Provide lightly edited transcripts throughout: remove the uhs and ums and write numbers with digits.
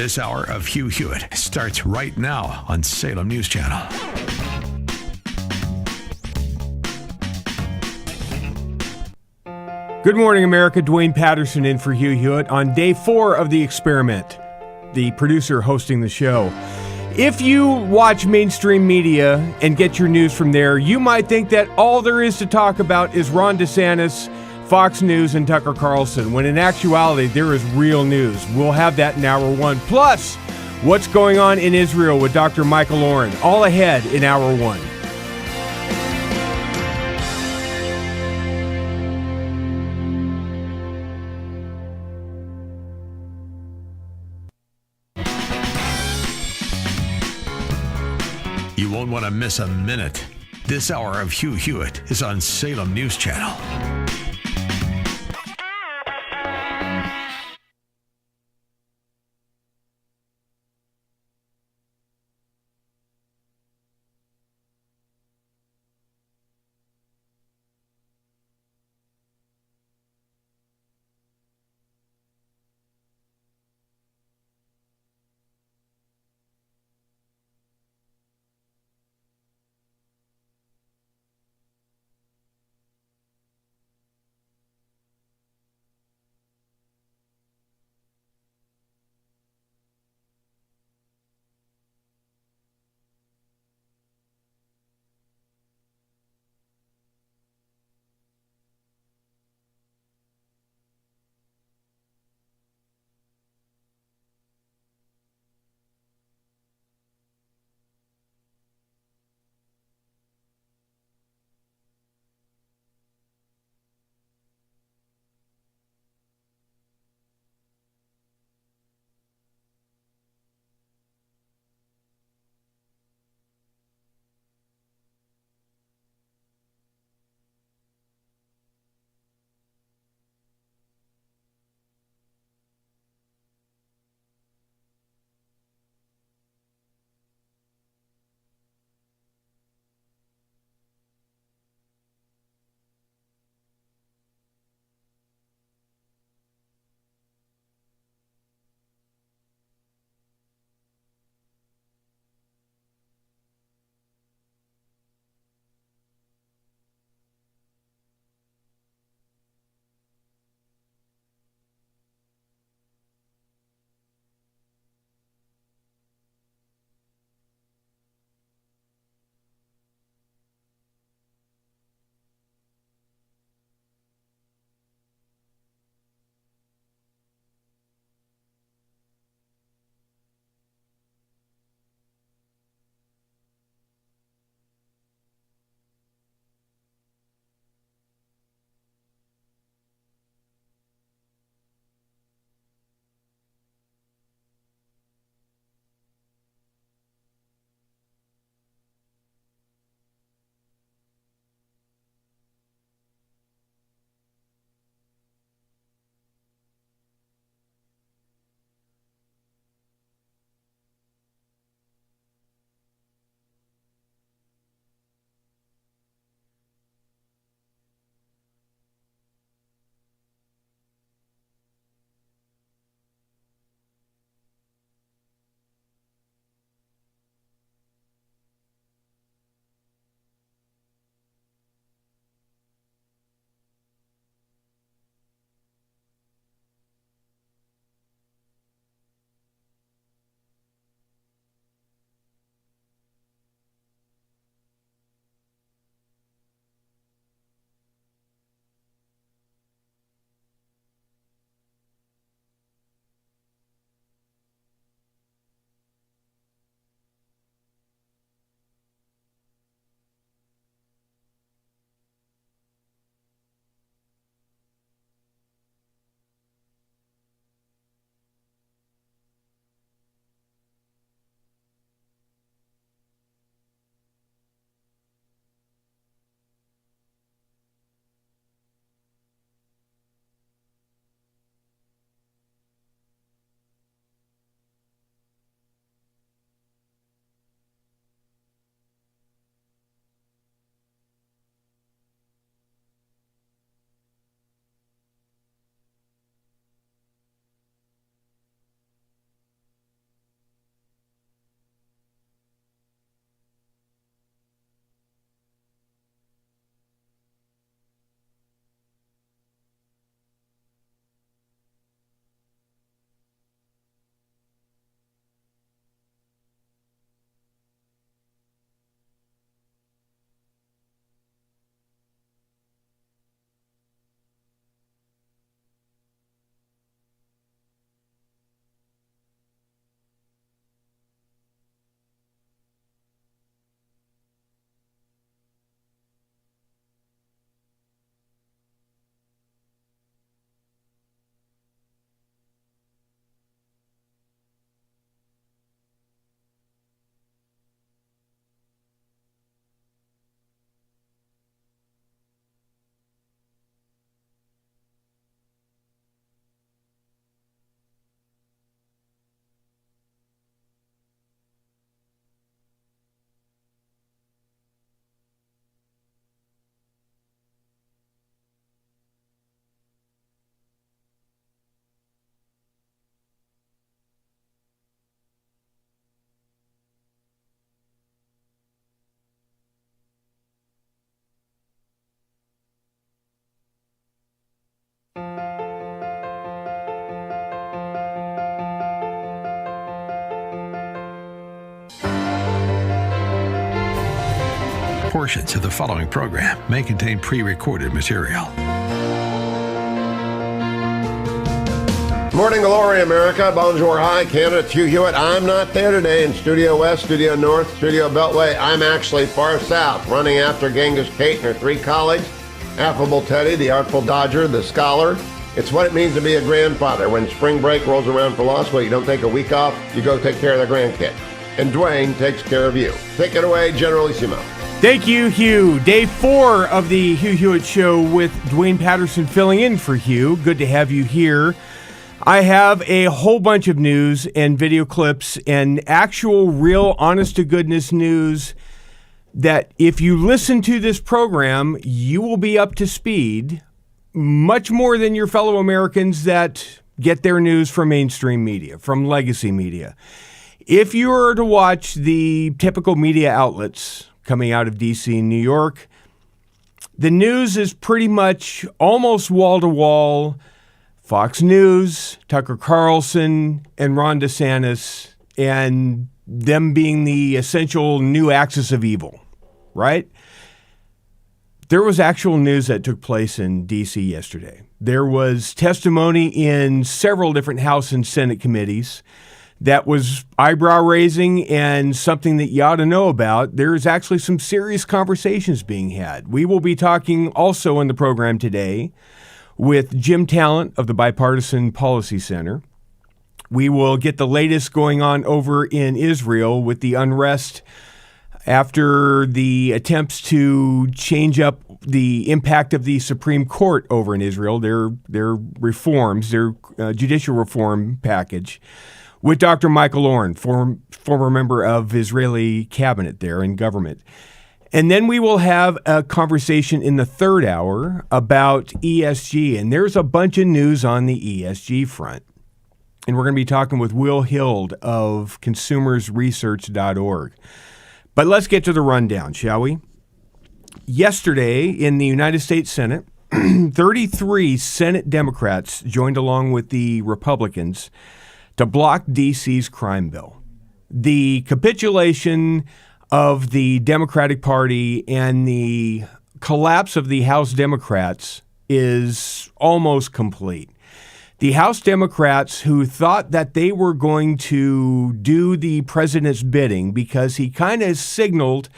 This hour of Hugh Hewitt starts right now on Salem News Channel. Good morning, America. Dwayne Patterson in for Hugh Hewitt on day 4 of the experiment, the producer hosting the show. If you watch mainstream media and get your news from there, you might think that all there is to talk about is Ron DeSantis, Fox News, and Tucker Carlson, when in actuality, there is real news. We'll have that in hour 1. Plus, what's going on in Israel with Dr. Michael Oren, all ahead in hour 1. You won't want to miss a minute. This hour of Hugh Hewitt is on Salem News Channel. Portions of the following program may contain pre-recorded material. Morning glory, America. Bonjour, hi, Canada. It's Hugh Hewitt. I'm not there today in Studio West, Studio North, Studio Beltway. I'm actually far south, running after Genghis Kate and her 3 colleagues. Affable Teddy, the Artful Dodger, the Scholar. It's what it means to be a grandfather. When spring break rolls around for law school, you don't take a week off, you go take care of the grandkid. And Dwayne takes care of you. Take it away, Generalissimo. Thank you, Hugh. Day 4 of the Hugh Hewitt Show with Dwayne Patterson filling in for Hugh. Good to have you here. I have a whole bunch of news and video clips and actual, real, honest-to-goodness news that if you listen to this program, you will be up to speed much more than your fellow Americans that get their news from mainstream media, from legacy media. If you were to watch the typical media outlets coming out of D.C. and New York, the news is pretty much almost wall-to-wall Fox News, Tucker Carlson, and Ron DeSantis, and them being the essential new axis of evil, right? There was actual news that took place in D.C. yesterday. There was testimony in several different House and Senate committees that was eyebrow-raising and something that you ought to know about. There's actually some serious conversations being had. We will be talking also in the program today with Jim Talent of the Bipartisan Policy Center. We will get the latest going on over in Israel with the unrest after the attempts to change up the impact of the Supreme Court over in Israel, their reforms, their judicial reform package, with Dr. Michael Oren, former member of Israeli cabinet there in government. And then we will have a conversation in the third hour about ESG. And there's a bunch of news on the ESG front. And we're going to be talking with Hild of consumersresearch.org. But let's get to the rundown, shall we? Yesterday in the United States Senate, 33 Senate Democrats joined along with the Republicans to block D.C.'s crime bill. The capitulation of the Democratic Party and the collapse of the House Democrats is almost complete. The House Democrats, who thought that they were going to do the president's bidding because he kind of signaled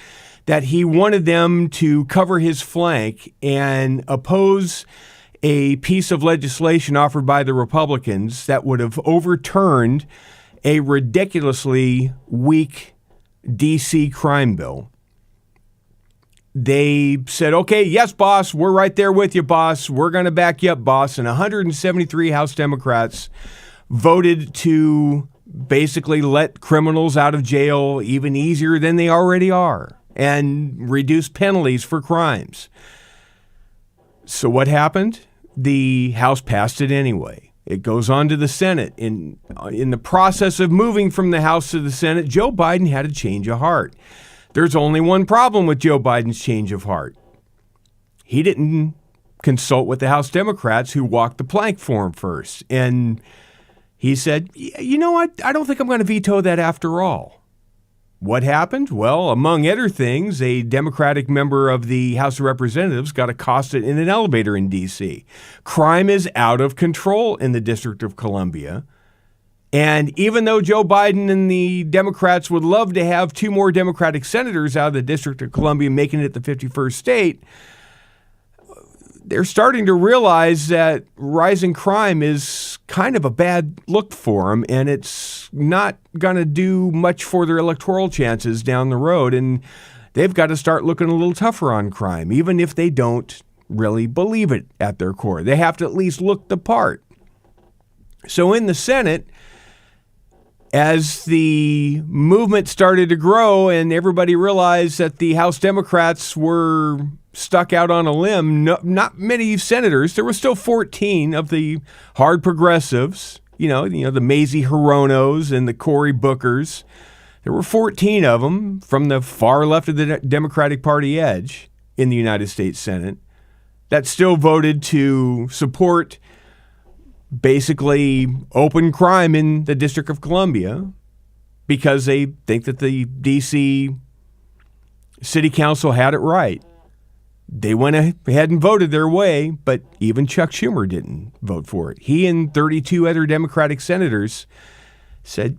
that he wanted them to cover his flank and oppose a piece of legislation offered by the Republicans that would have overturned a ridiculously weak D.C. crime bill. They said, okay, yes, boss, we're right there with you, boss. We're going to back you up, boss. And 173 House Democrats voted to basically let criminals out of jail even easier than they already are and reduce penalties for crimes. So what happened? The House passed it anyway. It goes on to the Senate. In the process of moving from the House to the Senate, Joe Biden had a change of heart. There's only one problem with Joe Biden's change of heart. He didn't consult with the House Democrats who walked the plank for him first. And he said, you know what? I don't think I'm going to veto that after all. What happened? Well, among other things, a Democratic member of the House of Representatives got accosted in an elevator in D.C. Crime is out of control in the District of Columbia. And even though Joe Biden and the Democrats would love to have 2 more Democratic senators out of the District of Columbia making it the 51st state, they're starting to realize that rising crime is kind of a bad look for them, and it's not going to do much for their electoral chances down the road. And they've got to start looking a little tougher on crime, even if they don't really believe it at their core. They have to at least look the part. So in the Senate, as the movement started to grow and everybody realized that the House Democrats were stuck out on a limb, not many senators, there were still 14 of the hard progressives, you know, the Mazie Hironos and the Cory Bookers. There were 14 of them from the far left of the Democratic Party edge in the United States Senate that still voted to support basically open crime in the District of Columbia because they think that the D.C. City Council had it right. They went ahead and voted their way, but even Chuck Schumer didn't vote for it. He and 32 other Democratic senators said,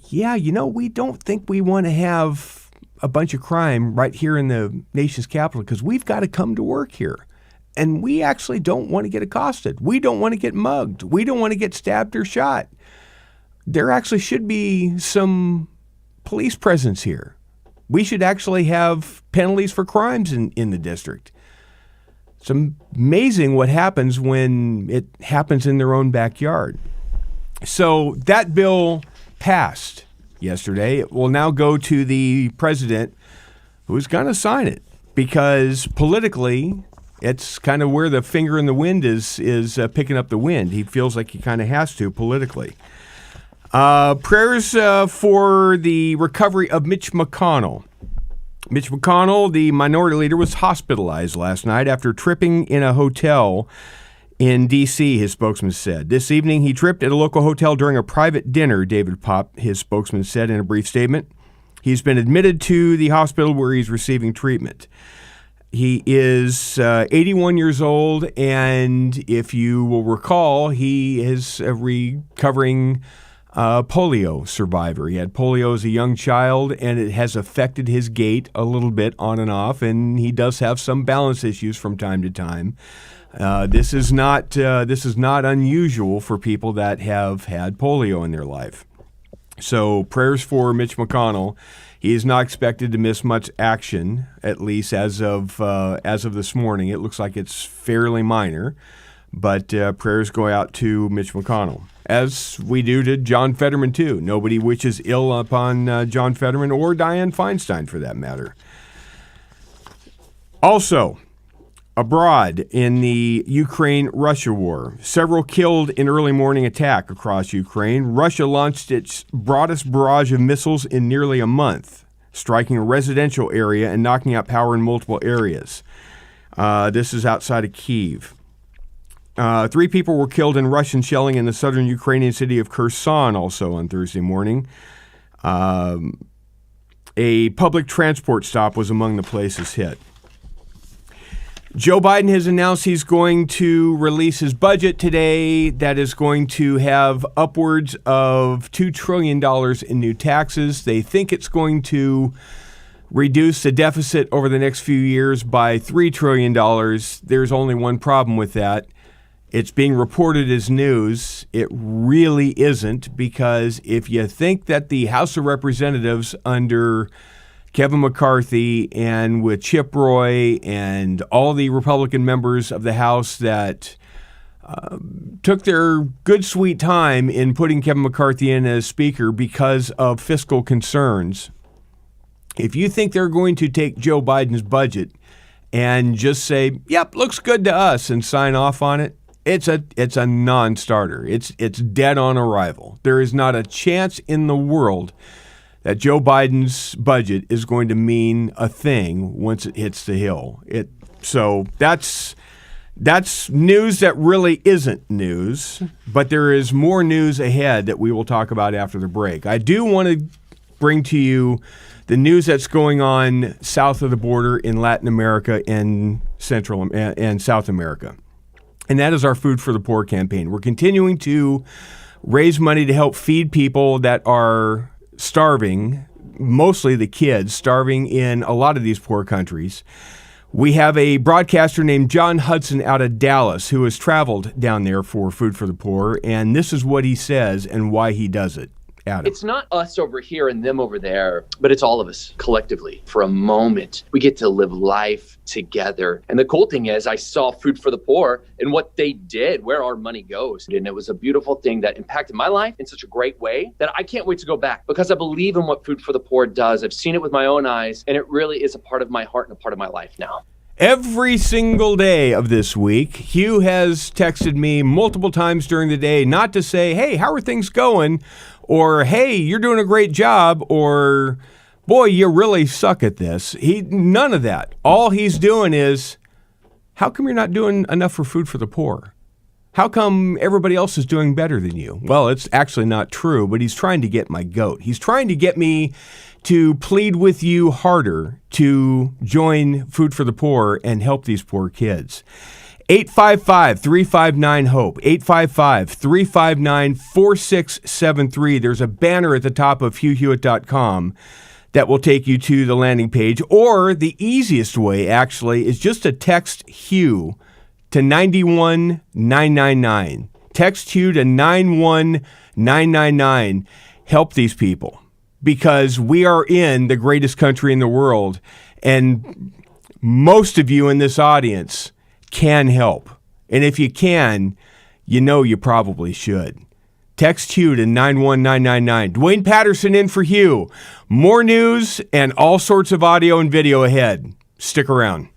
yeah, we don't think we want to have a bunch of crime right here in the nation's capital because we've got to come to work here. And we actually don't want to get accosted. We don't want to get mugged. We don't want to get stabbed or shot. There actually should be some police presence here. We should actually have penalties for crimes in the district. It's amazing what happens when it happens in their own backyard. So that bill passed yesterday. It will now go to the president, who's going to sign it, because politically, it's kind of where the finger in the wind is picking up the wind. He feels like he kind of has to politically. Prayers for the recovery of Mitch McConnell. Mitch McConnell, the minority leader, was hospitalized last night after tripping in a hotel in D.C., his spokesman said. This evening, he tripped at a local hotel during a private dinner, David Popp, his spokesman, said in a brief statement. He's been admitted to the hospital where he's receiving treatment. He is 81 years old, and if you will recall, he is a recovering polio survivor. He had polio as a young child, and it has affected his gait a little bit on and off, and he does have some balance issues from time to time. This is not unusual for people that have had polio in their life. So prayers for Mitch McConnell. He is not expected to miss much action, at least as of this morning. It looks like it's fairly minor, but prayers go out to Mitch McConnell, as we do to John Fetterman, too. Nobody wishes ill upon John Fetterman or Dianne Feinstein, for that matter. Also, abroad in the Ukraine-Russia war, several killed in early morning attack across Ukraine. Russia launched its broadest barrage of missiles in nearly a month, striking a residential area and knocking out power in multiple areas. This is outside of Kyiv. 3 people were killed in Russian shelling in the southern Ukrainian city of Kherson also on Thursday morning. A public transport stop was among the places hit. Joe Biden has announced he's going to release his budget today that is going to have upwards of $2 trillion in new taxes. They think it's going to reduce the deficit over the next few years by $3 trillion. There's only one problem with that. It's being reported as news. It really isn't, because if you think that the House of Representatives under Kevin McCarthy and with Chip Roy and all the Republican members of the House that took their good, sweet time in putting Kevin McCarthy in as Speaker because of fiscal concerns, if you think they're going to take Joe Biden's budget and just say, yep, looks good to us, and sign off on it, it's a non-starter. It's dead on arrival. There is not a chance in the world that Joe Biden's budget is going to mean a thing once it hits the Hill. So that's news that really isn't news, but there is more news ahead that we will talk about after the break. I do want to bring to you the news that's going on south of the border in Latin America and Central and South America, and that is our Food for the Poor campaign. We're continuing to raise money to help feed people that are starving, mostly the kids, starving in a lot of these poor countries. We have a broadcaster named John Hudson out of Dallas who has traveled down there for Food for the Poor, and this is what he says and why he does it. Adam. It's not us over here and them over there, but it's all of us collectively. For a moment, we get to live life together. And the cool thing is I saw Food for the Poor and what they did, where our money goes. And it was a beautiful thing that impacted my life in such a great way that I can't wait to go back, because I believe in what Food for the Poor does. I've seen it with my own eyes, and it really is a part of my heart and a part of my life now. Every single day of this week, Hugh has texted me multiple times during the day, not to say, hey, how are things going? Or, hey, you're doing a great job, or, boy, you really suck at this. None of that. All he's doing is, how come you're not doing enough for Food for the Poor? How come everybody else is doing better than you? Well, it's actually not true, but he's trying to get my goat. He's trying to get me to plead with you harder to join Food for the Poor and help these poor kids. 855-359-HOPE, 855-359-4673. There's a banner at the top of HughHewitt.com that will take you to the landing page. Or the easiest way, actually, is just to text Hugh to 91999. Text Hugh to 91999. Help these people, because we are in the greatest country in the world, and most of you in this audience can help. And if you can, you know you probably should. Text Hugh to 91999. Dwayne Patterson in for Hugh. More news and all sorts of audio and video ahead. Stick around.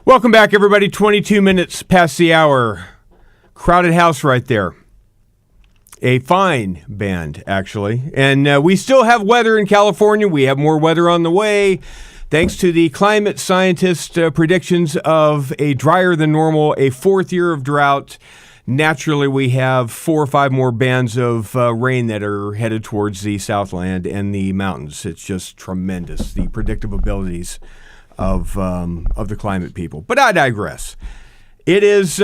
Welcome back, everybody. 22 minutes past the hour. Crowded house right there. A fine band, actually. And we still have weather in California. We have more weather on the way. Thanks to the climate scientist predictions of a drier than normal, a fourth year of drought. Naturally, we have 4 or 5 more bands of rain that are headed towards the Southland and the mountains. It's just tremendous, the predictive abilities of the climate people. But I digress. It is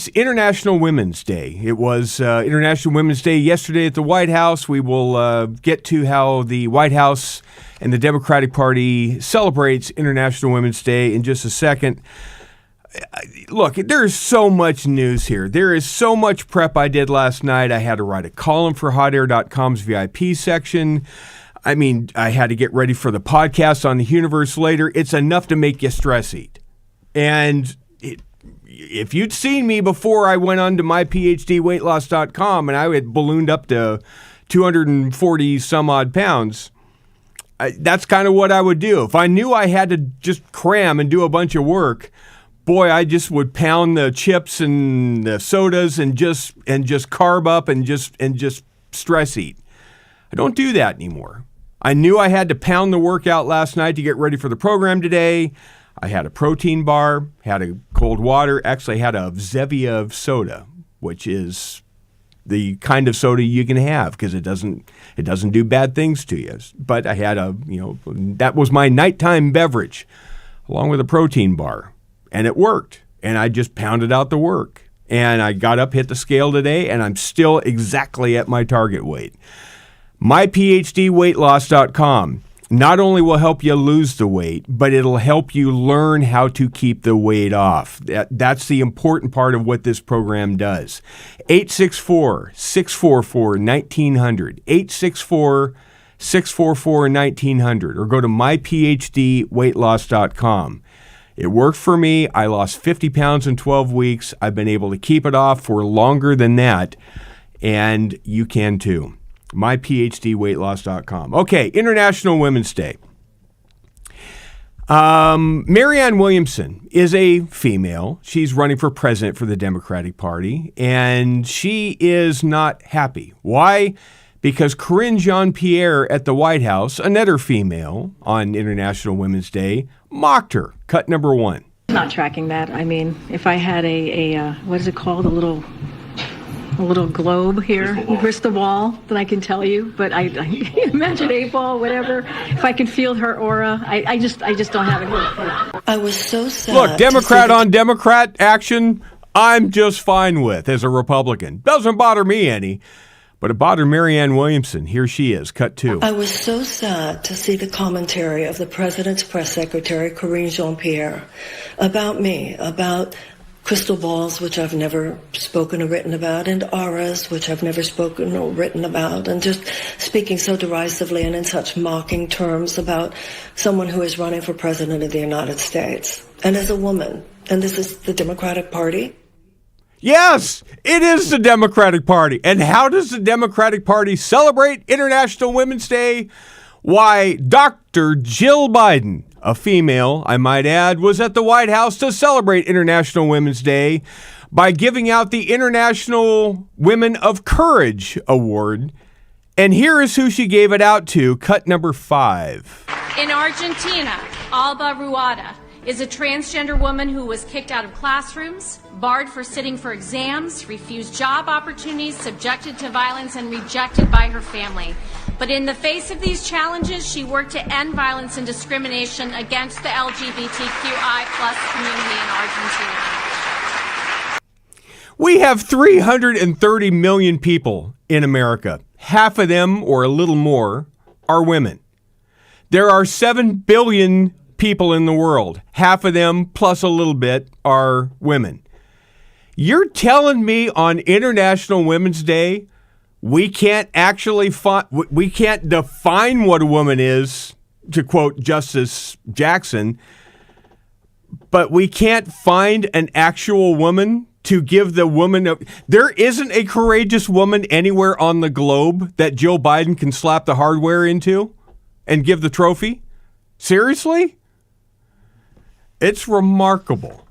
International Women's Day. It was International Women's Day yesterday at the White House. We will get to how the White House and the Democratic Party celebrates International Women's Day in just a second. Look, there's so much news here. There is so much prep I did last night. I had to write a column for hotair.com's VIP section. I mean, I had to get ready for the podcast on the Universe later. It's enough to make you stress eat. And if you'd seen me before I went on to myphdweightloss.com and I had ballooned up to 240 some odd pounds, that's kind of what I would do. If I knew I had to just cram and do a bunch of work, boy, I just would pound the chips and the sodas and just carb up and just stress eat. I don't do that anymore. I knew I had to pound the workout last night to get ready for the program today. I had a protein bar, had a cold water, actually had a Zevia soda, which is the kind of soda you can have because it doesn't do bad things to you. But I had that was my nighttime beverage along with a protein bar, and it worked. And I just pounded out the work. And I got up, hit the scale today, and I'm still exactly at my target weight. MyPHDWeightLoss.com not only will help you lose the weight, but it'll help you learn how to keep the weight off. That's the important part of what this program does. 864-644-1900, 864-644-1900, or go to MyPHDWeightLoss.com. It worked for me. I lost 50 pounds in 12 weeks. I've been able to keep it off for longer than that, and you can too. MyPHDWeightLoss.com. Okay, International Women's Day. Marianne Williamson is a female. She's running for president for the Democratic Party, and she is not happy. Why? Because Corinne Jean-Pierre at the White House, another female on International Women's Day, mocked her. Cut number 1. Not tracking that. I mean, if I had a what is it called? A little globe here, crystal ball, then I can tell you. But I imagine 8-ball, whatever. If I could feel her aura, I just don't have it. I was so sad. Look, Democrat on Democrat action, I'm just fine with as a Republican. Doesn't bother me any. But it bothered Marianne Williamson. Here she is, cut 2. I was so sad to see the commentary of the president's press secretary, Corinne Jean-Pierre, about me, about crystal balls, which I've never spoken or written about, and auras, which I've never spoken or written about, and just speaking so derisively and in such mocking terms about someone who is running for president of the United States. And as a woman, and this is the Democratic Party. Yes, it is the Democratic Party. And how does the Democratic Party celebrate International Women's Day? Why, Dr. Jill Biden, a female, I might add, was at the White House to celebrate International Women's Day by giving out the International Women of Courage Award. And here is who she gave it out to, cut number 5. In Argentina, Alba Ruada is a transgender woman who was kicked out of classrooms, barred for sitting for exams, refused job opportunities, subjected to violence, and rejected by her family. But in the face of these challenges, she worked to end violence and discrimination against the LGBTQI+ community in Argentina. We have 330 million people in America. Half of them, or a little more, are women. There are 7 billion people in the world. Half of them, plus a little bit, are women. You're telling me on International Women's Day, we can't actually we can't define what a woman is, to quote Justice Jackson, but we can't find an actual woman to give the woman there isn't a courageous woman anywhere on the globe that Joe Biden can slap the hardware into and give the trophy? Seriously? It's remarkable.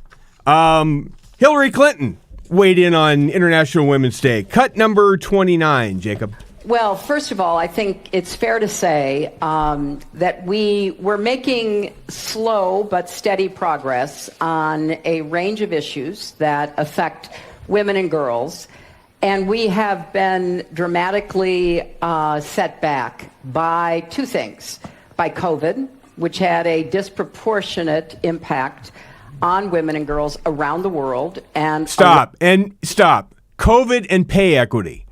Hillary Clinton weighed in on International Women's Day. Cut number 29, Jacob. Well, first of all, I think it's fair to say that we're making slow but steady progress on a range of issues that affect women and girls. And we have been dramatically set back by two things. By COVID, which had a disproportionate impact on women and girls around the world. And Stop. COVID and pay equity.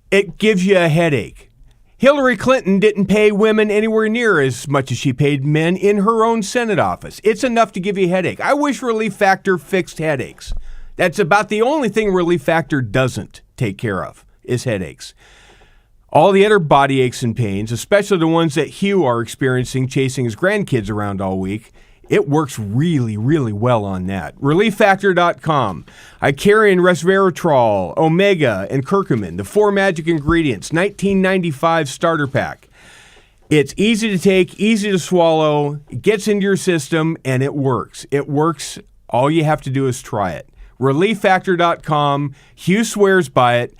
It gives you a headache. Hillary Clinton didn't pay women anywhere near as much as she paid men in her own Senate office. It's enough to give you a headache. I wish Relief Factor fixed headaches. That's about the only thing Relief Factor doesn't take care of, is headaches. All the other body aches and pains, especially the ones that Hugh are experiencing chasing his grandkids around all week, it works really, really well on that. ReliefFactor.com. Icarian resveratrol, omega, and curcumin, the 4 magic ingredients, $19.95 starter pack. It's easy to take, easy to swallow, it gets into your system, and it works. It works. All you have to do is try it. ReliefFactor.com. Hugh swears by it.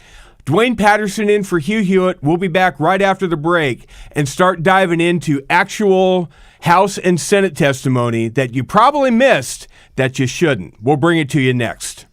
Dwayne Patterson in for Hugh Hewitt. We'll be back right after the break and start diving into actual House and Senate testimony that you probably missed that you shouldn't. We'll bring it to you next.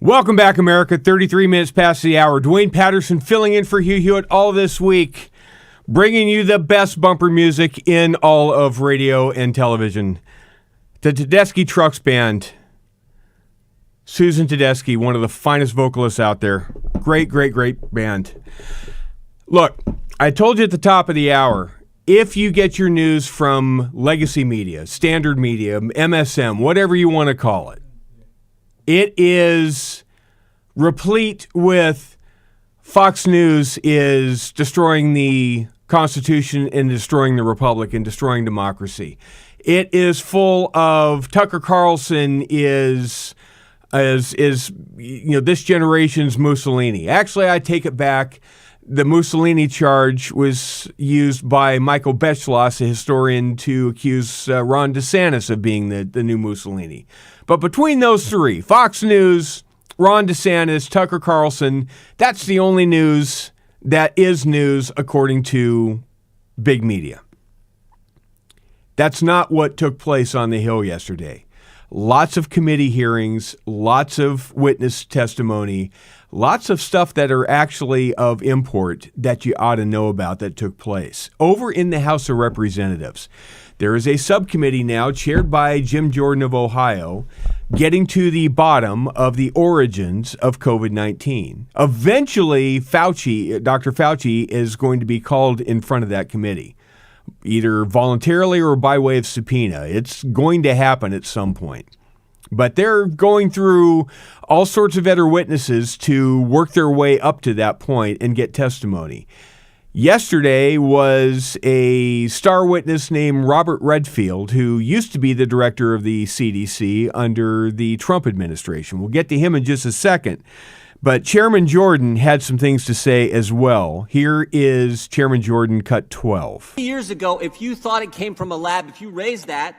Welcome back, America. 33 minutes past the hour. Dwayne Patterson filling in for Hugh Hewitt all this week, bringing you the best bumper music in all of radio and television. The Tedeschi Trucks Band. Susan Tedeschi, one of the finest vocalists out there. Great, great, great band. Look, I told you at the top of the hour, if you get your news from legacy media, standard media, MSM, whatever you want to call it, it is replete with Fox News is destroying the Constitution and destroying the Republic and destroying democracy. It is full of Tucker Carlson is this generation's Mussolini. Actually, I take it back. The Mussolini charge was used by Michael Beschloss, a historian, to accuse Ron DeSantis of being the new Mussolini. But between those three, Fox News, Ron DeSantis, Tucker Carlson, that's the only news that is news according to big media. That's not what took place on the Hill yesterday. Lots of committee hearings, lots of witness testimony, lots of stuff that are actually of import that you ought to know about that took place. Over in the House of Representatives, there is a subcommittee now chaired by Jim Jordan of Ohio, getting to the bottom of the origins of COVID-19. Eventually, Dr. Fauci is going to be called in front of that committee, either voluntarily or by way of subpoena. It's going to happen at some point. But they're going through all sorts of other witnesses to work their way up to that point and get testimony. Yesterday was a star witness named Robert Redfield, who used to be the director of the CDC under the Trump administration. We'll get to him in just a second. But Chairman Jordan had some things to say as well. Here is Chairman Jordan, cut 12. Years ago, if you thought it came from a lab, if you raised that,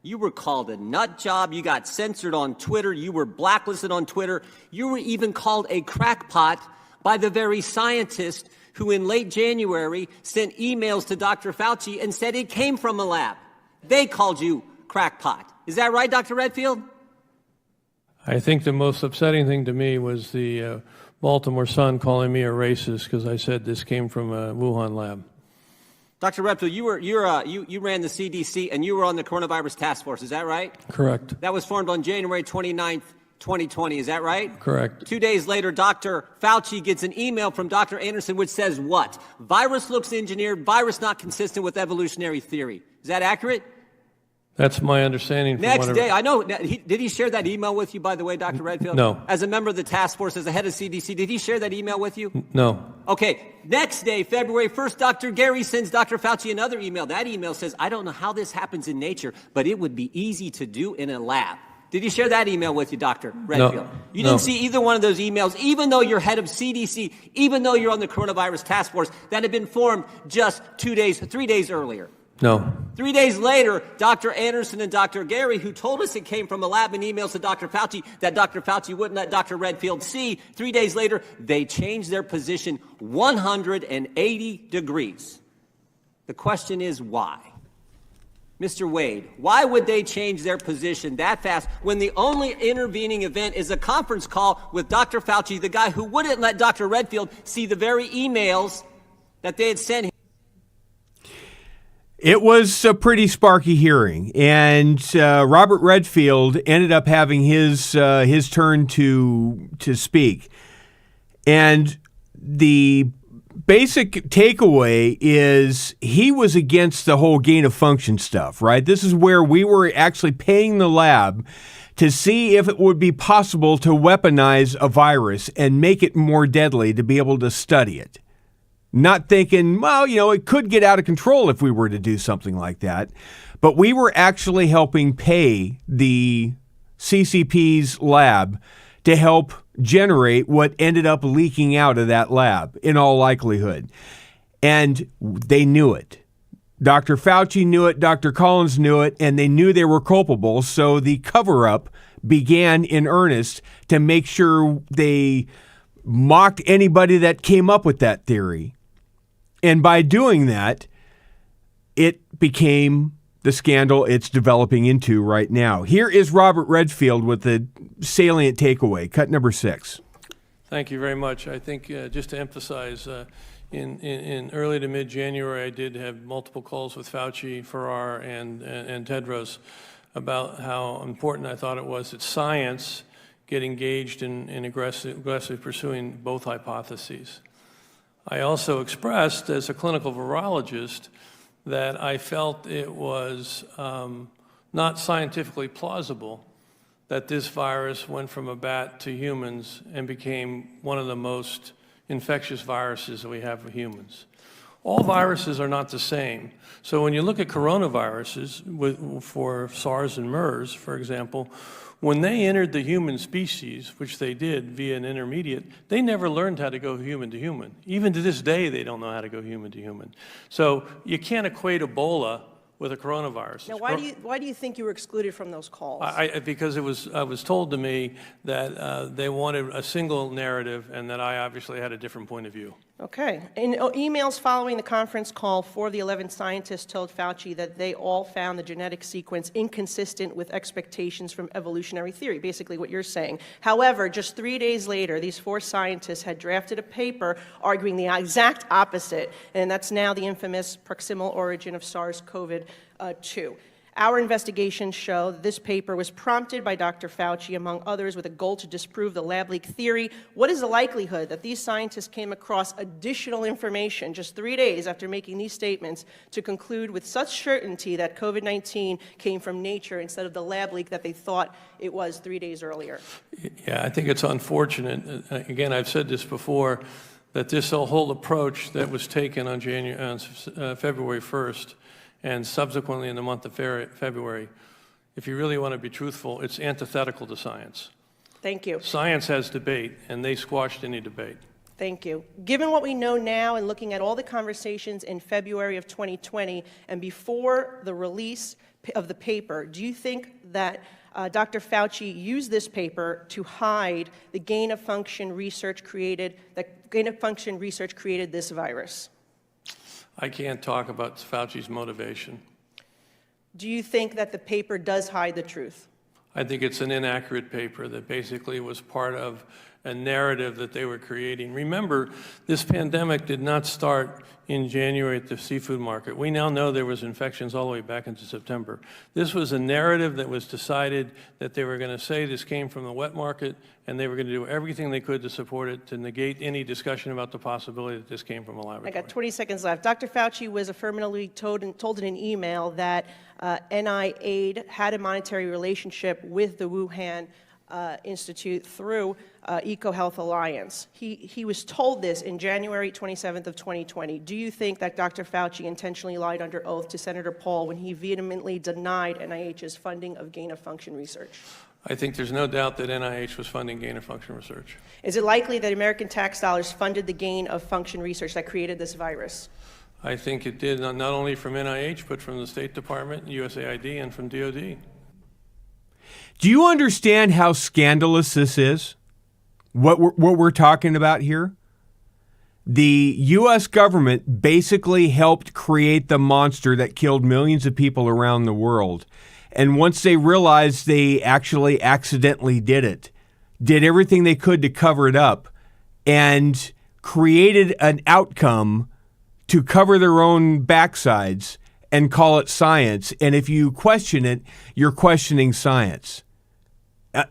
you were called a nut job. You got censored on Twitter. You were blacklisted on Twitter. You were even called a crackpot by the very scientist who in late January sent emails to Dr. Fauci and said it came from a lab. They called you crackpot. Is that right, Dr. Redfield? I think the most upsetting thing to me was the Baltimore Sun calling me a racist because I said this came from a Wuhan lab. Dr. Redfield, you ran the CDC and you were on the coronavirus task force. Is that right? Correct. That was formed on January 29th, 2020. Is that right? Correct. 2 days later, Dr. Fauci gets an email from Dr. Anderson which says what? Virus looks engineered, virus not consistent with evolutionary theory. Is that accurate? That's my understanding. Next day, I know. Did he share that email with you, by the way, Dr. Redfield? No. As a member of the task force, as the head of CDC, did he share that email with you? No. Okay. Next day, February 1st, Dr. Gary sends Dr. Fauci another email. That email says, I don't know how this happens in nature, but it would be easy to do in a lab. Did he share that email with you, Dr. Redfield? No. You didn't see either one of those emails, even though you're head of CDC, even though you're on the coronavirus task force that had been formed just 3 days earlier. No. 3 days later, Dr. Anderson and Dr. Gary, who told us it came from a lab in emails to Dr. Fauci that Dr. Fauci wouldn't let Dr. Redfield see, 3 days later, they changed their position 180 degrees. The question is why? Mr. Wade, why would they change their position that fast when the only intervening event is a conference call with Dr. Fauci, the guy who wouldn't let Dr. Redfield see the very emails that they had sent him? It was a pretty sparky hearing, and Robert Redfield ended up having his turn to speak. And the basic takeaway is he was against the whole gain of function stuff, right? This is where we were actually paying the lab to see if it would be possible to weaponize a virus and make it more deadly to be able to study it. Not thinking, well, it could get out of control if we were to do something like that. But we were actually helping pay the CCP's lab to help generate what ended up leaking out of that lab, in all likelihood. And they knew it. Dr. Fauci knew it, Dr. Collins knew it, and they knew they were culpable. So the cover-up began in earnest to make sure they mocked anybody that came up with that theory. And by doing that, it became the scandal it's developing into right now. Here is Robert Redfield with the salient takeaway, cut number 6. Thank you very much. I think just to emphasize, in early to mid-January, I did have multiple calls with Fauci, Farrar, and Tedros about how important I thought it was that science get engaged in aggressively pursuing both hypotheses. I also expressed, as a clinical virologist, that I felt it was not scientifically plausible that this virus went from a bat to humans and became one of the most infectious viruses that we have with humans. All viruses are not the same. So when you look at coronaviruses, for SARS and MERS, for example, when they entered the human species, which they did via an intermediate, they never learned how to go human to human. Even to this day, they don't know how to go human to human. So you can't equate Ebola with a coronavirus. Now, why do you think you were excluded from those calls? Because it was told to me that they wanted a single narrative and that I obviously had a different point of view. Okay. In emails following the conference call, 4 of the 11 scientists told Fauci that they all found the genetic sequence inconsistent with expectations from evolutionary theory, basically what you're saying. However, just 3 days later, these 4 scientists had drafted a paper arguing the exact opposite, and that's now the infamous proximal origin of SARS-CoV-2. Our investigations show that this paper was prompted by Dr. Fauci, among others, with a goal to disprove the lab leak theory. What is the likelihood that these scientists came across additional information just 3 days after making these statements to conclude with such certainty that COVID-19 came from nature instead of the lab leak that they thought it was 3 days earlier? Yeah, I think it's unfortunate. Again, I've said this before, that this whole approach that was taken on February 1st, and subsequently in the month of February, if you really want to be truthful, it's antithetical to science. Thank you. Science has debate, and they squashed any debate. Thank you. Given what we know now and looking at all the conversations in February of 2020 and before the release of the paper, do you think that Dr. Fauci used this paper to hide the gain-of-function research created this virus? I can't talk about Fauci's motivation. Do you think that the paper does hide the truth? I think it's an inaccurate paper that basically was part of a narrative that they were creating. Remember, this pandemic did not start in January at the seafood market. We now know there was infections all the way back into September. This was a narrative that was decided that they were going to say this came from the wet market, and they were going to do everything they could to support it, to negate any discussion about the possibility that this came from a laboratory. I got 20 seconds left. Dr. Fauci was affirmatively told in an email that NIAID had a monetary relationship with the Wuhan Institute through EcoHealth Alliance. He was told this in January 27th of 2020. Do you think that Dr. Fauci intentionally lied under oath to Senator Paul when he vehemently denied NIH's funding of gain-of-function research? I think there's no doubt that NIH was funding gain-of-function research. Is it likely that American tax dollars funded the gain-of-function research that created this virus? I think it did, not only from NIH, but from the State Department, USAID, and from DOD. Do you understand how scandalous this is? What we're talking about here? The U.S. government basically helped create the monster that killed millions of people around the world. And once they realized they actually accidentally did everything they could to cover it up and created an outcome to cover their own backsides and call it science. And if you question it, you're questioning science.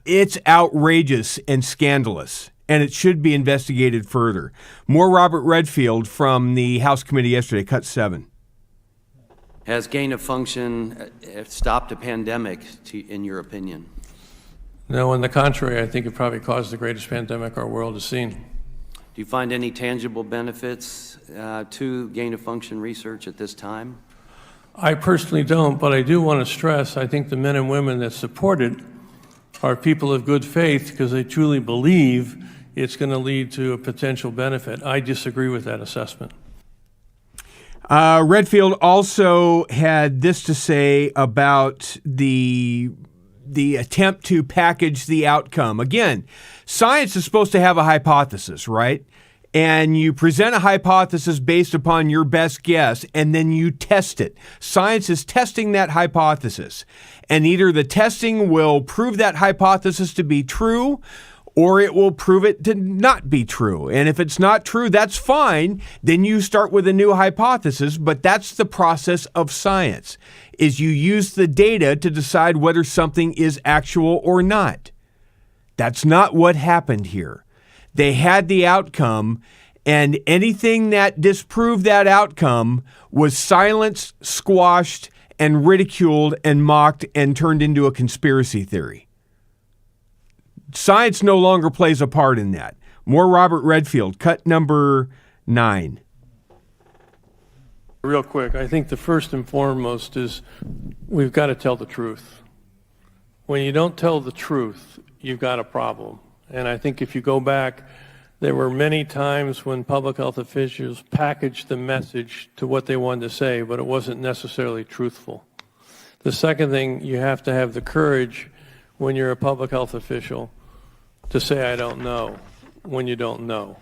It's outrageous and scandalous, and it should be investigated further. More Robert Redfield from the House Committee yesterday, cut 7. Has gain of function stopped a pandemic, in your opinion? No, on the contrary, I think it probably caused the greatest pandemic our world has seen. Do you find any tangible benefits to gain of function research at this time? I personally don't, but I do want to stress, I think the men and women that support it are people of good faith because they truly believe it's going to lead to a potential benefit. I disagree with that assessment. Redfield also had this to say about the attempt to package the outcome. Again, science is supposed to have a hypothesis, right? and you present a hypothesis based upon your best guess, and then you test it. Science is testing that hypothesis, and either the testing will prove that hypothesis to be true, or it will prove it to not be true. And if it's not true, that's fine. Then you start with a new hypothesis, but that's the process of science, is you use the data to decide whether something is actual or not. That's not what happened here. They had the outcome, and anything that disproved that outcome was silenced, squashed, and ridiculed and mocked and turned into a conspiracy theory. Science no longer plays a part in that. More Robert Redfield, cut number 9. Real quick, I think the first and foremost is we've got to tell the truth. When you don't tell the truth, you've got a problem. And I think if you go back, there were many times when public health officials packaged the message to what they wanted to say, but it wasn't necessarily truthful. The second thing, you have to have the courage when you're a public health official to say, I don't know, when you don't know.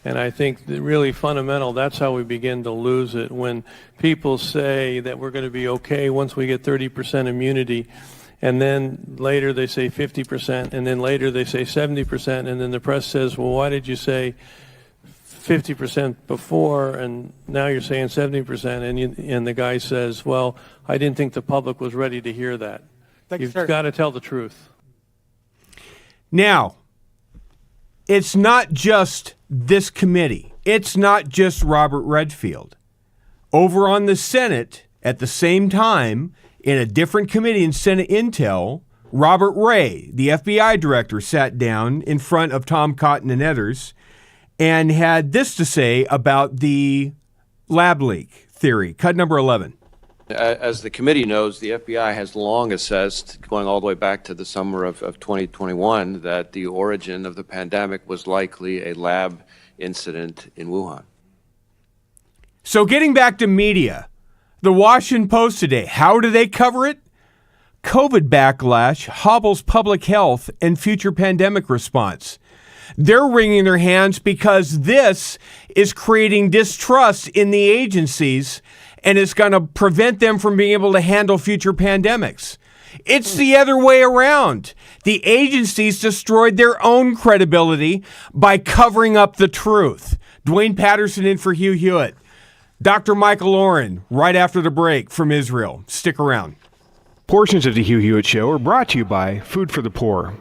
And I think that really fundamental, that's how we begin to lose it. When people say that we're going to be okay once we get 30% immunity, and then later they say 50%, and then later they say 70%, and then the press says, well, why did you say 50% before, and now you're saying 70%, and the guy says, well, I didn't think the public was ready to hear that. You've got to tell the truth. Now, it's not just this committee. It's not just Robert Redfield. Over on the Senate, at the same time, in a different committee in Senate Intel, Robert Ray, the FBI director, sat down in front of Tom Cotton and others and had this to say about the lab leak theory. Cut number 11. As the committee knows, the FBI has long assessed, going all the way back to the summer of 2021, that the origin of the pandemic was likely a lab incident in Wuhan. So getting back to media, the Washington Post today, how do they cover it? COVID backlash hobbles public health and future pandemic response. They're wringing their hands because this is creating distrust in the agencies, and it's going to prevent them from being able to handle future pandemics. It's the other way around. The agencies destroyed their own credibility by covering up the truth. Dwayne Patterson in for Hugh Hewitt. Dr. Michael Oren, right after the break from Israel. Stick around. Portions of the Hugh Hewitt Show are brought to you by Food for the Poor.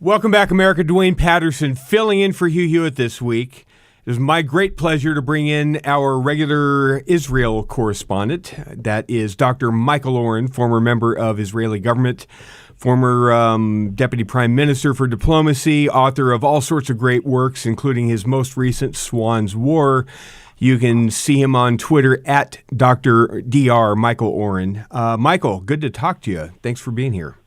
Welcome back, America. Dwayne Patterson filling in for Hugh Hewitt this week. It is my great pleasure to bring in our regular Israel correspondent. That is Dr. Michael Oren, former member of Israeli government, former Deputy Prime Minister for Diplomacy, author of all sorts of great works, including his most recent, Swan's War. You can see him on Twitter at Dr. Michael Oren. Michael, good to talk to you. Thanks for being here.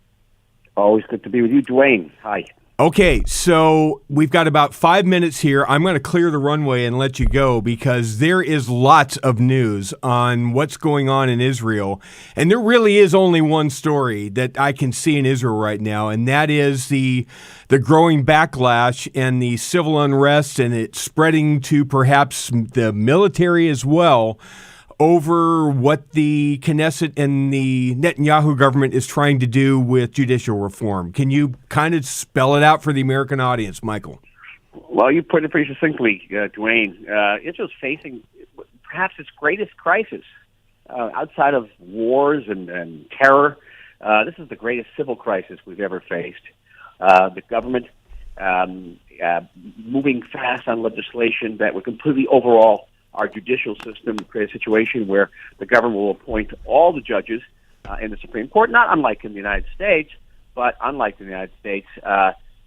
Always good to be with you, Dwayne. Hi. Okay, so we've got about 5 minutes here. I'm going to clear the runway and let you go because there is lots of news on what's going on in Israel. And there really is only one story that I can see in Israel right now, and that is the growing backlash and the civil unrest, and it's spreading to perhaps the military as well, over what the Knesset and the Netanyahu government is trying to do with judicial reform. Can you kind of spell it out for the American audience, Michael? Well, you put it pretty succinctly, Dwayne. Israel's facing perhaps its greatest crisis outside of wars and terror. This is the greatest civil crisis we've ever faced. The government moving fast on legislation that would completely overhaul our judicial system, create a situation where the government will appoint all the judges in the Supreme Court, not unlike in the United States, but unlike in the United States,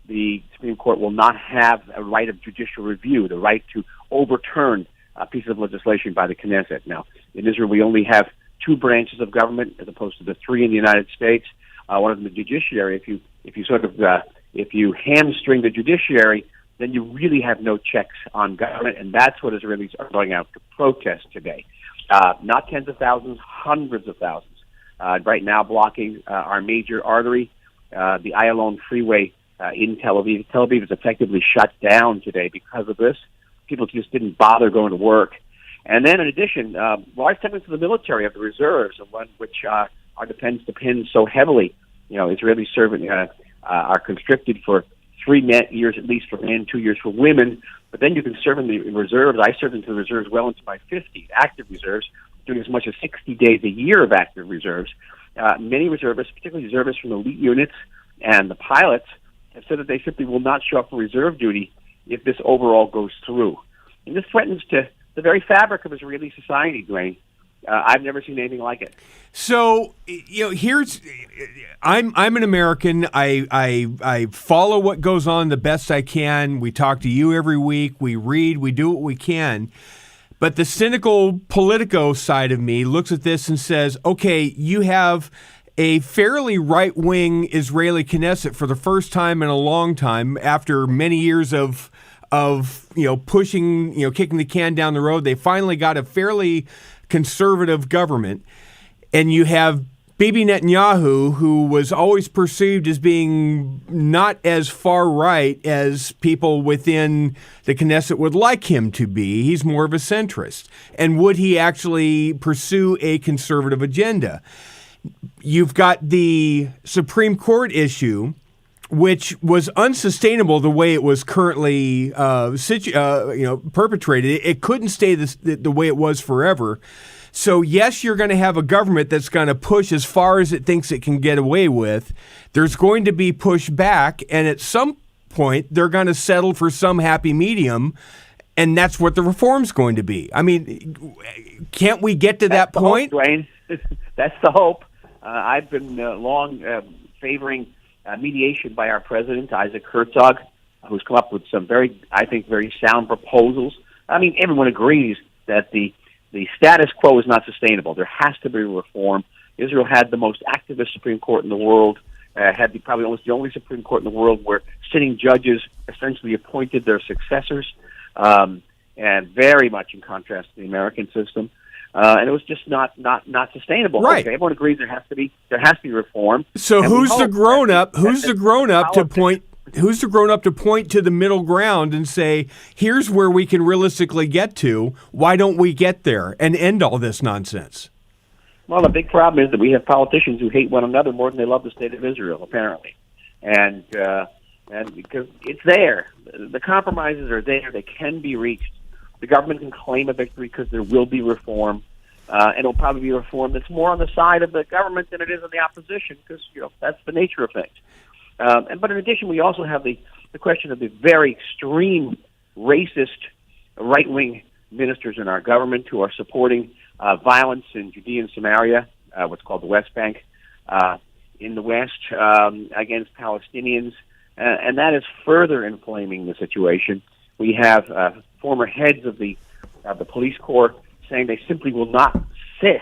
the Supreme Court will not have a right of judicial review, the right to overturn pieces of legislation by the Knesset. Now, in Israel, we only have two branches of government as opposed to the three in the United States. One of them, the judiciary. If you hamstring the judiciary, then you really have no checks on government, and that's what Israelis are going out to protest today. Not tens of thousands, hundreds of thousands. Right now blocking our major artery, the Ayalon freeway in Tel Aviv. Tel Aviv is effectively shut down today because of this. People just didn't bother going to work. And then in addition, large segments of the military of the reserves, of one which our defense depends so heavily. You know, Israeli servants are constricted for 3 years at least for men, 2 years for women. But then you can serve in the reserves. I served into the reserves well into my 50s, active reserves, doing as much as 60 days a year of active reserves. Many reservists, particularly reservists from elite units and the pilots, have said that they simply will not show up for reserve duty if this overall goes through. And this threatens to the very fabric of Israeli society, Dwayne. I've never seen anything like it. So, you know, I'm an American. I follow what goes on the best I can. We talk to you every week. We read. We do what we can. But the cynical Politico side of me looks at this and says, okay, you have a fairly right-wing Israeli Knesset for the first time in a long time after many years of pushing, kicking the can down the road. They finally got a fairly conservative government, and you have Bibi Netanyahu, who was always perceived as being not as far right as people within the Knesset would like him to be. He's more of a centrist. And would he actually pursue a conservative agenda? You've got the Supreme Court issue, which was unsustainable the way it was currently perpetrated. It couldn't stay the way it was forever. So, yes, you're going to have a government that's going to push as far as it thinks it can get away with. There's going to be pushback, and at some point, they're going to settle for some happy medium, and that's what the reform's going to be. I mean, can't we get to that point? Hope, Dwayne. That's the hope. I've been long favoring mediation by our president, Isaac Herzog, who's come up with some very sound proposals. I mean, everyone agrees that the status quo is not sustainable. There has to be reform. Israel had the most activist Supreme Court in the world, probably almost the only Supreme Court in the world where sitting judges essentially appointed their successors, and very much in contrast to the American system. And it was just not sustainable. Right. Okay, everyone agrees there has to be reform. So who's the grown up to point to the middle ground and say, here's where we can realistically get to. Why don't we get there and end all this nonsense? Well, the big problem is that we have politicians who hate one another more than they love the state of Israel, apparently. And because it's there. The compromises are there. They can be reached. The government can claim a victory because there will be reform. And it'll probably be reform that's more on the side of the government than it is on the opposition because, that's the nature of things. But in addition, we also have the question of the very extreme racist right-wing ministers in our government who are supporting violence in Judea and Samaria, what's called the West Bank, in the West against Palestinians, and that is further inflaming the situation. We have former heads of the police corps saying they simply will not sit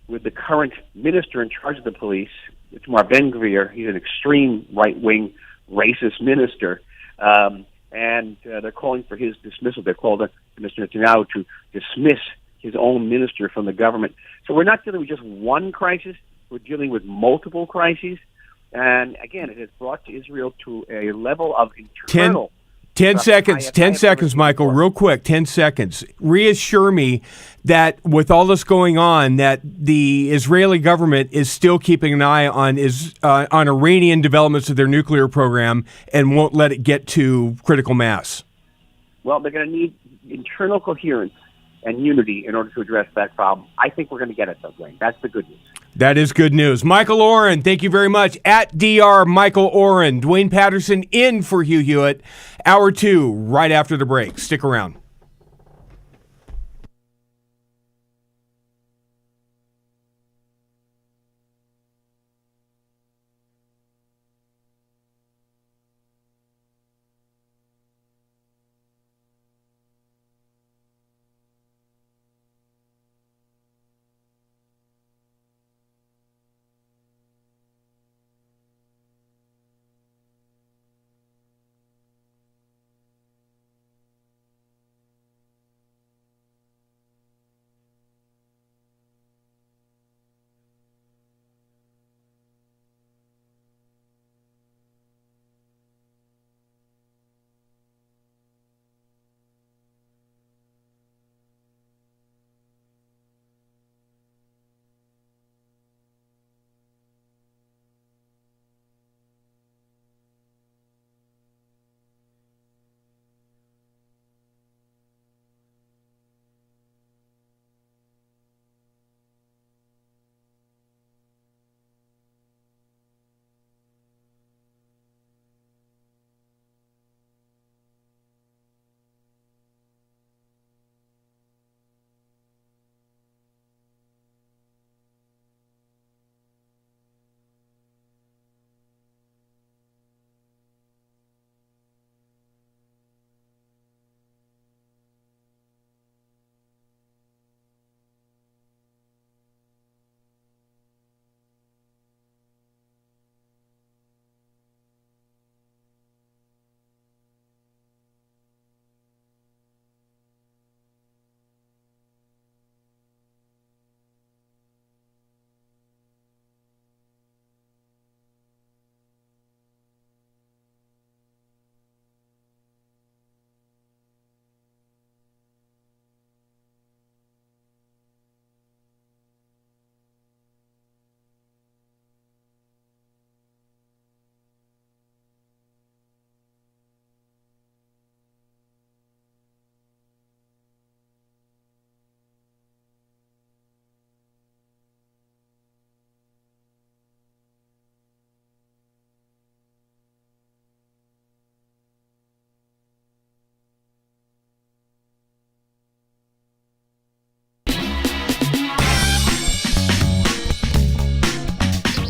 with the current minister in charge of the police, Itamar Ben-Gvir. He's an extreme right-wing racist minister, and they're calling for his dismissal. They're called Mr. Netanyahu to dismiss his own minister from the government. So we're not dealing with just one crisis. We're dealing with multiple crises. And again, it has brought Israel to a level of internal... 10 seconds, Michael, real quick, 10 seconds. Reassure me that with all this going on, that the Israeli government is still keeping an eye on Iranian developments of their nuclear program and won't let it get to critical mass. Well, they're going to need internal coherence and unity in order to address that problem. I think we're going to get it, though, Dwayne. That's the good news. That is good news. Michael Oren, thank you very much. At Dr. Michael Oren, Dwayne Patterson in for Hugh Hewitt. Hour 2, right after the break. Stick around.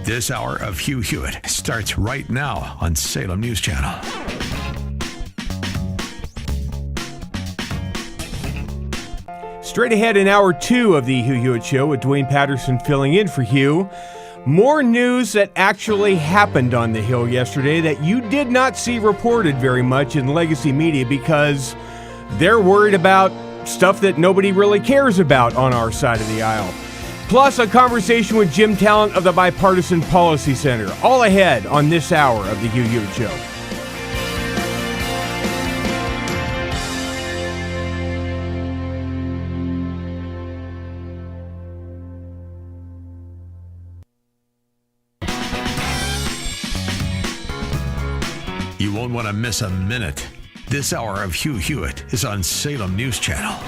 This hour of Hugh Hewitt starts right now on Salem News Channel. Straight ahead in hour 2 of the Hugh Hewitt Show with Dwayne Patterson filling in for Hugh. More news that actually happened on the Hill yesterday that you did not see reported very much in legacy media because they're worried about stuff that nobody really cares about on our side of the aisle. Plus, a conversation with Jim Talent of the Bipartisan Policy Center. All ahead on this hour of the Hugh Hewitt Show. You won't want to miss a minute. This hour of Hugh Hewitt is on Salem News Channel.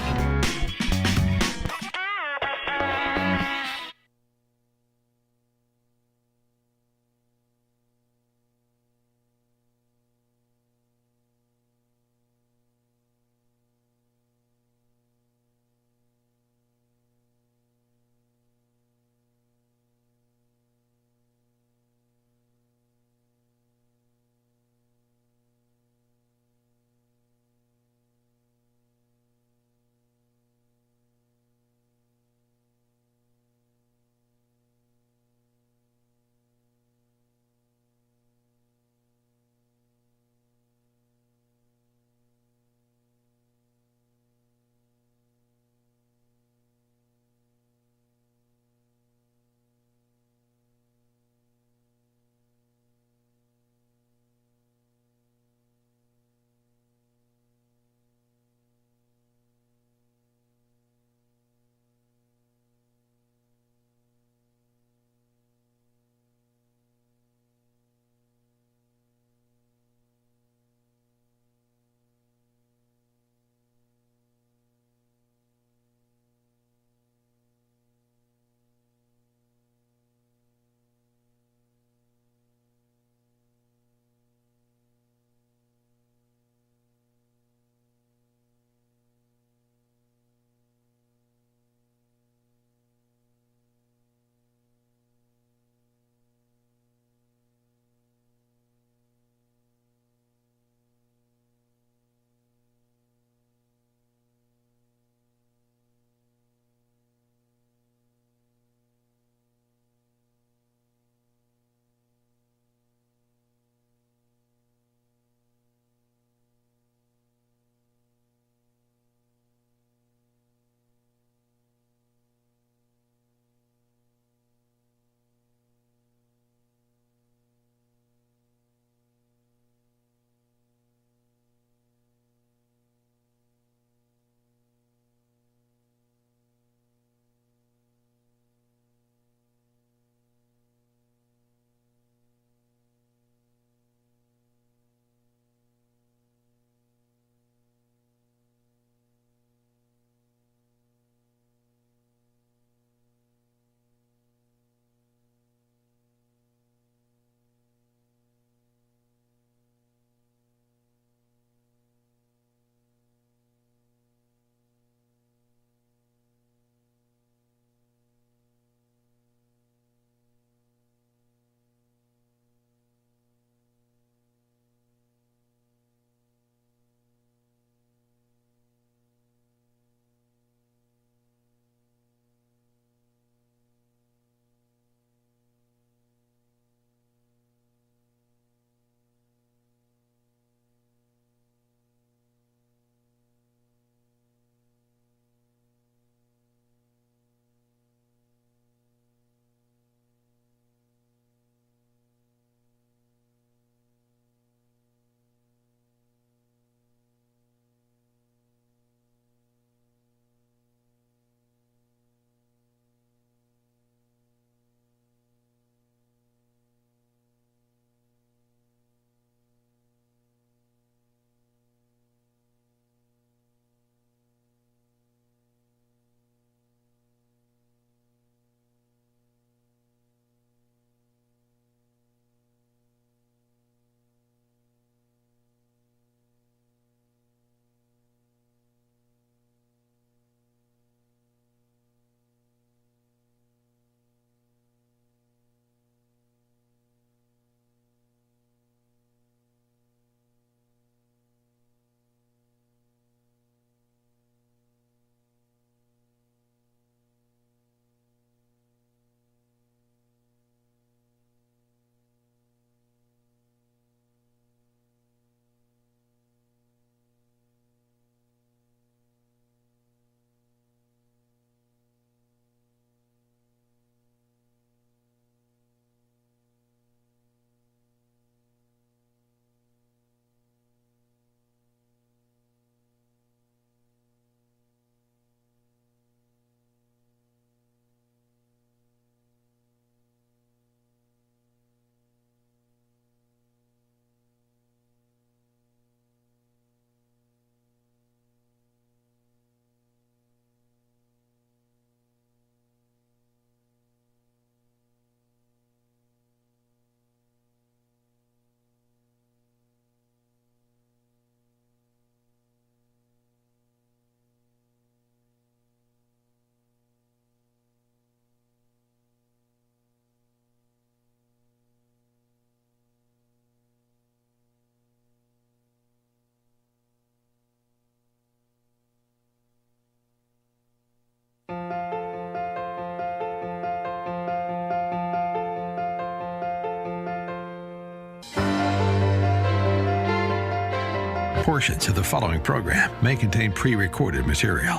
Portions of the following program may contain pre-recorded material.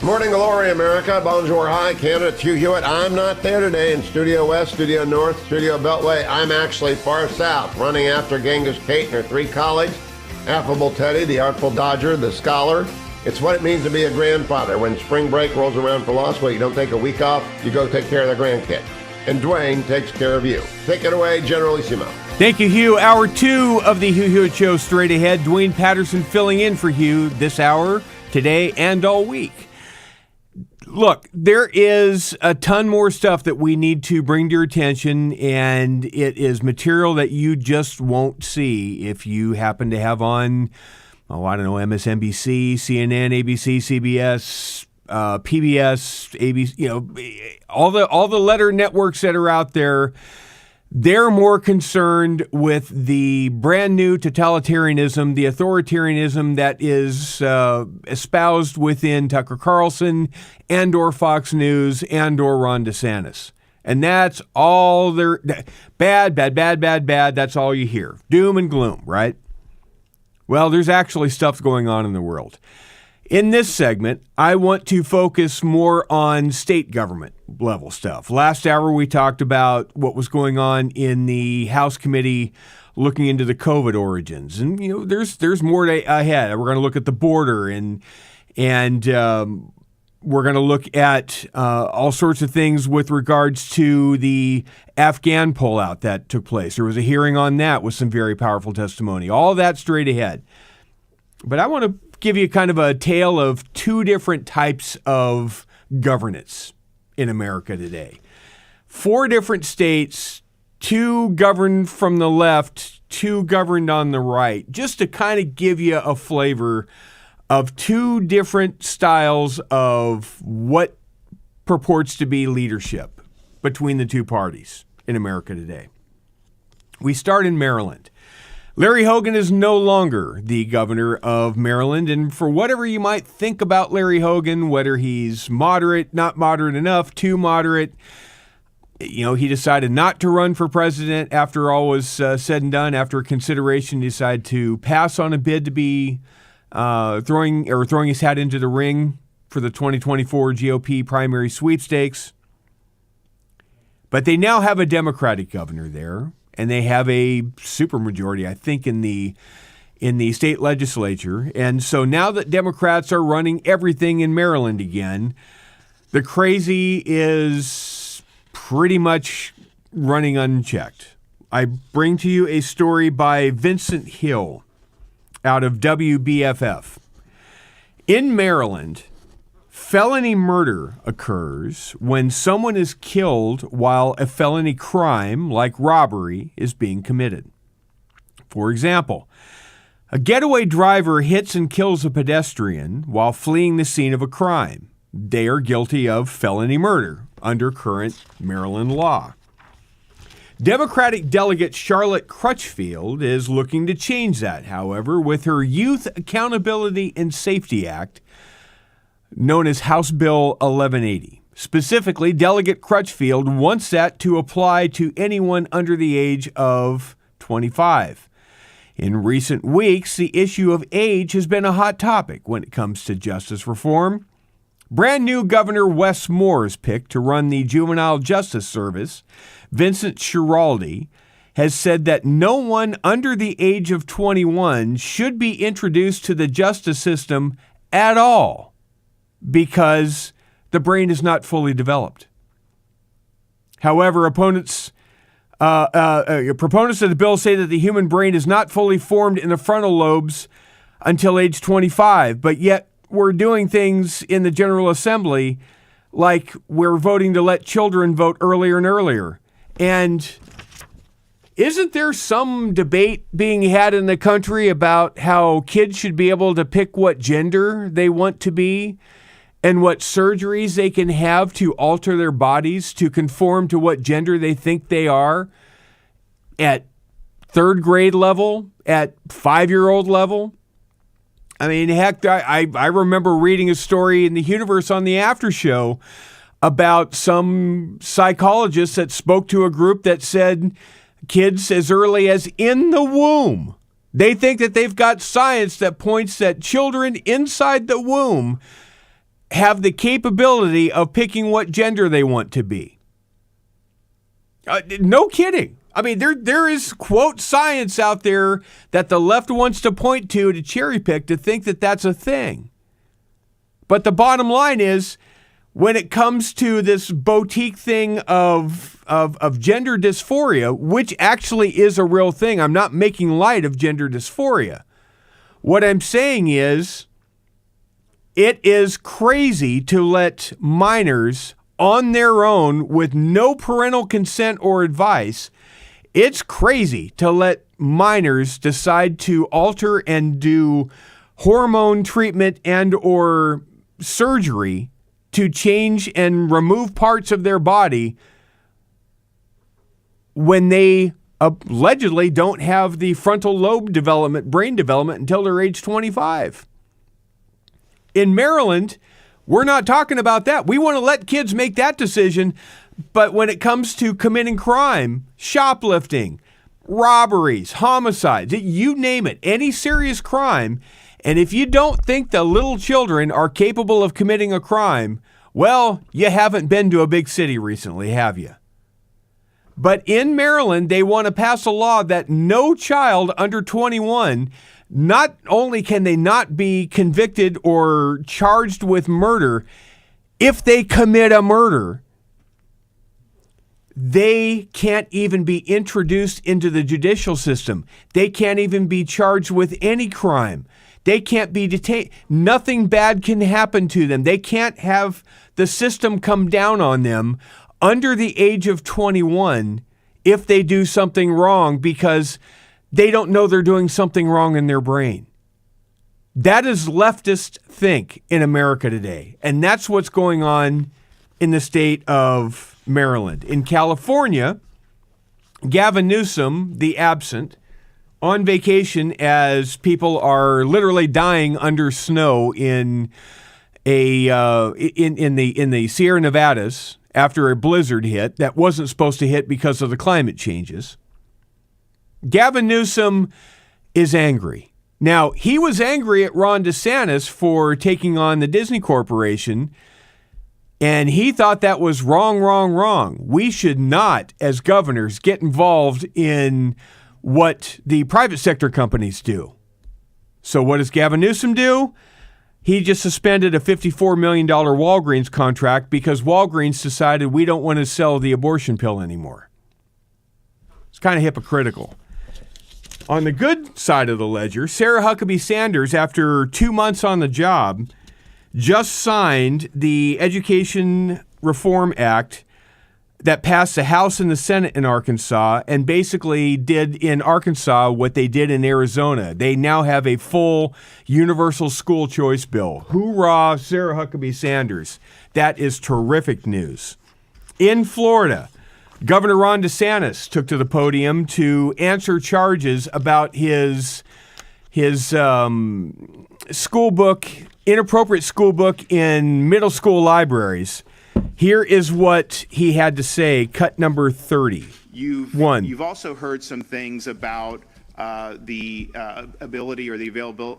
Morning glory, America. Bonjour, hi, Canada. It's Hugh Hewitt. I'm not there today in Studio West, Studio North, Studio Beltway. I'm actually far south, running after Genghis Kate and her 3 colleagues. Affable Teddy, the Artful Dodger, the Scholar. It's what it means to be a grandfather. When spring break rolls around for law school, you don't take a week off, you go take care of the grandkid. And Dwayne takes care of you. Take it away, Generalissimo. Thank you, Hugh. Hour 2 of the Hugh Hewitt Show straight ahead. Dwayne Patterson filling in for Hugh this hour, today, and all week. Look, there is a ton more stuff that we need to bring to your attention, and it is material that you just won't see if you happen to have on, MSNBC, CNN, ABC, CBS, PBS, ABC, all the letter networks that are out there. They're more concerned with the brand new totalitarianism, the authoritarianism that is espoused within Tucker Carlson and/or Fox News and/or Ron DeSantis. And that's all they're bad. That's all you hear. Doom and gloom, right? Well, there's actually stuff going on in the world. In this segment, I want to focus more on state government level stuff. Last hour, we talked about what was going on in the House committee looking into the COVID origins. And, there's more ahead. We're going to look at the border and we're going to look at all sorts of things with regards to the Afghan pullout that took place. There was a hearing on that with some very powerful testimony. All that straight ahead. But I want to give you kind of a tale of 2 different types of governance in America today. 4 different states, 2 governed from the left, 2 governed on the right, just to kind of give you a flavor of 2 different styles of what purports to be leadership between the 2 parties in America today. We start in Maryland. Larry Hogan is no longer the governor of Maryland, and for whatever you might think about Larry Hogan, whether he's moderate, not moderate enough, too moderate, he decided not to run for president after all was said and done. After consideration, he decided to pass on a bid to be throwing his hat into the ring for the 2024 GOP primary sweepstakes. But they now have a Democratic governor there. And they have a supermajority, I think, in the state legislature. And so now that Democrats are running everything in Maryland again, the crazy is pretty much running unchecked. I bring to you a story by Vincent Hill out of WBFF. In Maryland, felony murder occurs when someone is killed while a felony crime, like robbery, is being committed. For example, a getaway driver hits and kills a pedestrian while fleeing the scene of a crime. They are guilty of felony murder under current Maryland law. Democratic delegate Charlotte Crutchfield is looking to change that, however, with her Youth Accountability and Safety Act, known as House Bill 1180. Specifically, Delegate Crutchfield wants that to apply to anyone under the age of 25. In recent weeks, the issue of age has been a hot topic when it comes to justice reform. Brand new Governor Wes Moore's pick to run the Juvenile Justice Service, Vincent Schiraldi, has said that no one under the age of 21 should be introduced to the justice system at all, because the brain is not fully developed. However, proponents of the bill say that the human brain is not fully formed in the frontal lobes until age 25, but yet we're doing things in the General Assembly like we're voting to let children vote earlier and earlier. And isn't there some debate being had in the country about how kids should be able to pick what gender they want to be and what surgeries they can have to alter their bodies to conform to what gender they think they are at 3rd grade level, at 5-year-old level? I mean, heck, I remember reading a story in the Universe on the After Show about some psychologist that spoke to a group that said kids as early as in the womb. They think that they've got science that points that children inside the womb have the capability of picking what gender they want to be. No kidding. I mean, there is, quote, science out there that the left wants to point to cherry pick to think that that's a thing. But the bottom line is, when it comes to this boutique thing of gender dysphoria, which actually is a real thing, I'm not making light of gender dysphoria. What I'm saying is, it is crazy to let minors on their own with no parental consent or advice. It's crazy to let minors decide to alter and do hormone treatment and or surgery to change and remove parts of their body when they allegedly don't have the frontal lobe development, brain development until they're age 25. In Maryland, we're not talking about that. We want to let kids make that decision. But when it comes to committing crime, shoplifting, robberies, homicides, you name it, any serious crime, and if you don't think the little children are capable of committing a crime, well, you haven't been to a big city recently, have you? But in Maryland, they want to pass a law that no child under 21, not only can they not be convicted or charged with murder, if they commit a murder, they can't even be introduced into the judicial system. They can't even be charged with any crime. They can't be detained. Nothing bad can happen to them. They can't have the system come down on them under the age of 21 if they do something wrong because they don't know they're doing something wrong in their brain. That is leftist think in America today. And that's what's going on in the state of Maryland. In California, Gavin Newsom, the absent, on vacation as people are literally dying under snow in the Sierra Nevadas after a blizzard hit that wasn't supposed to hit because of the climate changes. Gavin Newsom is angry. Now, he was angry at Ron DeSantis for taking on the Disney Corporation, and he thought that was wrong. We should not, as governors, get involved in what the private sector companies do. So what does Gavin Newsom do? He just suspended a $54 million Walgreens contract because Walgreens decided we don't want to sell the abortion pill anymore. It's kind of hypocritical. On the good side of the ledger, Sarah Huckabee Sanders, after 2 months on the job, just signed the Education Reform Act that passed the House and the Senate in Arkansas and basically did in Arkansas what they did in Arizona. They now have a full universal school choice bill. Hoorah, Sarah Huckabee Sanders. That is terrific news. In Florida, Governor Ron DeSantis took to the podium to answer charges about his school book, inappropriate school book in middle school libraries. Here is what he had to say, cut number 30. You've also heard some things about the ability or the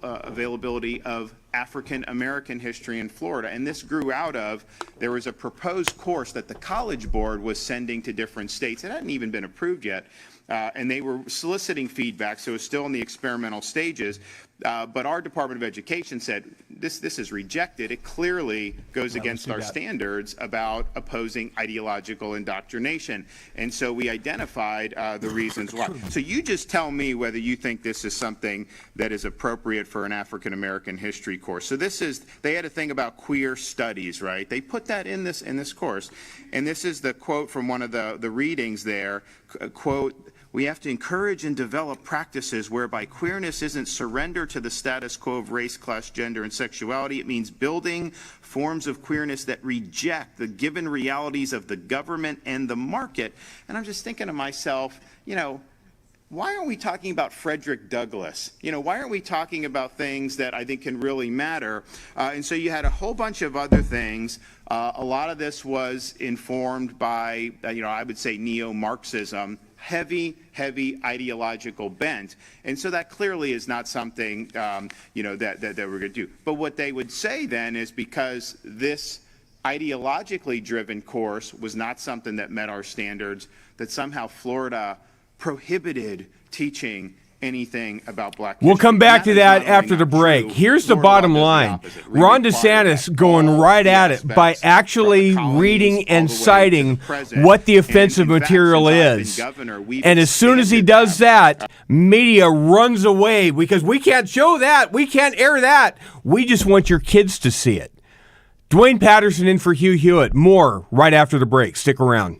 availability of African American history in Florida. And this grew out of, there was a proposed course that the College Board was sending to different states. It hadn't even been approved yet. And they were soliciting feedback, so it's still in the experimental stages. But our Department of Education said, this is rejected. It clearly goes against our standards about opposing ideological indoctrination. And so we identified the reasons why. So you just tell me whether you think this is something that is appropriate for an African American history course. So this is, they had a thing about queer studies, right? They put that in this course. And this is the quote from one of the readings there, quote, "We have to encourage and develop practices whereby queerness isn't surrender to the status quo of race, class, gender, and sexuality. It means building forms of queerness that reject the given realities of the government and the market." And I'm just thinking to myself, why aren't we talking about Frederick Douglass? Why aren't we talking about things that I think can really matter? And so you had a whole bunch of other things. A lot of this was informed by, I would say, neo-Marxism. heavy ideological bent. And so that clearly is not something, that we're going to do. But what they would say then is because this ideologically driven course was not something that met our standards, that somehow Florida prohibited teaching anything about black history. We'll come back to that after the break. Here's the bottom line. Ron DeSantis going right at it by actually reading and citing what the offensive material is. And as soon as he does that, media runs away because we can't show that. We can't air that. We just want your kids to see it. Dwayne Patterson in for Hugh Hewitt. More right after the break. Stick around.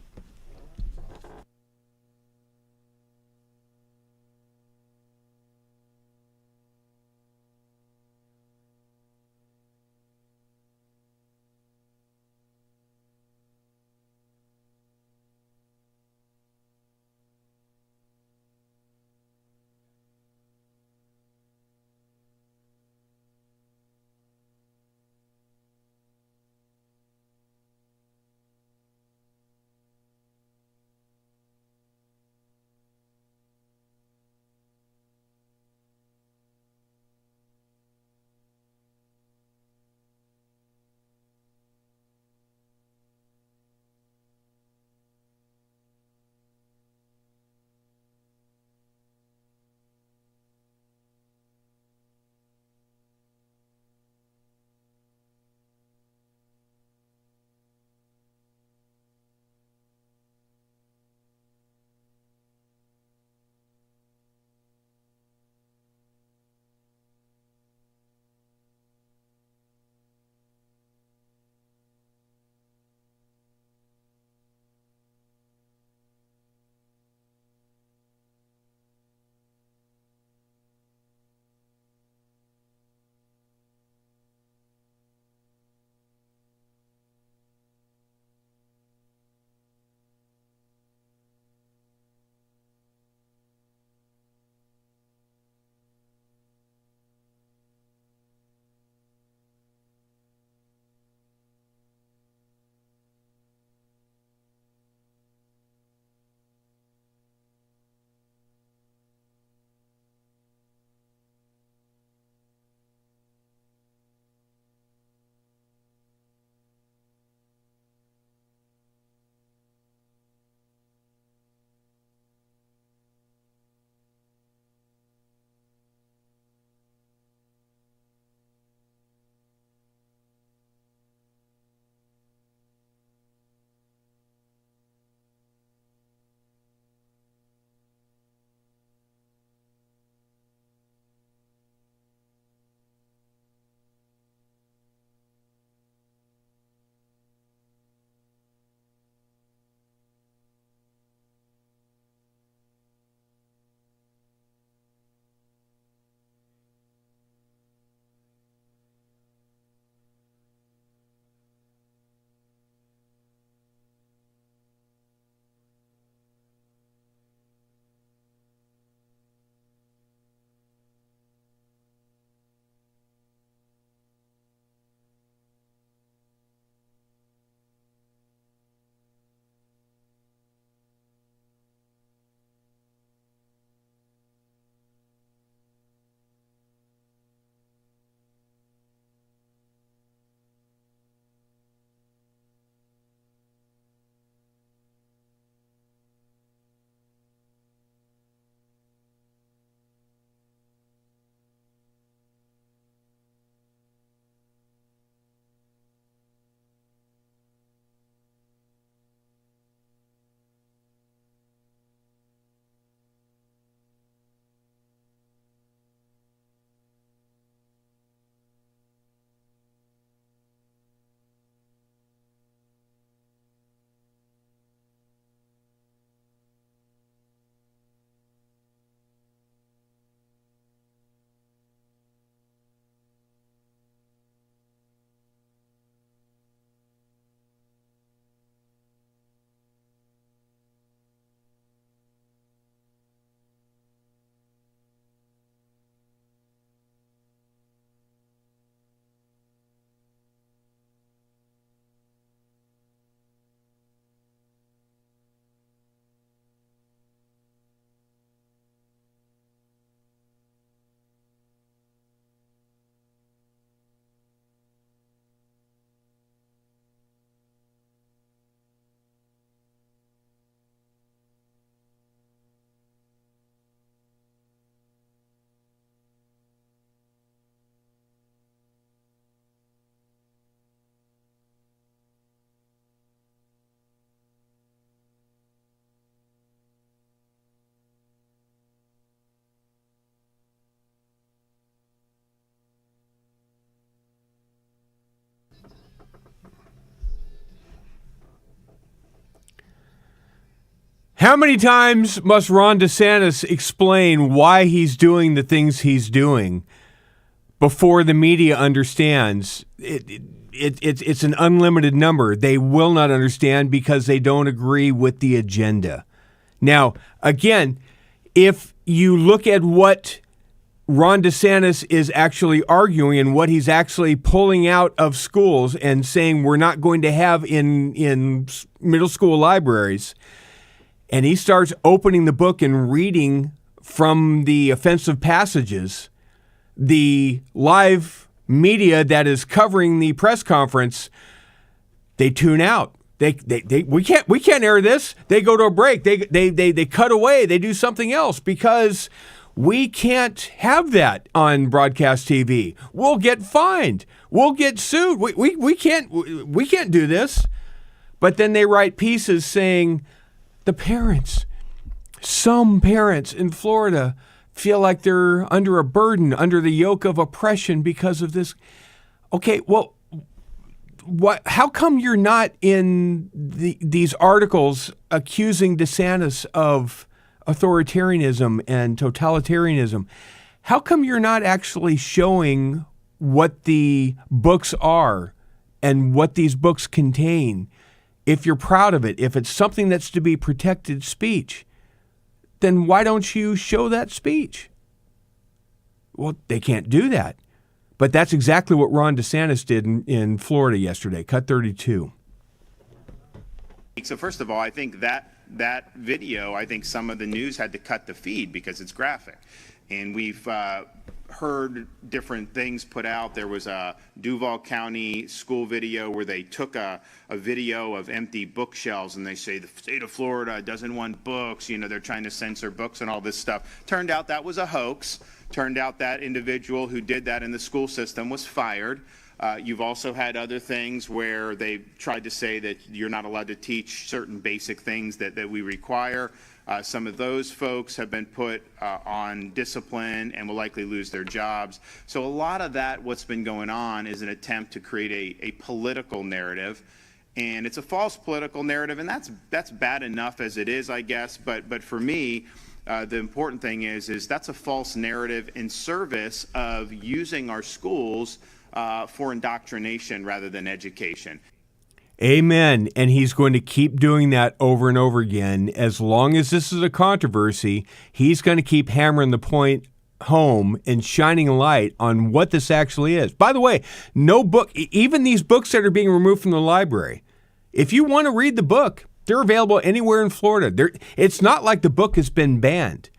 How many times must Ron DeSantis explain why he's doing the things he's doing before the media understands? It's an unlimited number. They will not understand because they don't agree with the agenda. Now, again, if you look at what Ron DeSantis is actually arguing and what he's actually pulling out of schools and saying we're not going to have in middle school libraries, and he starts opening the book and reading from the offensive passages, the live media that is covering the press conference, they tune out. We can't air this. They go to a break. They cut away. They do something else because we can't have that on broadcast TV. We'll get fined. We'll get sued. We can't do this. But then they write pieces saying some parents in Florida feel like they're under a burden, under the yoke of oppression because of this. Okay, well, how come you're not in these articles accusing DeSantis of authoritarianism and totalitarianism? How come you're not actually showing what the books are and what these books contain? If you're proud of it, if it's something that's to be protected speech, then why don't you show that speech? Well, they can't do that. But that's exactly what Ron DeSantis did in Florida yesterday, cut 32. So first of all, I think that video, I think some of the news had to cut the feed because it's graphic. And we've heard different things put out. There was a Duval County school video where they took a video of empty bookshelves and they say the state of Florida doesn't want books. You know, they're trying to censor books and all this stuff. Turned out that was a hoax. Turned out that individual who did that in the school system was fired. You've also had other things where they tried to say that you're not allowed to teach certain basic things that we require. Some of those folks have been put on discipline and will likely lose their jobs. So a lot of that, what's been going on, is an attempt to create a political narrative. And it's a false political narrative, and that's bad enough as it is, I guess. But for me, the important thing is that's a false narrative in service of using our schools for indoctrination rather than education. Amen. And he's going to keep doing that over and over again. As long as this is a controversy, he's going to keep hammering the point home and shining a light on what this actually is. By the way, no book, even these books that are being removed from the library, if you want to read the book, they're available anywhere in Florida. It's not like the book has been banned.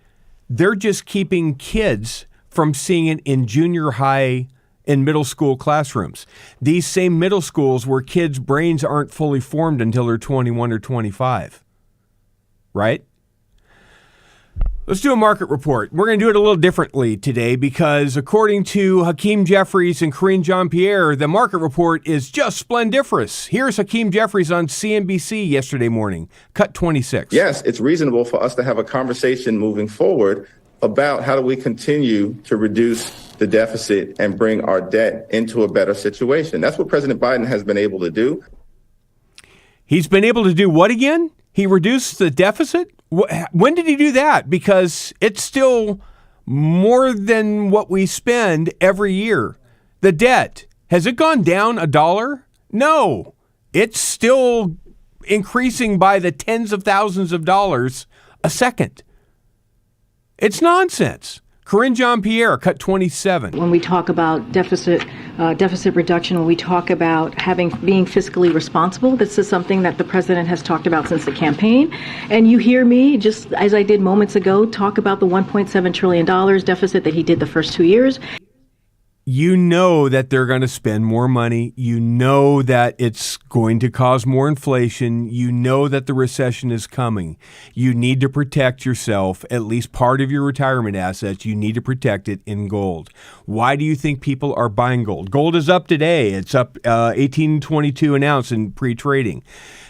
They're just keeping kids from seeing it in junior high in middle school classrooms. These same middle schools where kids' brains aren't fully formed until they're 21 or 25. Right? Let's do a market report. We're going to do it a little differently today because according to Hakeem Jeffries and Karine Jean-Pierre, the market report is just splendiferous. Here's Hakeem Jeffries on CNBC yesterday morning, cut 26. Yes, it's reasonable for us to have a conversation moving forward about how do we continue to reduce the deficit and bring our debt into a better situation. That's what President Biden has been able to do. He's been able to do what again? He reduced the deficit? When did he do that? Because it's still more than what we spend every year. The debt, has it gone down $1? No. It's still increasing by the tens of thousands of dollars a second. It's nonsense. Karine Jean-Pierre, cut 27. When we talk about deficit reduction, when we talk about being fiscally responsible, this is something that the president has talked about since the campaign. And you hear me, just as I did moments ago, talk about the $1.7 trillion deficit that he did the first 2 years. You know that they're going to spend more money. You know that it's going to cause more inflation. You know that the recession is coming. You need to protect yourself, at least part of your retirement assets. You need to protect it in gold. Why do you think people are buying gold? Gold is up today. It's up 18.22 an ounce in pre-trading.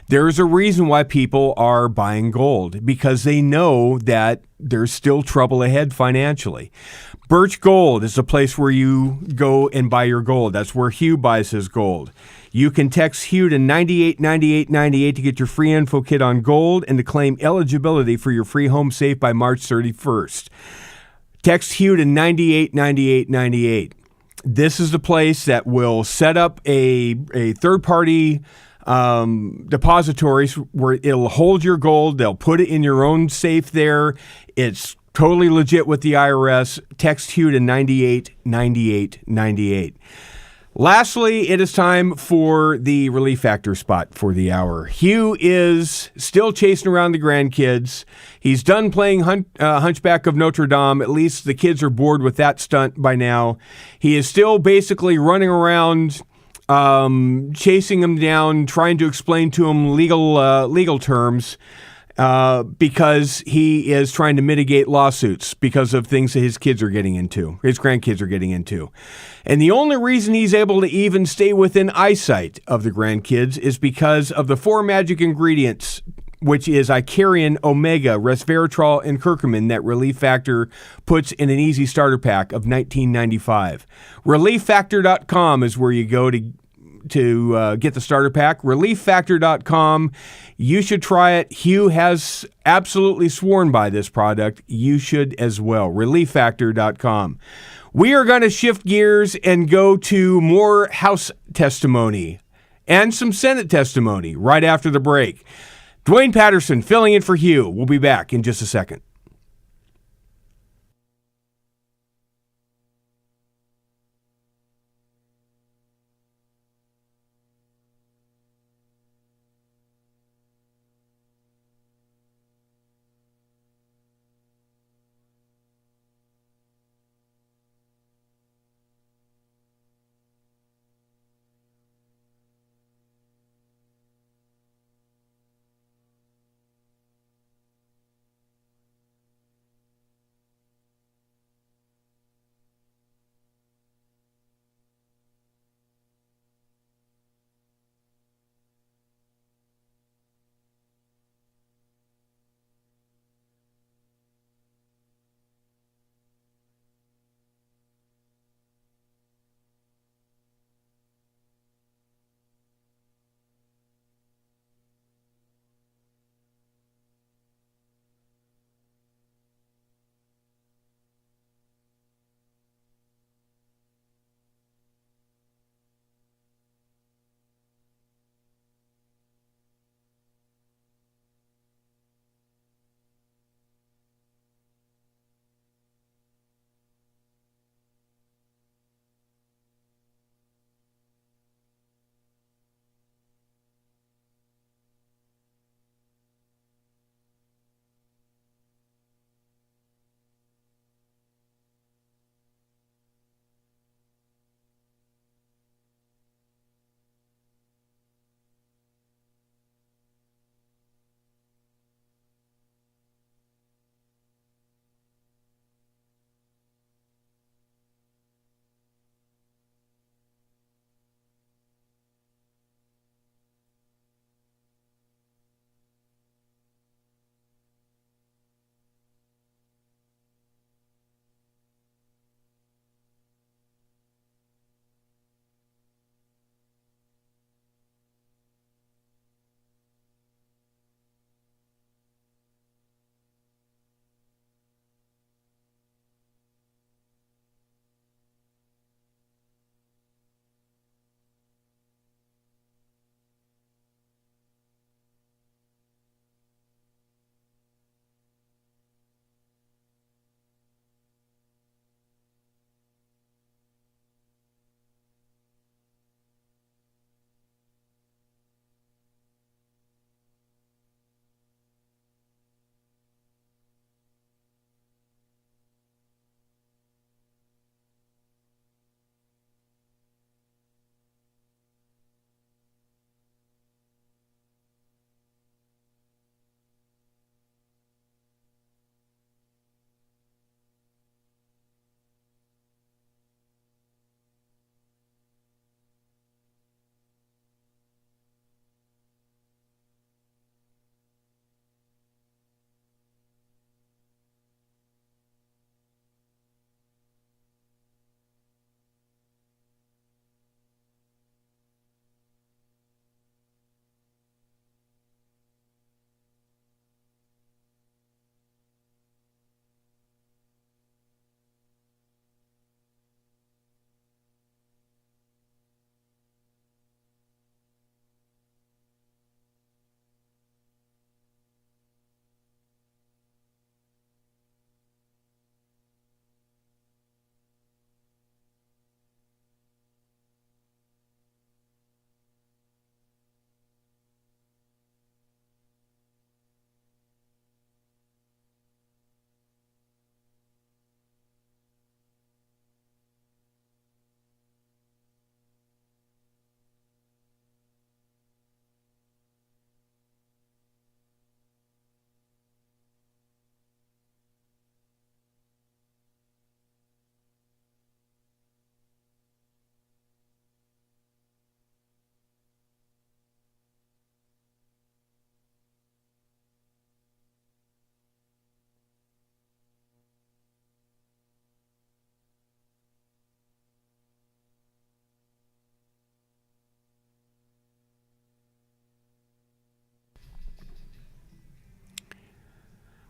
There's a reason why people are buying gold, because they know that there's still trouble ahead financially. Birch Gold is the place where you go and buy your gold. That's where Hugh buys his gold. You can text Hugh to 989898 to get your free info kit on gold and to claim eligibility for your free home safe by March 31st. Text Hugh to 989898. This is the place that will set up a third-party depositories where it'll hold your gold. They'll put it in your own safe there. It's totally legit with the IRS. Text Hugh to 989898. Lastly, it is time for the Relief Factor spot for the hour. Hugh is still chasing around the grandkids. He's done playing Hunchback of Notre Dame. At least the kids are bored with that stunt by now. He is still basically running around chasing them down, trying to explain to them legal terms because he is trying to mitigate lawsuits because of things that his kids are getting into, his grandkids are getting into. And the only reason he's able to even stay within eyesight of the grandkids is because of the 4 magic ingredients, which is Icarian, Omega, resveratrol, and curcumin that Relief Factor puts in an easy starter pack of $19.95. ReliefFactor.com is where you go to get the starter pack. ReliefFactor.com. You should try it. Hugh has absolutely sworn by this product. You should as well. ReliefFactor.com. We are going to shift gears and go to more House testimony and some Senate testimony right after the break. Dwayne Patterson filling in for Hugh. We'll be back in just a second.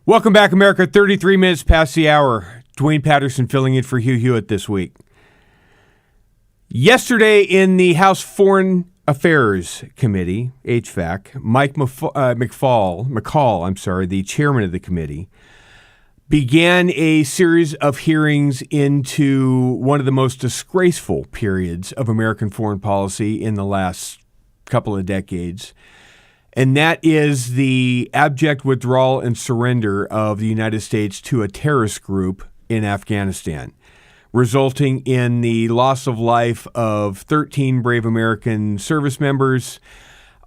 Welcome back, America. 33 minutes past the hour. Dwayne Patterson filling in for Hugh Hewitt this week. Yesterday in the House Foreign Affairs Committee, HVAC, Mike McCall, the chairman of the committee, began a series of hearings into one of the most disgraceful periods of American foreign policy in the last couple of decades. And that is the abject withdrawal and surrender of the United States to a terrorist group in Afghanistan, resulting in the loss of life of 13 brave American service members,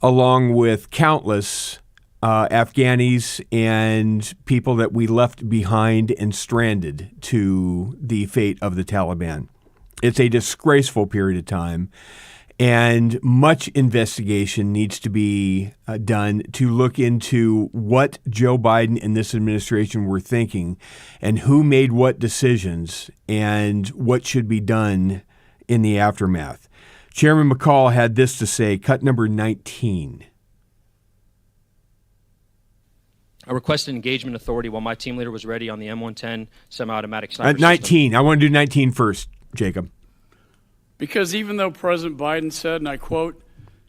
along with countless Afghanis and people that we left behind and stranded to the fate of the Taliban. It's a disgraceful period of time. And much investigation needs to be done to look into what Joe Biden and this administration were thinking and who made what decisions and what should be done in the aftermath. Chairman McCall had this to say, cut number 19. I requested engagement authority while my team leader was ready on the M110 semi-automatic sniper system. 19. I want to do 19 first, Jacob. Because even though President Biden said, and I quote,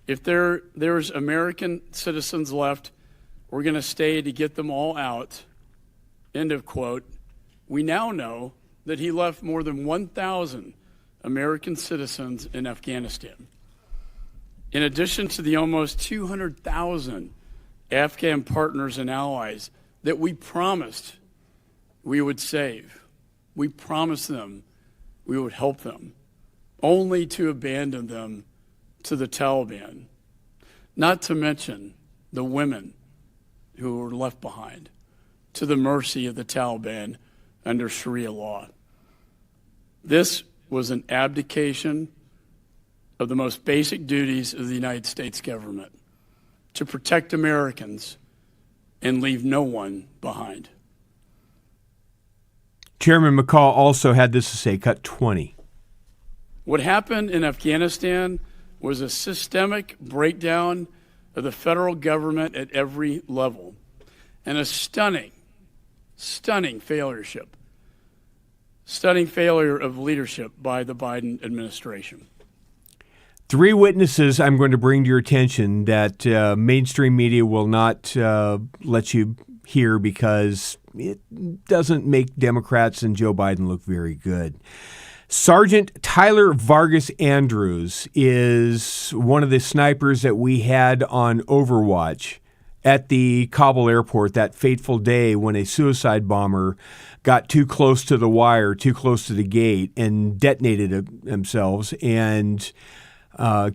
if there's American citizens left, we're going to stay to get them all out, end of quote, we now know that he left more than 1,000 American citizens in Afghanistan. In addition to the almost 200,000 Afghan partners and allies that we promised we would save. We promised them we would help them, only to abandon them to the Taliban, not to mention the women who were left behind to the mercy of the Taliban under Sharia law. This was an abdication of the most basic duties of the United States government, to protect Americans and leave no one behind. Chairman McCall also had this to say, cut 20. What happened in Afghanistan was a systemic breakdown of the federal government at every level and a stunning failure of leadership by the Biden administration. 3 witnesses I'm going to bring to your attention that mainstream media will not let you hear because it doesn't make Democrats and Joe Biden look very good. Sergeant Tyler Vargas Andrews is one of the snipers that we had on Overwatch at the Kabul airport that fateful day when a suicide bomber got too close to the wire, too close to the gate, and detonated themselves and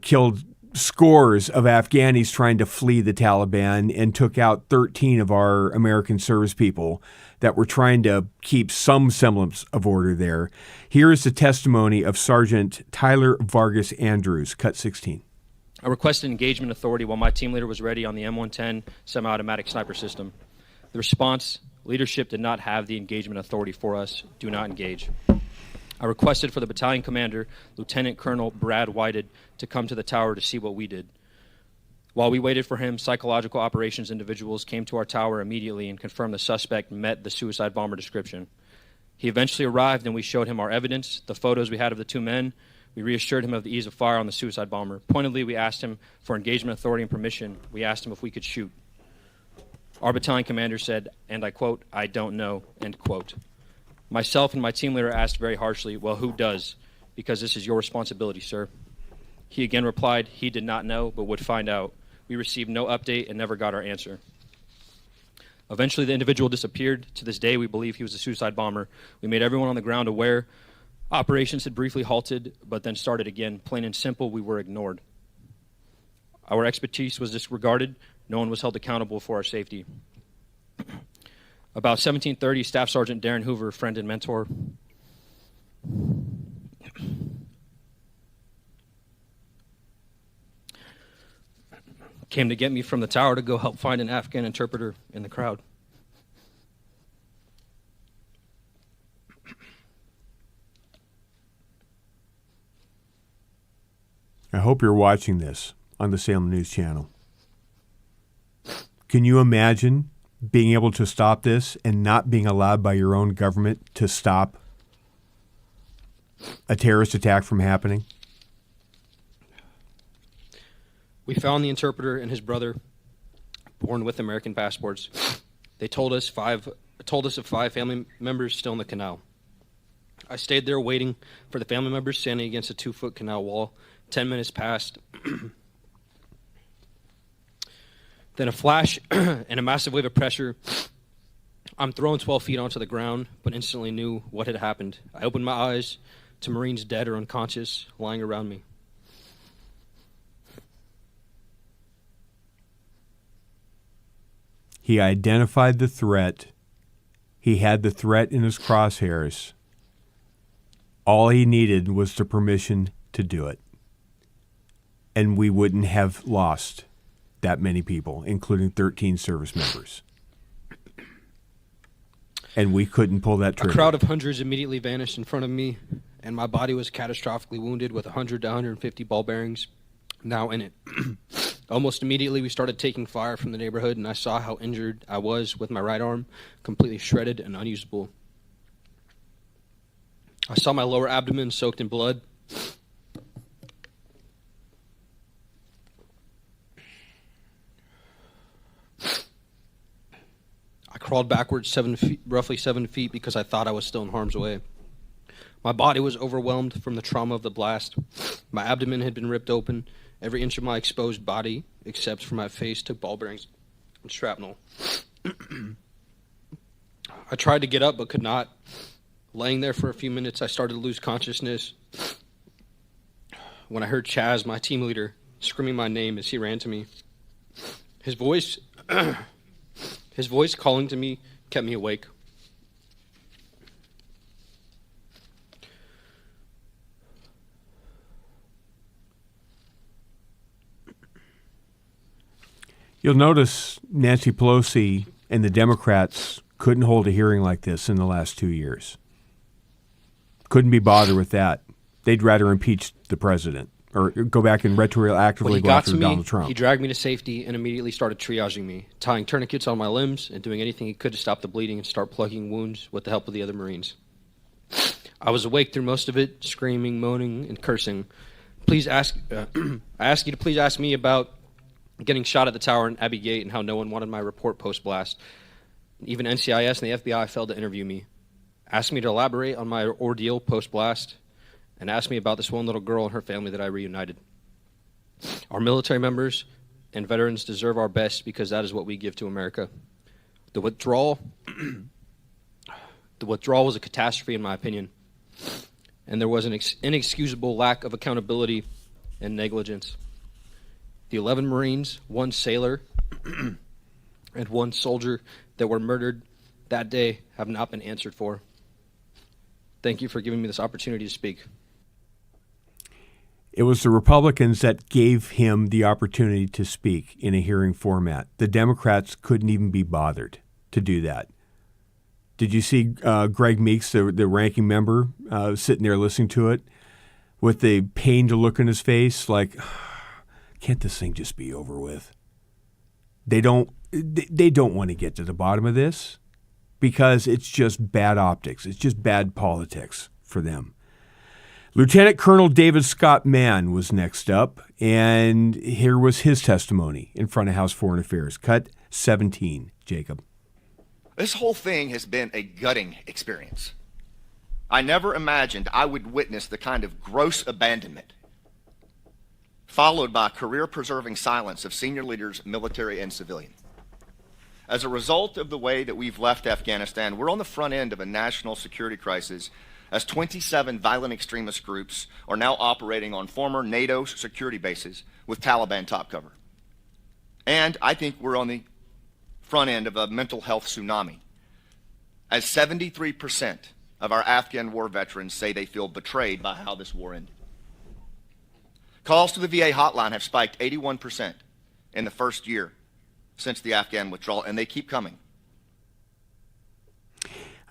killed scores of Afghanis trying to flee the Taliban and took out 13 of our American service people that were trying to keep some semblance of order there. Here is the testimony of Sergeant Tyler Vargas Andrews, cut 16. I requested engagement authority while my team leader was ready on the M110 semi-automatic sniper system. The response, leadership did not have the engagement authority for us. Do not engage. I requested for the battalion commander, Lieutenant Colonel Brad Whited, to come to the tower to see what we did. While we waited for him, psychological operations individuals came to our tower immediately and confirmed the suspect met the suicide bomber description. He eventually arrived and we showed him our evidence, the photos we had of the 2 men. We reassured him of the ease of fire on the suicide bomber. Pointedly, we asked him for engagement authority and permission. We asked him if we could shoot. Our battalion commander said, and I quote, "I don't know," end quote. Myself and my team leader asked very harshly, well, who does? Because this is your responsibility, sir. He again replied he did not know, but would find out. We received no update and never got our answer. Eventually, the individual disappeared. To this day, we believe he was a suicide bomber. We made everyone on the ground aware. Operations had briefly halted, but then started again. Plain and simple, we were ignored. Our expertise was disregarded. No one was held accountable for our safety. About 1730, Staff Sergeant Darren Hoover, friend and mentor, came to get me from the tower to go help find an Afghan interpreter in the crowd. I hope you're watching this on the Salem News Channel. Can you imagine being able to stop this and not being allowed by your own government to stop a terrorist attack from happening? We found the interpreter and his brother, born with American passports. They told us of 5 family members still in the canal. I stayed there waiting for the family members standing against a 2-foot canal wall. 10 minutes passed. Then a flash and a massive wave of pressure. I'm thrown 12 feet onto the ground, but instantly knew what had happened. I opened my eyes to Marines dead or unconscious lying around me. He identified the threat. He had the threat in his crosshairs. All he needed was the permission to do it. And we wouldn't have lost that many people, including 13 service members. And we couldn't pull that trigger. A crowd of hundreds immediately vanished in front of me, and my body was catastrophically wounded with 100 to 150 ball bearings now in it. Almost immediately, we started taking fire from the neighborhood, and I saw how injured I was with my right arm, completely shredded and unusable. I saw my lower abdomen soaked in blood. I crawled backwards roughly 7 feet because I thought I was still in harm's way. My body was overwhelmed from the trauma of the blast. My abdomen had been ripped open. Every inch of my exposed body, except for my face, took ball bearings and shrapnel. I tried to get up but could not. Laying there for a few minutes, I started to lose consciousness when I heard Chaz, my team leader, screaming my name as he ran to me. His voice calling to me kept me awake. You'll notice Nancy Pelosi and the Democrats couldn't hold a hearing like this in the last 2 years. Couldn't be bothered with that. They'd rather impeach the president or go back and retroactively go after Donald Trump. He dragged me to safety and immediately started triaging me, tying tourniquets on my limbs and doing anything he could to stop the bleeding and start plugging wounds with the help of the other Marines. I was awake through most of it, screaming, moaning, and cursing. I ask you to please ask me about getting shot at the tower in Abbey Gate and how no one wanted my report post-blast. Even NCIS and the FBI failed to interview me. Asked me to elaborate on my ordeal post-blast, and asked me about this one little girl and her family that I reunited. Our military members and veterans deserve our best because that is what we give to America. The withdrawal was a catastrophe in my opinion, and there was an inexcusable lack of accountability and negligence. The 11 Marines, 1 sailor, and 1 soldier that were murdered that day have not been answered for. Thank you for giving me this opportunity to speak. It was the Republicans that gave him the opportunity to speak in a hearing format. The Democrats couldn't even be bothered to do that. Did you see Greg Meeks, the ranking member, sitting there listening to it with the pained look in his face like, can't this thing just be over with? They don't want to get to the bottom of this because it's just bad optics. It's just bad politics for them. Lieutenant Colonel David Scott Mann was next up, and here was his testimony in front of House Foreign Affairs. Cut 17, Jacob. This whole thing has been a gutting experience. I never imagined I would witness the kind of gross abandonment followed by career-preserving silence of senior leaders, military and civilian. As a result of the way that we've left Afghanistan, we're on the front end of a national security crisis as 27 violent extremist groups are now operating on former NATO security bases with Taliban top cover. And I think we're on the front end of a mental health tsunami, as 73% of our Afghan war veterans say they feel betrayed by how this war ended. Calls to the VA hotline have spiked 81% in the first year since the Afghan withdrawal, and they keep coming.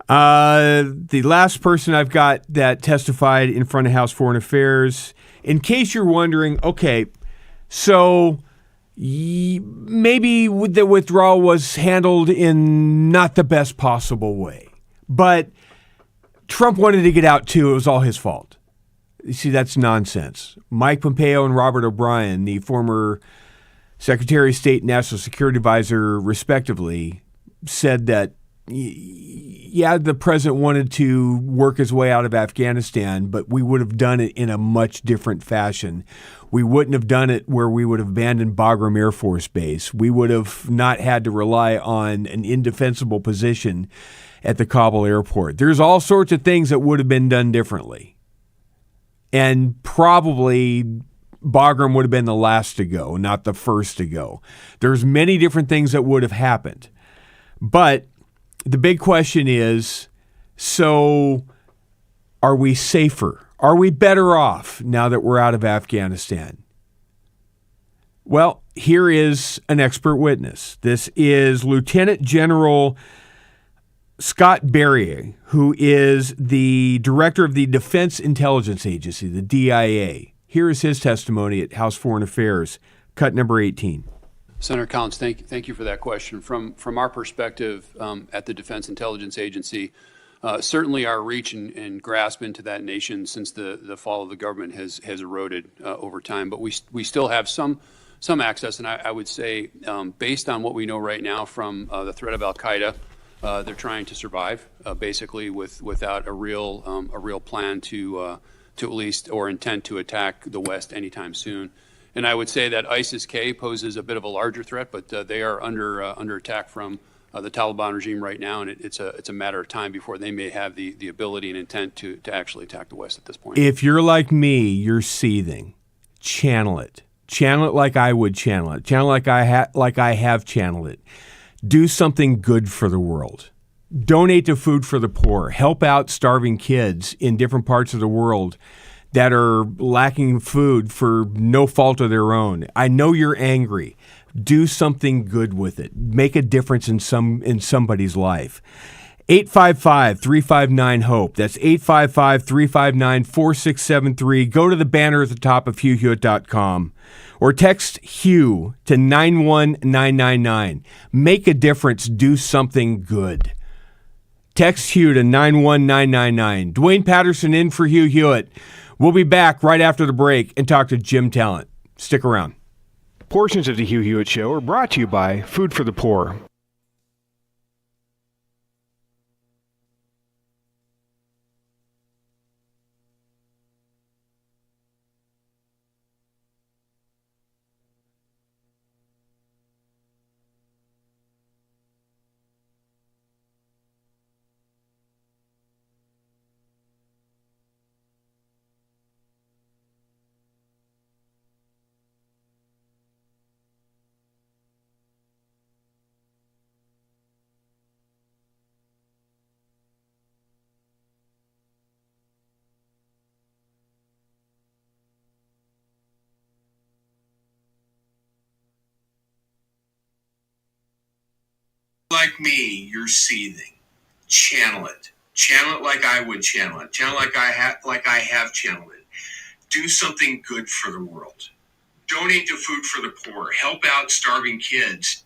The last person I've got that testified in front of House Foreign Affairs, in case you're wondering, okay, so maybe the withdrawal was handled in not the best possible way. But Trump wanted to get out too. It was all his fault. You see, that's nonsense. Mike Pompeo and Robert O'Brien, the former Secretary of State and National Security Advisor, respectively, said that, yeah, the president wanted to work his way out of Afghanistan, but we would have done it in a much different fashion. We wouldn't have done it where we would have abandoned Bagram Air Force Base. We would have not had to rely on an indefensible position at the Kabul airport. There's all sorts of things that would have been done differently. And probably Bagram would have been the last to go, not the first to go. There's many different things that would have happened. But the big question is, so are we safer? Are we better off now that we're out of Afghanistan? Well, here is an expert witness. This is Lieutenant General Scott Berrier, who is the director of the Defense Intelligence Agency, the DIA. Here is his testimony at House Foreign Affairs, cut number 18. Senator Collins, thank you for that question. From our perspective at the Defense Intelligence Agency, certainly our reach and grasp into that nation since the fall of the government has eroded over time, but we still have some access, and I would say based on what we know right now from the threat of al-Qaeda, they're trying to survive basically without a real plan to at least or intent to attack the West anytime soon. And I would say that ISIS-K poses a bit of a larger threat, but they are under attack from the Taliban regime right now, and it's a matter of time before they may have the ability and intent to actually attack the West at this point. If you're like me, you're seething. Channel it. Channel it like I would channel it. Channel it like I have channeled it. Do something good for the world. Donate to Food for the Poor. Help out starving kids in different parts of the world that are lacking food for no fault of their own. I know you're angry. Do something good with it. Make a difference in somebody's life. 855-359-HOPE. That's 855-359-4673. Go to the banner at the top of HughHewitt.com or text Hugh to 91999. Make a difference. Do something good. Text Hugh to 91999. Dwayne Patterson in for Hugh Hewitt. We'll be back right after the break and talk to Jim Talent. Stick around. Portions of the Hugh Hewitt Show are brought to you by Food for the Poor. Like me, you're seething. Channel it. Channel it like I would channel it. Channel it like I have channeled it. Do something good for the world. Donate to Food for the Poor. Help out starving kids.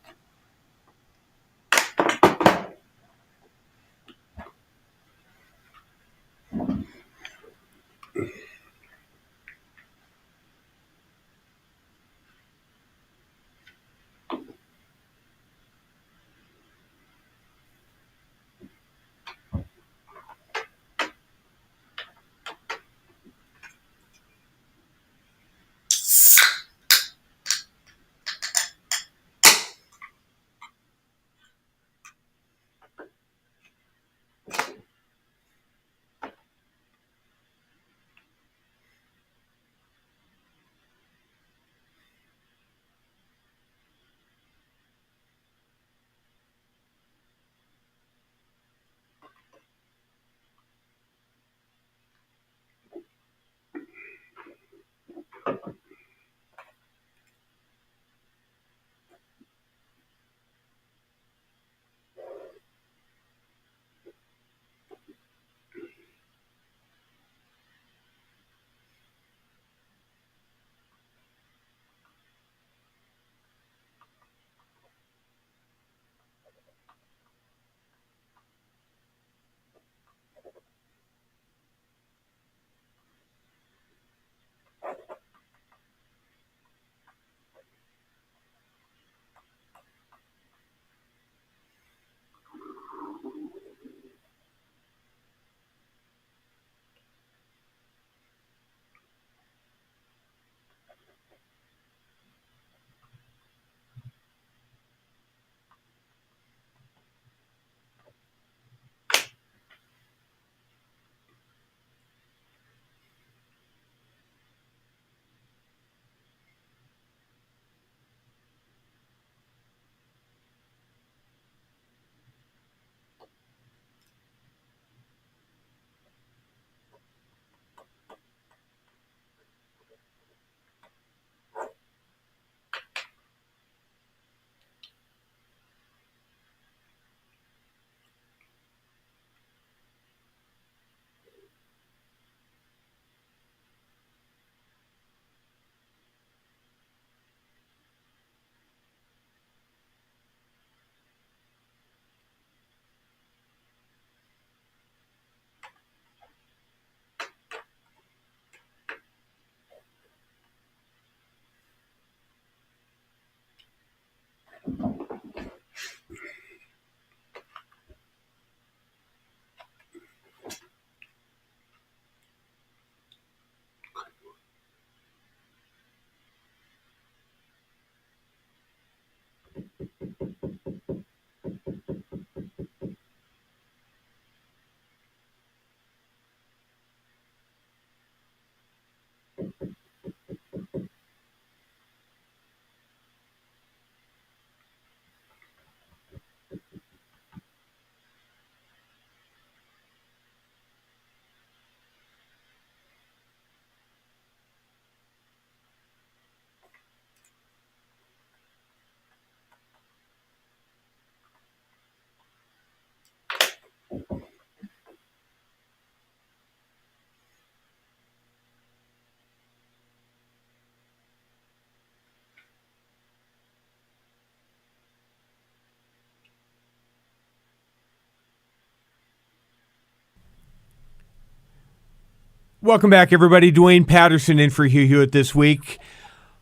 Welcome back, everybody. Dwayne Patterson in for Hugh Hewitt this week.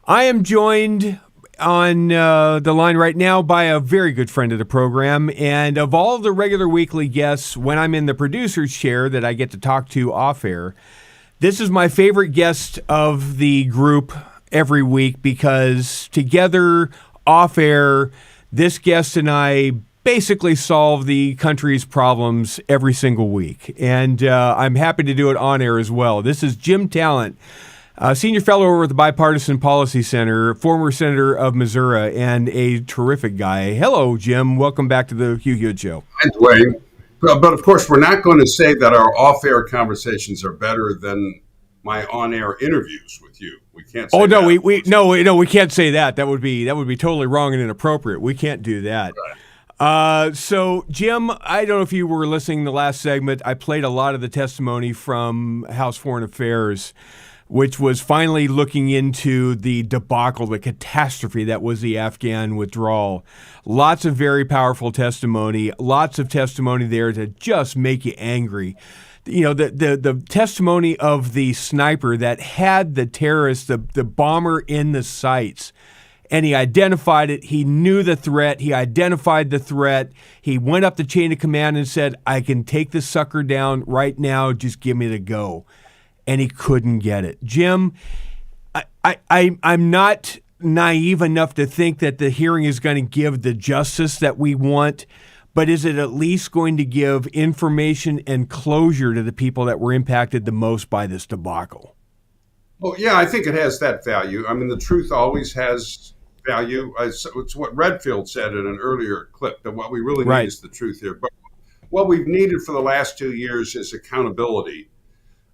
I am joined on the line right now by a very good friend of the program. And of all the regular weekly guests, when I'm in the producer's chair that I get to talk to off air, this is my favorite guest of the group every week because together, off air, this guest and I basically solve the country's problems every single week. And I'm happy to do it on air as well. This is Jim Talent, senior fellow over at the Bipartisan Policy Center, former senator of Missouri, and a terrific guy. Hello, Jim. Welcome back to the Hugh Hewitt Show. Hi, Dwayne. But of course, we're not going to say that our off-air conversations are better than my on-air interviews with you. We can't say no, that. we can't say that. That would be totally wrong and inappropriate. We can't do that. Right. So, Jim, I don't know if you were listening to the last segment. I played a lot of the testimony from House Foreign Affairs, which was finally looking into the debacle, the catastrophe that was the Afghan withdrawal. Lots of very powerful testimony, lots of testimony there to just make you angry. You know, the testimony of the sniper that had the terrorist, the bomber in the sights, and he identified it. He knew the threat. He identified the threat. He went up the chain of command and said, I can take this sucker down right now. Just give me the go. And he couldn't get it. Jim, I'm not naive enough to think that the hearing is going to give the justice that we want, but is it at least going to give information and closure to the people that were impacted the most by this debacle? Well, yeah, I think it has that value. I mean, the truth always has value. It's what Redfield said in an earlier clip, that what we really need is the truth here. But what we've needed for the last 2 years is accountability.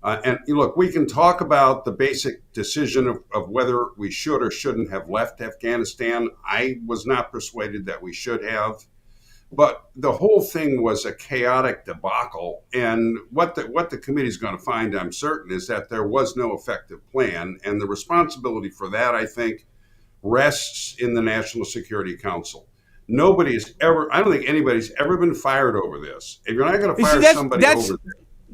And look, we can talk about the basic decision of whether we should or shouldn't have left Afghanistan. I was not persuaded that we should have. But the whole thing was a chaotic debacle. And what the committee is going to find, I'm certain, is that there was no effective plan. And the responsibility for that, I think, rests in the National Security Council. I don't think anybody's ever been fired over this. If you're not going to fire somebody over this.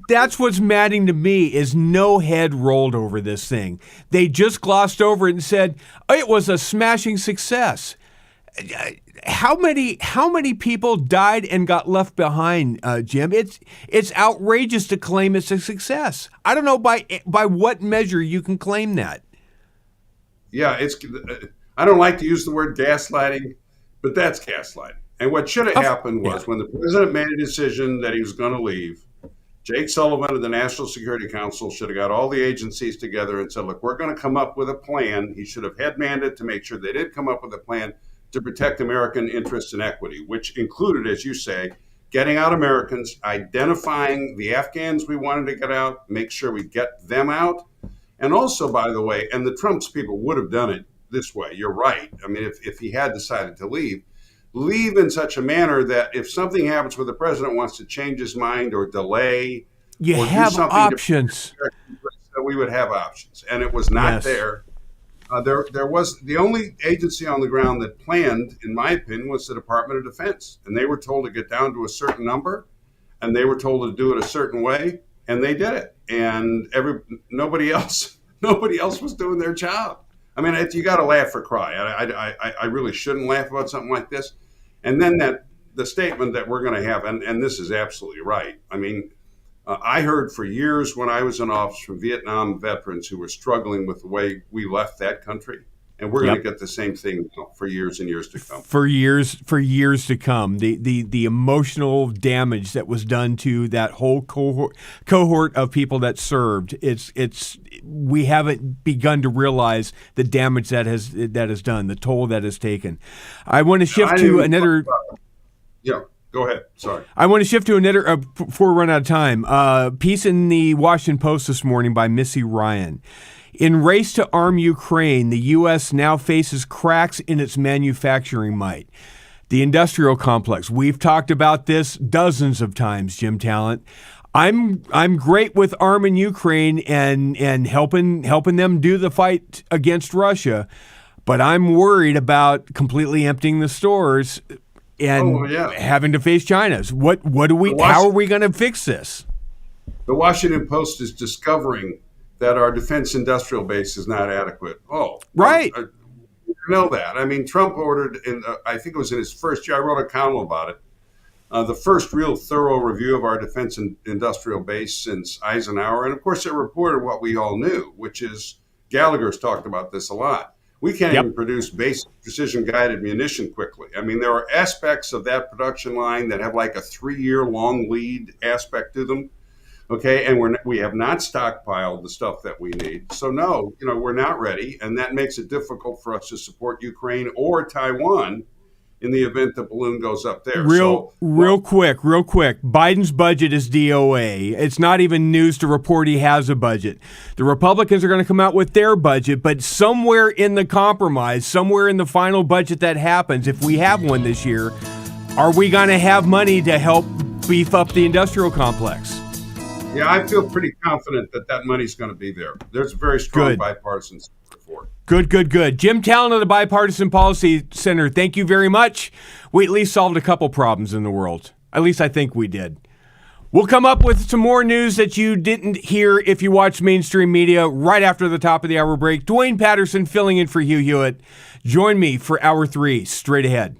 That's what's maddening to me is no head rolled over this thing. They just glossed over it and said, it was a smashing success. How many people died and got left behind, Jim? It's outrageous to claim it's a success. I don't know by what measure you can claim that. Yeah, I don't like to use the word gaslighting, but that's gaslighting. And what should have happened was when the president made a decision that he was going to leave, Jake Sullivan of the National Security Council should have got all the agencies together and said, look, we're going to come up with a plan. He should have head-manned to make sure they did come up with a plan to protect American interests and equity, which included, as you say, getting out Americans, identifying the Afghans we wanted to get out, make sure we get them out. And also, by the way, and the Trump's people would have done it this way. You're right. I mean, if he had decided to leave in such a manner that if something happens where the president wants to change his mind or delay, you have options. We would have options, and it was not there. There was the only agency on the ground that planned, in my opinion, was the Department of Defense, and they were told to get down to a certain number, and they were told to do it a certain way, and they did it. And nobody else was doing their job. I mean, you got to laugh or cry. I really shouldn't laugh about something like this. And then the statement that we're going to have, and this is absolutely right. I mean, I heard for years when I was in office from Vietnam veterans who were struggling with the way we left that country. And we're going to get the same thing for years and years to come. For years to come. The emotional damage that was done to that whole cohort of people that served. We haven't begun to realize the damage that has done, the toll that has taken. I want to shift to another. Yeah. Go ahead. Sorry. I want to shift to another, before we run out of time, piece in the Washington Post this morning by Missy Ryan. In race to arm Ukraine, the U.S. now faces cracks in its manufacturing might. the industrial complex. We've talked about this dozens of times, Jim Talent. I'm great with arming Ukraine and helping them do the fight against Russia, but I'm worried about completely emptying the stores and having to face China's. How are we going to fix this? The Washington Post is discovering that our defense industrial base is not adequate. Oh, right. You know that. I mean, Trump ordered, I think it was in his first year, I wrote a column about it, the first real thorough review of our defense and industrial base since Eisenhower. And of course, it reported what we all knew, which is Gallagher's talked about this a lot. We can't even produce basic precision-guided munition quickly. I mean, there are aspects of that production line that have like a 3-year long lead aspect to them. Okay, and we have not stockpiled the stuff that we need. So no, we're not ready, and that makes it difficult for us to support Ukraine or Taiwan in the event the balloon goes up there. Real quick. Biden's budget is DOA. It's not even news to report he has a budget. The Republicans are going to come out with their budget, but somewhere in the compromise, somewhere in the final budget that happens, if we have one this year, are we going to have money to help beef up the industrial complex? Yeah, I feel pretty confident that money's going to be there. There's a very strong bipartisan support for it. Good. Jim Talent of the Bipartisan Policy Center, thank you very much. We at least solved a couple problems in the world. At least I think we did. We'll come up with some more news that you didn't hear if you watched mainstream media right after the top of the hour break. Dwayne Patterson filling in for Hugh Hewitt. Join me for Hour 3, straight ahead.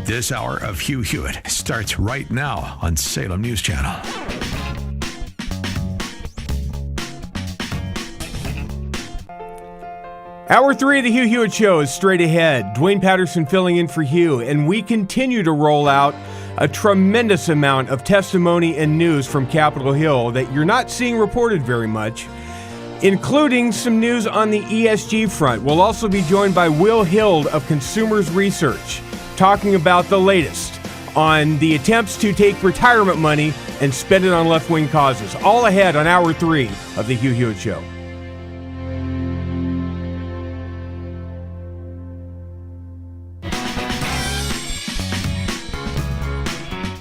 This hour of Hugh Hewitt starts right now on Salem News Channel. Hour 3 of the Hugh Hewitt Show is straight ahead. Dwayne Patterson filling in for Hugh, and we continue to roll out a tremendous amount of testimony and news from Capitol Hill that you're not seeing reported very much, including some news on the ESG front. We'll also be joined by Will Hild of Consumers Research, talking about the latest on the attempts to take retirement money and spend it on left-wing causes. All ahead on Hour 3 of the Hugh Hewitt Show.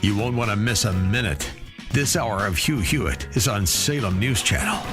You won't want to miss a minute. This hour of Hugh Hewitt is on Salem News Channel.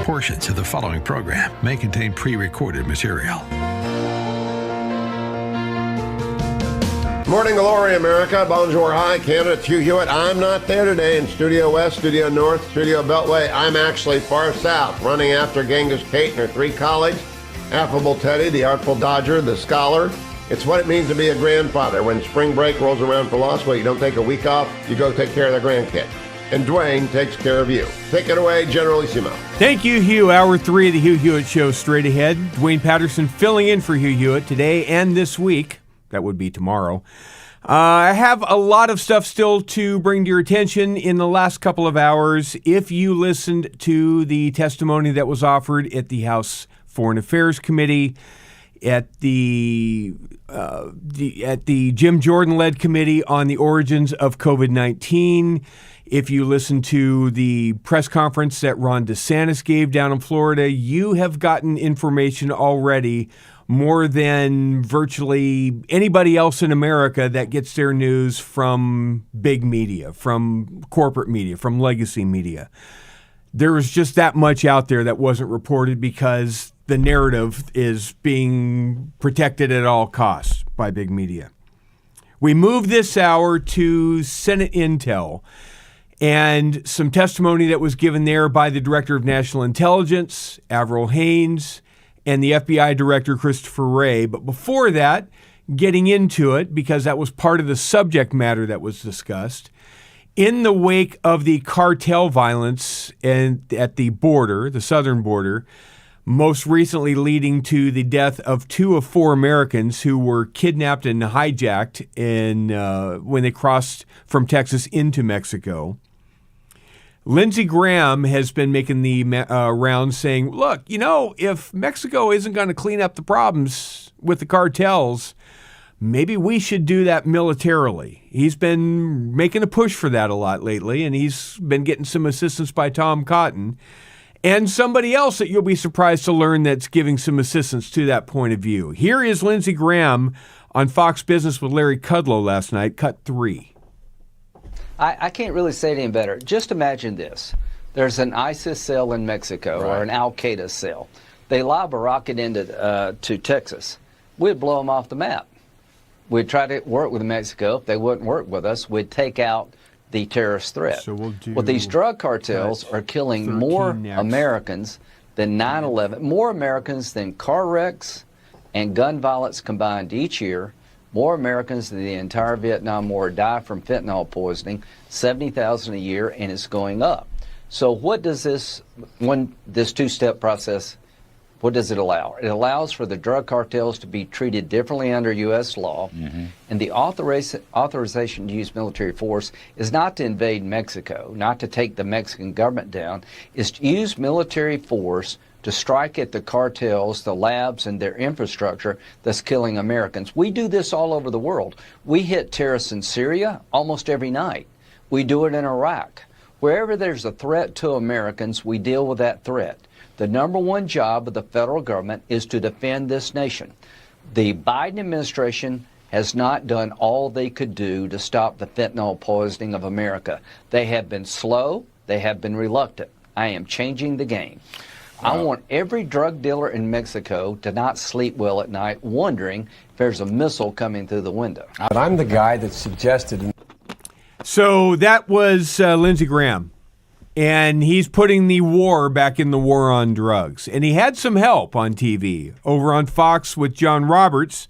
Portions of the following program may contain pre-recorded material. Morning glory, America. Bonjour, hi, Canada. It's Hugh Hewitt. I'm not there today in Studio West, Studio North, Studio Beltway. I'm actually far south, running after Genghis Kate and her 3 colleagues, Affable Teddy, the Artful Dodger, the Scholar. It's what it means to be a grandfather. When spring break rolls around for law school, you don't take a week off, you go take care of the grandkid. And Dwayne takes care of you. Take it away, Generalissimo. Thank you, Hugh. Hour 3 of the Hugh Hewitt Show straight ahead. Dwayne Patterson filling in for Hugh Hewitt today and this week. That would be tomorrow. I have a lot of stuff still to bring to your attention in the last couple of hours. If you listened to the testimony that was offered at the House Foreign Affairs Committee, at the Jim Jordan-led committee on the origins of COVID-19, if you listen to the press conference that Ron DeSantis gave down in Florida, you have gotten information already more than virtually anybody else in America that gets their news from big media, from corporate media, from legacy media. There was just that much out there that wasn't reported because the narrative is being protected at all costs by big media. We move this hour to Senate Intel and some testimony that was given there by the Director of National Intelligence, Avril Haines, and the FBI Director, Christopher Wray. But before that, getting into it, because that was part of the subject matter that was discussed, in the wake of the cartel violence at the border, the southern border, most recently leading to the death of 2 of 4 Americans who were kidnapped and hijacked when they crossed from Texas into Mexico, Lindsey Graham has been making the rounds saying, look, if Mexico isn't going to clean up the problems with the cartels, maybe we should do that militarily. He's been making a push for that a lot lately, and he's been getting some assistance by Tom Cotton and somebody else that you'll be surprised to learn that's giving some assistance to that point of view. Here is Lindsey Graham on Fox Business with Larry Kudlow last night, cut 3. I can't really say it any better. Just imagine this. There's an ISIS cell in Mexico, or an Al-Qaeda cell. They lob a rocket into to Texas. We'd blow them off the map. We'd try to work with Mexico. If they wouldn't work with us, we'd take out the terrorist threat. So we'll do these drug cartels are killing more Americans than 9/11, more Americans than car wrecks and gun violence combined each year. More Americans than the entire Vietnam War die from fentanyl poisoning, 70,000 a year, and it's going up. So what does this two-step process, what does it allow? It allows for the drug cartels to be treated differently under U.S. law, and the authorization to use military force is not to invade Mexico, not to take the Mexican government down, is to use military force to strike at the cartels, the labs, and their infrastructure that's killing Americans. We do this all over the world. We hit terrorists in Syria almost every night. We do it in Iraq. Wherever there's a threat to Americans, we deal with that threat. The number one job of the federal government is to defend this nation. The Biden administration has not done all they could do to stop the fentanyl poisoning of America. They have been slow. They have been reluctant. I am changing the game. I want every drug dealer in Mexico to not sleep well at night wondering if there's a missile coming through the window. But I'm the guy that suggested. So that was Lindsey Graham. And he's putting the war back in the war on drugs. And he had some help on TV. Over on Fox with John Roberts,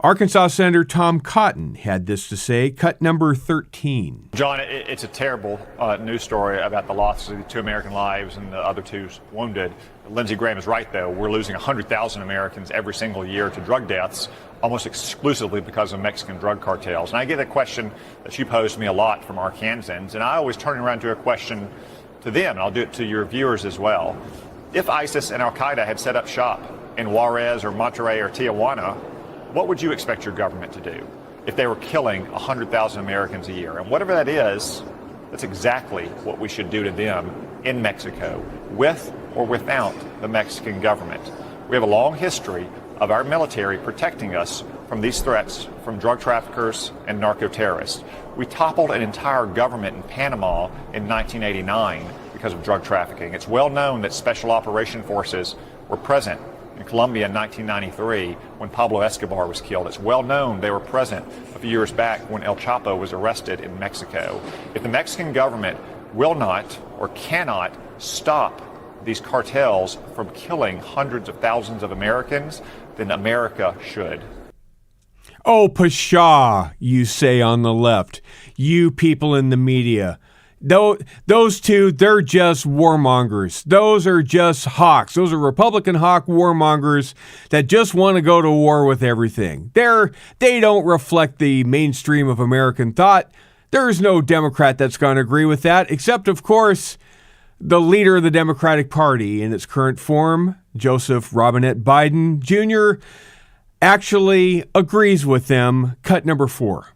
Arkansas Senator Tom Cotton had this to say, cut number 13. John, it's a terrible news story about the loss of the 2 American lives and the other 2 wounded. Lindsey Graham is right, though. We're losing 100,000 Americans every single year to drug deaths, almost exclusively because of Mexican drug cartels. And I get a question that you posed to me a lot from Arkansans, and I always turn around to a question to them, and I'll do it to your viewers as well. If ISIS and Al-Qaeda had set up shop in Juarez or Monterrey or Tijuana, what would you expect your government to do if they were killing 100,000 Americans a year? And whatever that is, that's exactly what we should do to them in Mexico, with or without the Mexican government. We have a long history of our military protecting us from these threats from drug traffickers and narco-terrorists. We toppled an entire government in Panama in 1989 because of drug trafficking. It's well known that special operation forces were present in Colombia in 1993 when Pablo Escobar was killed. It's well known they were present a few years back when El Chapo was arrested in Mexico. If the Mexican government will not or cannot stop these cartels from killing hundreds of thousands of Americans, then America should. Oh, pshaw, you say on the left. You people in the media. Those two, they're just warmongers. Those are just hawks. Those are Republican hawk warmongers that just want to go to war with everything. They don't reflect the mainstream of American thought. There's no Democrat that's going to agree with that, except, of course, the leader of the Democratic Party in its current form, Joseph Robinette Biden Jr., actually agrees with them. Cut number 4.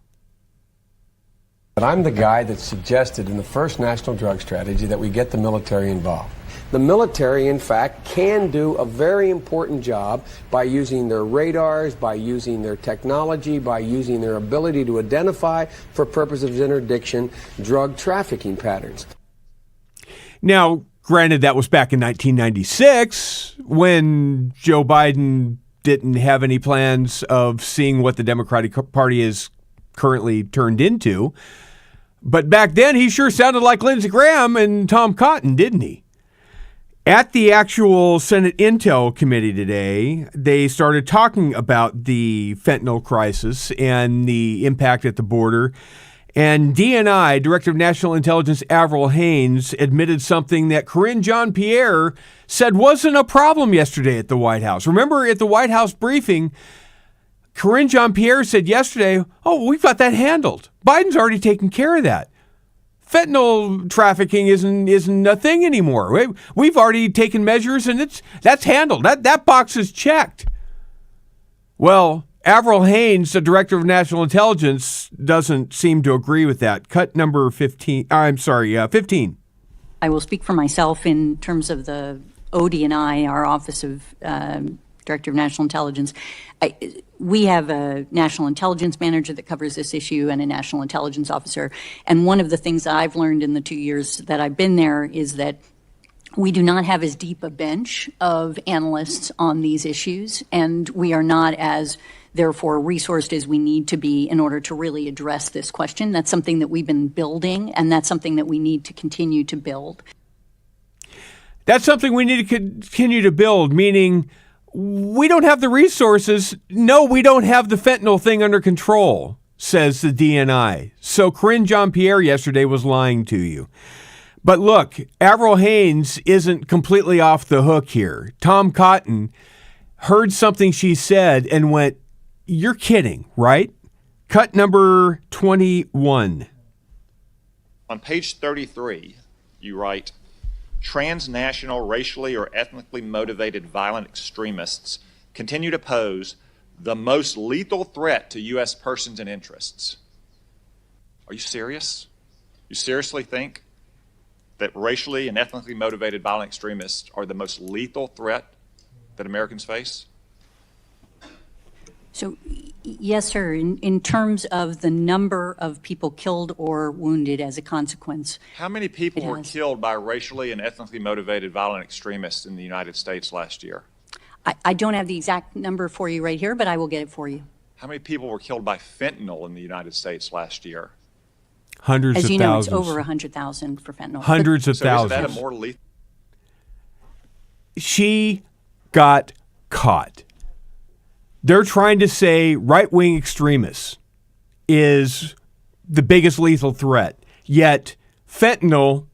But I'm the guy that suggested in the first national drug strategy that we get the military involved. The military, in fact, can do a very important job by using their radars, by using their technology, by using their ability to identify, for purposes of interdiction, drug trafficking patterns. Now, granted, that was back in 1996 when Joe Biden didn't have any plans of seeing what the Democratic Party is currently turned into. But back then, he sure sounded like Lindsey Graham and Tom Cotton, didn't he? At the actual Senate Intel Committee today, they started talking about the fentanyl crisis and the impact at the border. And DNI, Director of National Intelligence Avril Haines, admitted something that Karine Jean-Pierre said wasn't a problem yesterday at the White House. Remember at the White House briefing, Karine Jean-Pierre said yesterday, oh, we've got that handled. Biden's already taken care of that. Fentanyl trafficking isn't a thing anymore. We've already taken measures and that's handled. That box is checked. Well, Avril Haines, the Director of National Intelligence, doesn't seem to agree with that. Cut number 15. 15. I will speak for myself in terms of the ODNI, our Office of Director of National Intelligence. We have a National Intelligence Manager that covers this issue and a National Intelligence Officer. And one of the things that I've learned in the 2 years that I've been there is that we do not have as deep a bench of analysts on these issues, and we are not as, therefore, resourced as we need to be in order to really address this question. That's something that we've been building, and that's something that we need to continue to build. That's something we need to continue to build, meaning we don't have the resources. No, we don't have the fentanyl thing under control, says the DNI. So Karine Jean-Pierre yesterday was lying to you. But look, Avril Haines isn't completely off the hook here. Tom Cotton heard something she said and went, you're kidding, right? Cut number 21. On page 33, you write, transnational, racially or ethnically motivated violent extremists continue to pose the most lethal threat to U.S. persons and interests. Are you serious? You seriously think that racially and ethnically motivated violent extremists are the most lethal threat that Americans face? So, yes, sir. In terms of the number of people killed or wounded as a consequence. How many people were killed by racially and ethnically motivated violent extremists in the United States last year? I don't have the exact number for you right here, but I will get it for you. How many people were killed by fentanyl in the United States last year? Hundreds of thousands. As you know, it's over 100,000 for fentanyl. Hundreds of thousands. So is that a more lethal? She got caught. They're trying to say right-wing extremists is the biggest lethal threat. Yet fentanyl,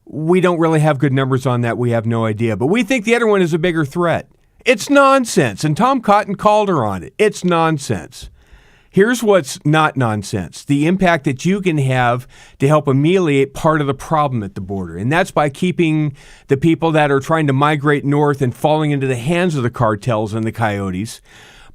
we don't really have good numbers on that. We have no idea. But we think the other one is a bigger threat. It's nonsense. And Tom Cotton called her on it. It's nonsense. Here's what's not nonsense. The impact that you can have to help ameliorate part of the problem at the border. And that's by keeping the people that are trying to migrate north and falling into the hands of the cartels and the coyotes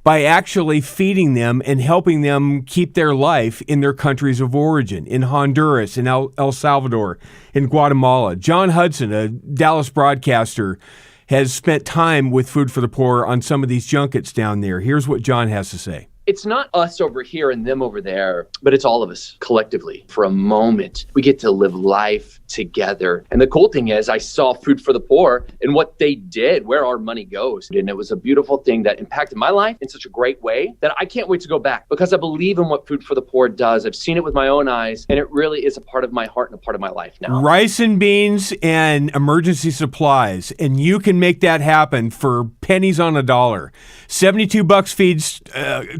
by actually feeding them and helping them keep their life in their countries of origin, in Honduras, in El Salvador, in Guatemala. John Hudson, a Dallas broadcaster, has spent time with Food for the Poor on some of these junkets down there. Here's what John has to say. It's not us over here and them over there, but it's all of us collectively. For a moment, we get to live life together. And the cool thing is I saw Food for the Poor and what they did, where our money goes. And it was a beautiful thing that impacted my life in such a great way that I can't wait to go back because I believe in what Food for the Poor does. I've seen it with my own eyes, and it really is a part of my heart and a part of my life now. Rice and beans and emergency supplies, and you can make that happen for pennies on a dollar. $72 feeds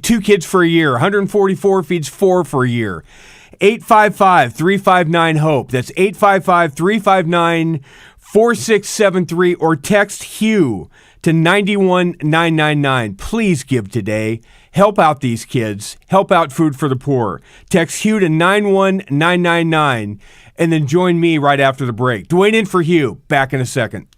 2 kids for a year. $144 feeds 4 for a year. 855-359-HOPE. That's 855-359-4673, or text Hugh to 91999. Please give today. Help out these kids. Help out Food for the Poor. Text Hugh to 91999, and then join me right after the break. Dwayne in for Hugh. Back in a second.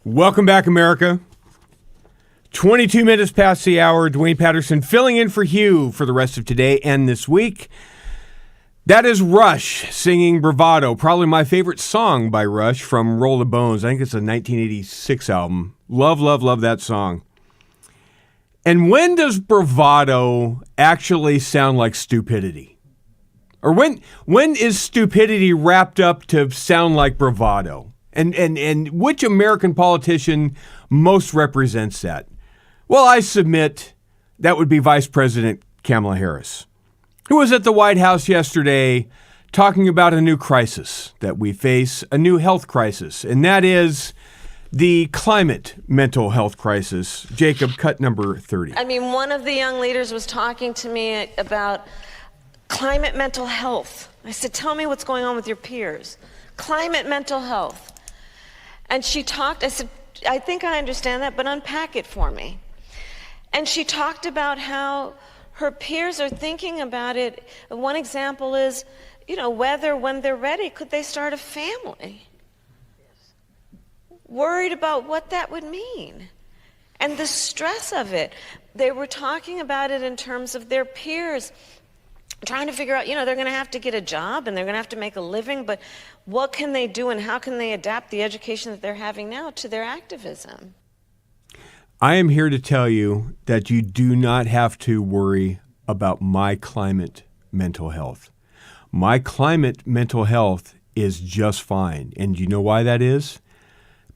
Welcome back, America. 22 minutes past the hour. Dwayne Patterson filling in for Hugh for the rest of today and this week. That is Rush singing Bravado, probably my favorite song by Rush from Roll the Bones. I think it's a 1986 album. Love, love, love that song. And when does bravado actually sound like stupidity? Or when is stupidity wrapped up to sound like bravado? And which American politician most represents that? Well, I submit that would be Vice President Kamala Harris, who was at the White House yesterday talking about a new crisis that we face, a new health crisis, and that is the climate mental health crisis. Jacob, cut number 30. I mean, one of the young leaders was talking to me about climate mental health. I said, tell me what's going on with your peers. Climate mental health. And she talked, I said, I think I understand that, but unpack it for me. And she talked about how her peers are thinking about it. One example is, whether when they're ready, could they start a family? Worried about what that would mean and the stress of it. They were talking about it in terms of their peers trying to figure out, they're going to have to get a job and they're going to have to make a living, but what can they do and how can they adapt the education that they're having now to their activism? I am here to tell you that you do not have to worry about my climate mental health. My climate mental health is just fine. And you know why that is?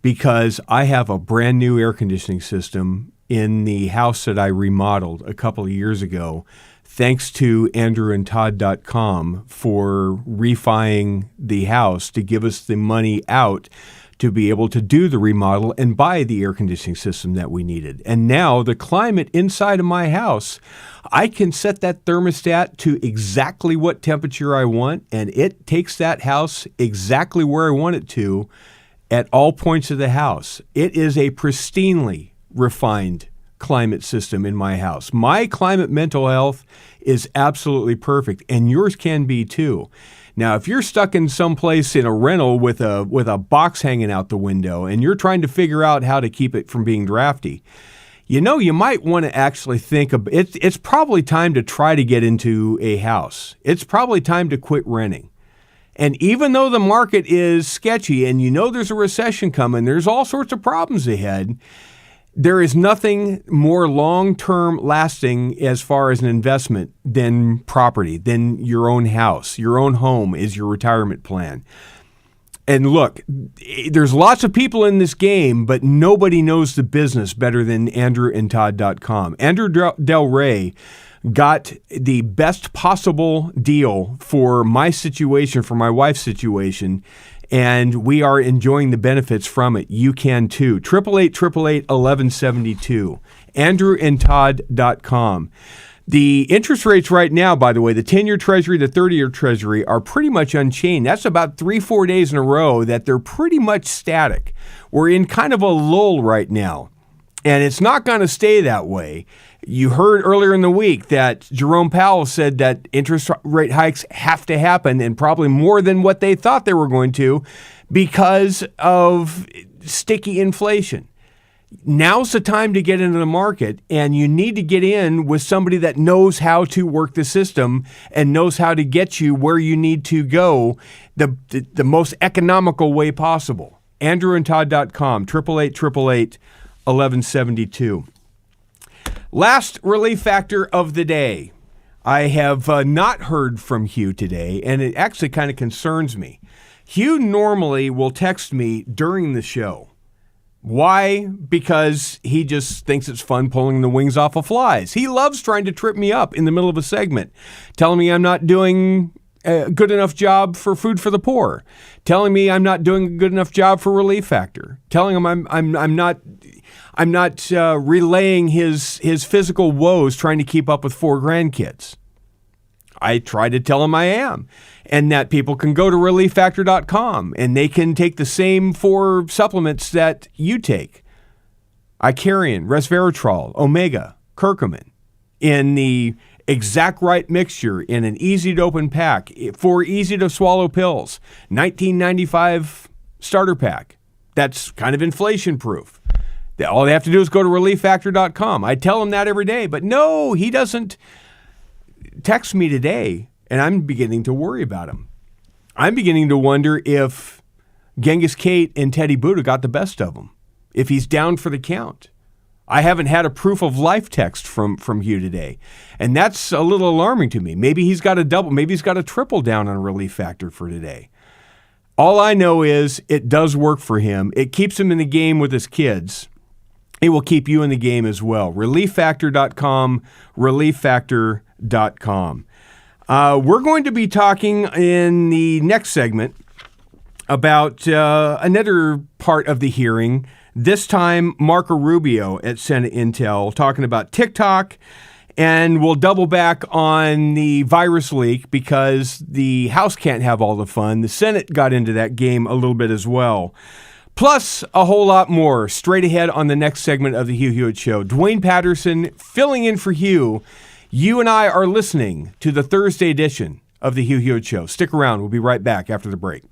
Because I have a brand new air conditioning system in the house that I remodeled a couple of years ago, thanks to andrewandtodd.com for refining the house to give us the money out to be able to do the remodel and buy the air conditioning system that we needed. And now the climate inside of my house, I can set that thermostat to exactly what temperature I want, and it takes that house exactly where I want it to at all points of the house. It is a pristinely refined climate system in my house. My climate mental health is absolutely perfect, and yours can be too. Now, if you're stuck in some place in a rental with a box hanging out the window and you're trying to figure out how to keep it from being drafty, you might want to actually think of it. It's probably time to try to get into a house. It's probably time to quit renting. And even though the market is sketchy and there's a recession coming, there's all sorts of problems ahead, there is nothing more long-term lasting as far as an investment than property, than your own house. Your own home is your retirement plan. And look, there's lots of people in this game, but nobody knows the business better than andrewandtodd.com. Andrew Del Rey got the best possible deal for my situation, for my wife's situation, and we are enjoying the benefits from it. You can too. 888-888-1172. andrewandtodd.com. The interest rates right now, by the way, the 10-year Treasury, the 30-year Treasury are pretty much unchanged. That's about 3-4 days in a row that they're pretty much static. We're in kind of a lull right now, and it's not going to stay that way. You heard earlier in the week that Jerome Powell said that interest rate hikes have to happen, and probably more than what they thought they were going to, because of sticky inflation. Now's the time to get into the market, and you need to get in with somebody that knows how to work the system and knows how to get you where you need to go the most economical way possible. andrewandtodd.com, 888-888-1172. Last relief factor of the day. I have not heard from Hugh today, and it actually kind of concerns me. Hugh normally will text me during the show. Why? Because he just thinks it's fun pulling the wings off of flies. He loves trying to trip me up in the middle of a segment, telling me I'm not doing a good enough job for food for the poor, telling me I'm not doing a good enough job for relief factor, telling him I'm not relaying his physical woes trying to keep up with 4 grandkids. I try to tell him I am, and that people can go to relieffactor.com and they can take the same 4 supplements that you take. Icarian, resveratrol, omega, curcumin, in the exact right mixture in an easy to open pack, 4 easy to swallow pills, $19.95 starter pack. that's kind of inflation proof. All they have to do is go to relieffactor.com. I tell him that every day, but no, he doesn't text me today, and I'm beginning to worry about him. I'm beginning to wonder if Genghis Kate and Teddy Buddha got the best of him, if he's down for the count. I haven't had a proof of life text from Hugh today, and that's a little alarming to me. Maybe he's got a double, maybe he's got a triple down on Relief Factor for today. All I know is it does work for him. It keeps him in the game with his kids. It will keep you in the game as well. ReliefFactor.com, ReliefFactor.com. We're going to be talking in the next segment about another part of the hearing. This time, Marco Rubio at Senate Intel talking about TikTok, and we'll double back on the virus leak because the House can't have all the fun. The Senate got into that game a little bit as well. Plus, a whole lot more straight ahead on the next segment of the Hugh Hewitt Show. Dwayne Patterson filling in for Hugh. You and I are listening to the Thursday edition of the Hugh Hewitt Show. Stick around. We'll be right back after the break.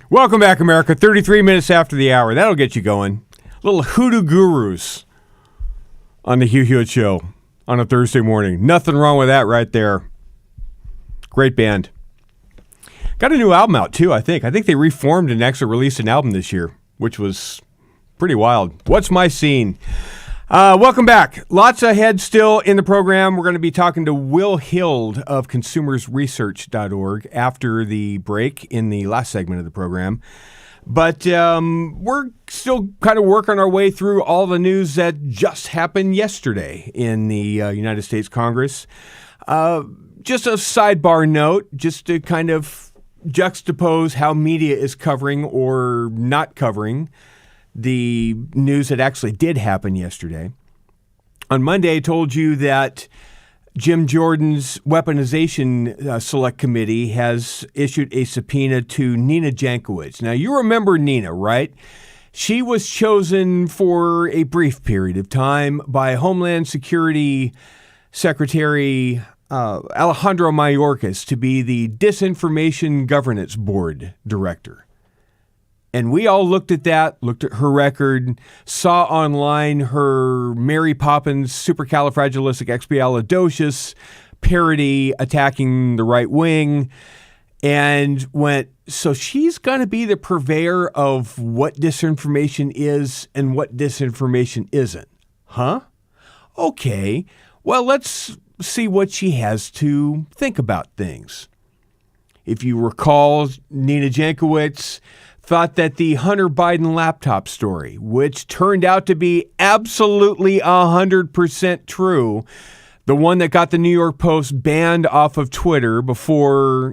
Welcome back, America. 33 minutes after the hour. That'll get you going. Little Hoodoo Gurus on the Hugh Hewitt Show on a Thursday morning. Nothing wrong with that right there. Great band. Got a new album out, too, I think. I think they reformed and actually released an album this year, which was pretty wild. What's My Scene? Welcome back. Lots ahead still in the program. We're going to be talking to Will Hild of consumersresearch.org after the break in the last segment of the program. But we're still kind of working our way through all the news that just happened yesterday in the United States Congress. Just a sidebar note, just to kind of juxtapose how media is covering or not covering the news that actually did happen yesterday. On Monday, I told you that Jim Jordan's Weaponization Select Committee has issued a subpoena to Nina Jankowicz. Now, you remember Nina, right? She was chosen for a brief period of time by Homeland Security Secretary Alejandro Mayorkas to be the Disinformation Governance Board Director. And we all looked at that, looked at her record, saw online her Mary Poppins supercalifragilisticexpialidocious parody attacking the right wing, and went, so she's going to be the purveyor of what disinformation is and what disinformation isn't. Huh? Okay, well, let's see what she has to think about things. If you recall, Nina Jankowicz thought that the Hunter Biden laptop story, which turned out to be absolutely 100% true, the one that got the New York Post banned off of Twitter before,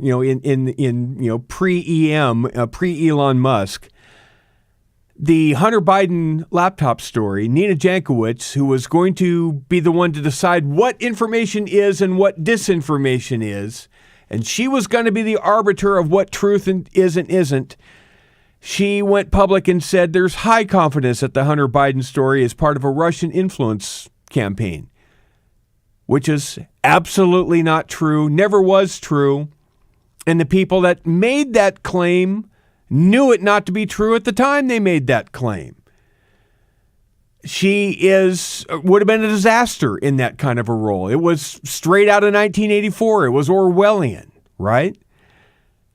pre-Elon Musk, the Hunter Biden laptop story, Nina Jankowicz, who was going to be the one to decide what information is and what disinformation is, and she was going to be the arbiter of what truth is and isn't, she went public and said there's high confidence that the Hunter Biden story is part of a Russian influence campaign, which is absolutely not true, never was true. And the people that made that claim knew it not to be true at the time they made that claim. She would have been a disaster in that kind of a role. It was straight out of 1984. It was Orwellian, right?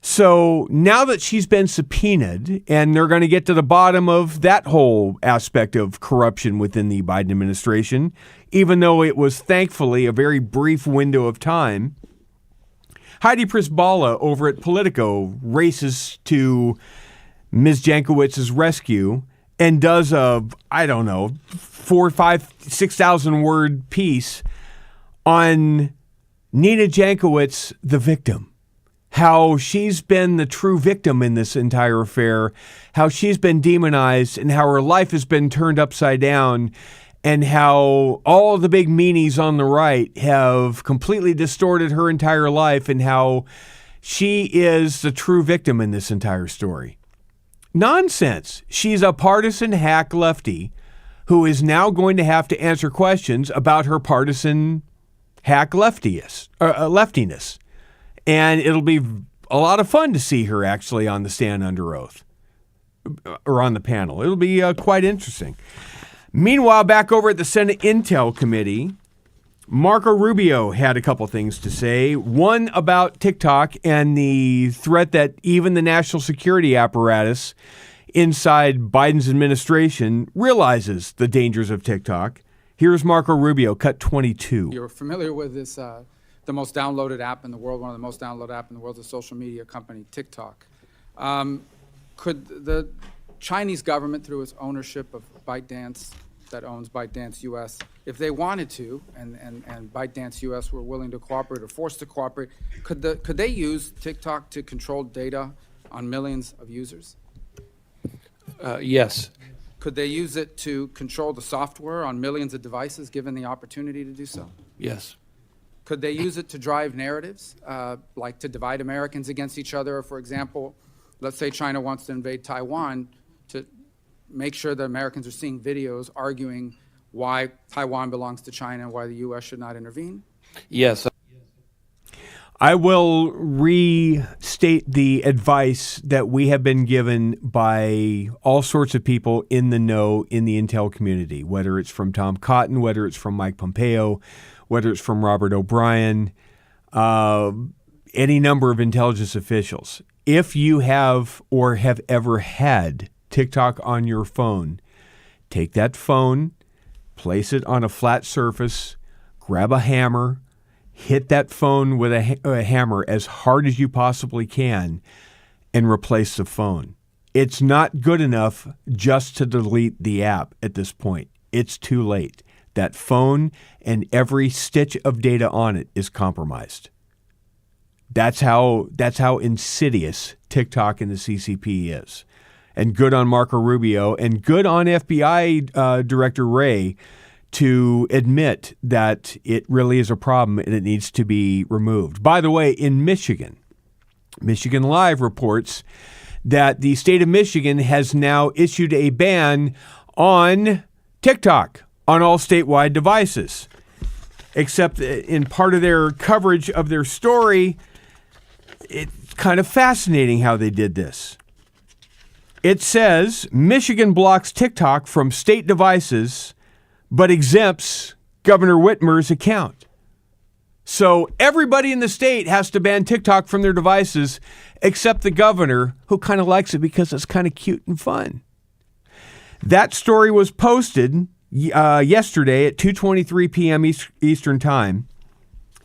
So now that she's been subpoenaed, and they're going to get to the bottom of that whole aspect of corruption within the Biden administration, even though it was thankfully a very brief window of time, Heidi Prisbala over at Politico races to Ms. Jankowicz's rescue and does a, 4, 5, 6,000 word piece on Nina Jankowicz, the victim. How she's been the true victim in this entire affair, how she's been demonized, and how her life has been turned upside down, and how all the big meanies on the right have completely distorted her entire life, and how she is the true victim in this entire story. Nonsense. She's a partisan hack lefty who is now going to have to answer questions about her partisan hack leftiness. And it'll be a lot of fun to see her actually on the stand under oath or on the panel. It'll be quite interesting. Meanwhile, back over at the Senate Intel Committee, Marco Rubio had a couple things to say. One about TikTok and the threat that even the national security apparatus inside Biden's administration realizes the dangers of TikTok. Here's Marco Rubio, cut 22. You're familiar with this, the most downloaded app in the world, one of the most downloaded app in the world, the social media company TikTok. Could the Chinese government, through its ownership of ByteDance, that owns ByteDance US, if they wanted to, and ByteDance US were willing to cooperate or forced to cooperate, could they use TikTok to control data on millions of users? Yes. Could they use it to control the software on millions of devices, given the opportunity to do so? Yes. Could they use it to drive narratives, like to divide Americans against each other? For example, let's say China wants to invade Taiwan, to make sure that Americans are seeing videos arguing why Taiwan belongs to China and why the U.S. should not intervene? Yes. I will restate the advice that we have been given by all sorts of people in the know in the intel community, whether it's from Tom Cotton, whether it's from Mike Pompeo, whether it's from Robert O'Brien, any number of intelligence officials. If you have or have ever had TikTok on your phone, take that phone, place it on a flat surface, grab a hammer, hit that phone with a hammer as hard as you possibly can, and replace the phone. It's not good enough just to delete the app at this point. It's too late. That phone and every stitch of data on it is compromised. That's how insidious TikTok and the CCP is. And good on Marco Rubio and good on FBI Director Wray to admit that it really is a problem and it needs to be removed. By the way, in Michigan, Michigan Live reports that the state of Michigan has now issued a ban on TikTok on all statewide devices. Except in part of their coverage of their story, it's kind of fascinating how they did this. It says Michigan blocks TikTok from state devices but exempts Governor Whitmer's account. So everybody in the state has to ban TikTok from their devices except the governor, who kind of likes it because it's kind of cute and fun. That story was posted yesterday at 2:23 p.m. Eastern Time,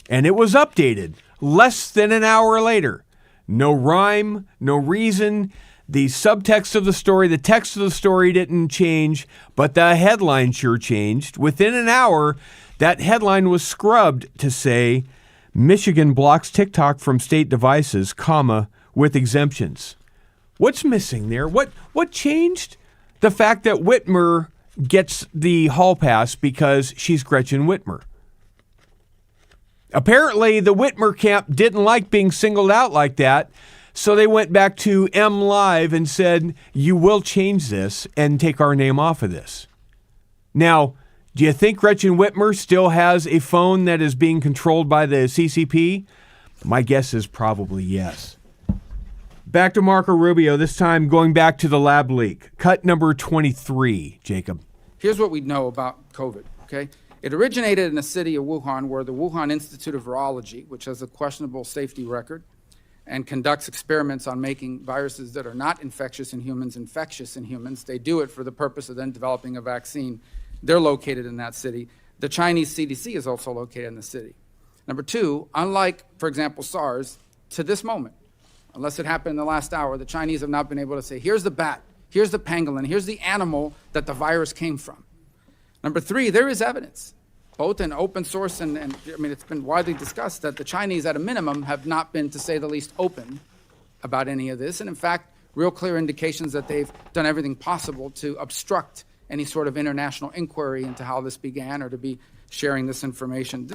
and it was updated less than an hour later. No rhyme, no reason. The subtext of the story, the text of the story didn't change, but the headline sure changed. Within an hour, that headline was scrubbed to say, Michigan blocks TikTok from state devices, with exemptions. What's missing there? What changed? The fact that Whitmer gets the hall pass because she's Gretchen Whitmer. Apparently, the Whitmer camp didn't like being singled out like that, so they went back to M Live and said, you will change this and take our name off of this. Now, do you think Gretchen Whitmer still has a phone that is being controlled by the CCP? My guess is probably yes. Back to Marco Rubio, this time going back to the lab leak. Cut number 23, Jacob. Here's what we know about COVID, okay? It originated in the city of Wuhan, where the Wuhan Institute of Virology, which has a questionable safety record, and conducts experiments on making viruses that are not infectious in humans infectious in humans. They do it for the purpose of then developing a vaccine. They're located in that city. The Chinese CDC is also located in the city. Number two, unlike, for example, SARS, to this moment, unless it happened in the last hour, the Chinese have not been able to say, here's the bat, here's the pangolin, here's the animal that the virus came from. Number three, there is evidence, both in open source and I mean, it's been widely discussed that the Chinese, at a minimum, have not been, to say the least, open about any of this. And in fact, real clear indications that they've done everything possible to obstruct any sort of international inquiry into how this began or to be sharing this information.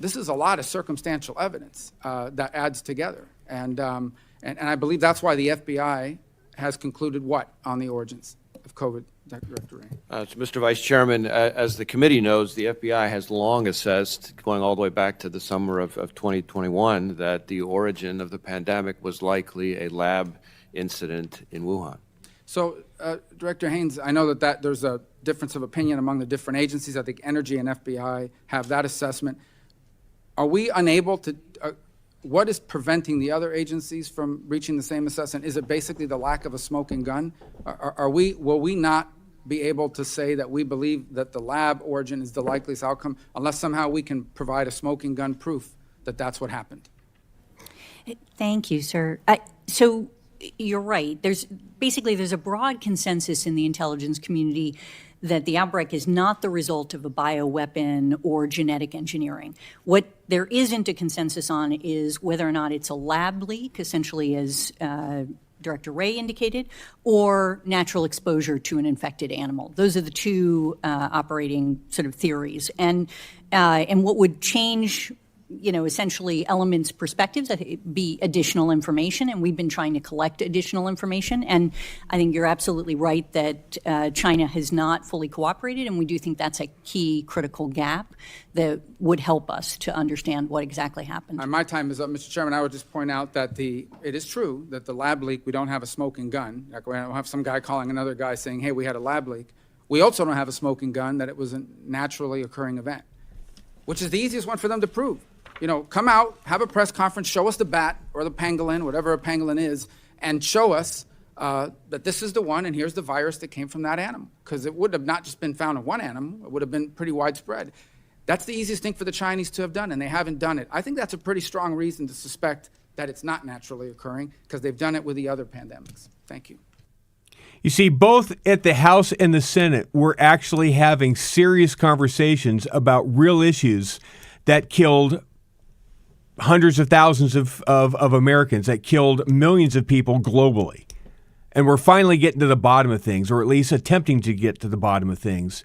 This is a lot of circumstantial evidence that adds together. And I believe that's why the FBI has concluded what on the origins of COVID, Director Ray? So, Mr. Vice Chairman, as the committee knows, the FBI has long assessed, going all the way back to the summer of 2021, that the origin of the pandemic was likely a lab incident in Wuhan. So, Director Haynes, I know that there's a difference of opinion among the different agencies. I think Energy and FBI have that assessment. Are we unable to, what is preventing the other agencies from reaching the same assessment? Is it basically the lack of a smoking gun? Will we not be able to say that we believe that the lab origin is the likeliest outcome unless somehow we can provide a smoking gun proof that that's what happened? Thank you, sir. So you're right. There's a broad consensus in the intelligence community that the outbreak is not the result of a bioweapon or genetic engineering. What there isn't a consensus on is whether or not it's a lab leak, essentially as Director Ray indicated, or natural exposure to an infected animal. Those are the two operating sort of theories. And what would change essentially elements, perspectives, that it be additional information, and we've been trying to collect additional information. And I think you're absolutely right that China has not fully cooperated, and we do think that's a key critical gap that would help us to understand what exactly happened. My time is up, Mr. Chairman. I would just point out that it is true that the lab leak, we don't have a smoking gun. Like, we don't have some guy calling another guy saying, hey, we had a lab leak. We also don't have a smoking gun that it was a naturally occurring event, which is the easiest one for them to prove. Come out, have a press conference, show us the bat or the pangolin, whatever a pangolin is, and show us that this is the one, and here's the virus that came from that animal. Because it would have not just been found in one animal, it would have been pretty widespread. That's the easiest thing for the Chinese to have done, and they haven't done it. I think that's a pretty strong reason to suspect that it's not naturally occurring, because they've done it with the other pandemics. Thank you. You see, both at the House and the Senate, we're actually having serious conversations about real issues that killed hundreds of thousands of Americans, that killed millions of people globally. And we're finally getting to the bottom of things, or at least attempting to get to the bottom of things.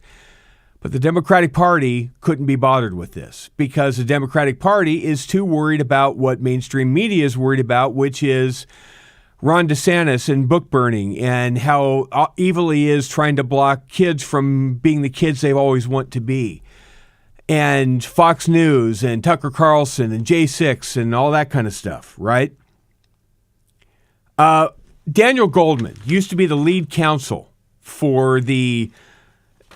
But the Democratic Party couldn't be bothered with this, because the Democratic Party is too worried about what mainstream media is worried about, which is Ron DeSantis and book burning, and how evil he is trying to block kids from being the kids they've always want to be. And Fox News and Tucker Carlson and J6 and all that kind of stuff, right? Daniel Goldman used to be the lead counsel for the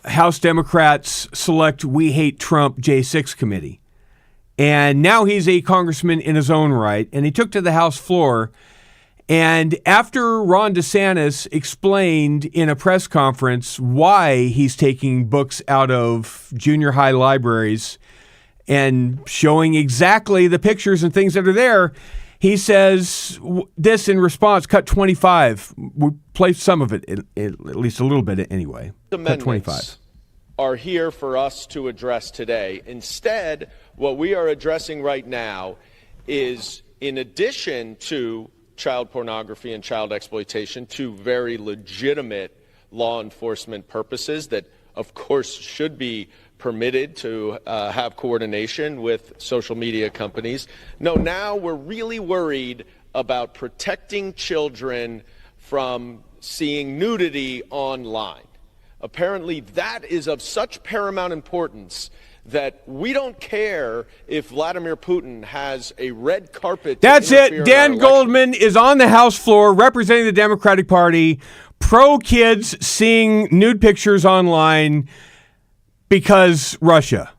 House Democrats Select We Hate Trump J6 committee. And now he's a congressman in his own right, and he took to the House floor. And after Ron DeSantis explained in a press conference why he's taking books out of junior high libraries and showing exactly the pictures and things that are there, he says this in response, cut 25. We played some of it, at least a little bit anyway. Cut 25. Are here for us to address today. Instead, what we are addressing right now is, in addition to child pornography and child exploitation, two very legitimate law enforcement purposes that, of course, should be permitted to have coordination with social media companies. No, now we're really worried about protecting children from seeing nudity online. Apparently, that is of such paramount importance that we don't care if Vladimir Putin has a red carpet. That's it. Dan Goldman is on the House floor representing the Democratic Party, pro kids seeing nude pictures online because Russia.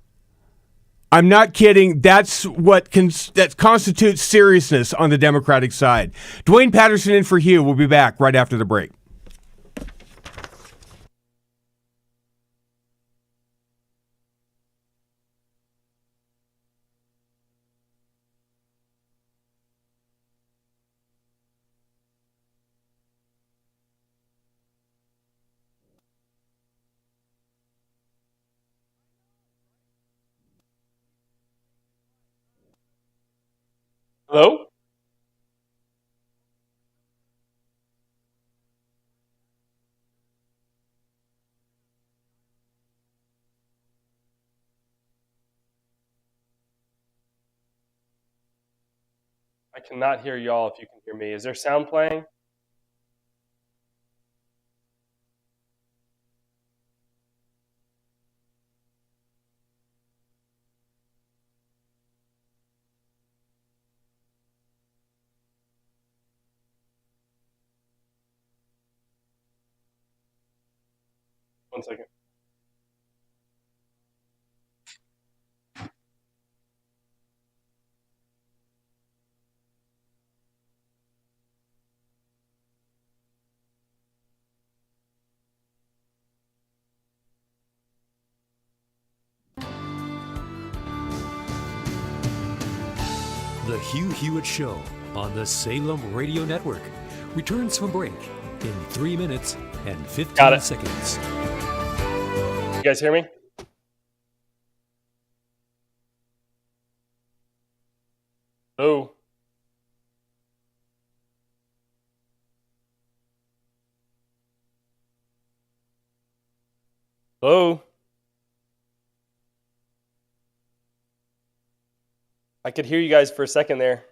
I'm not kidding. That's what that constitutes seriousness on the Democratic side. Dwayne Patterson in for Hugh. We'll be back right after the break. Hello? I cannot hear y'all if you can hear me. Is there sound playing? One second. The Hugh Hewitt Show on the Salem Radio Network returns from break in 3 minutes and 15 seconds. You guys hear me? Hello? Hello? I could hear you guys for a second there.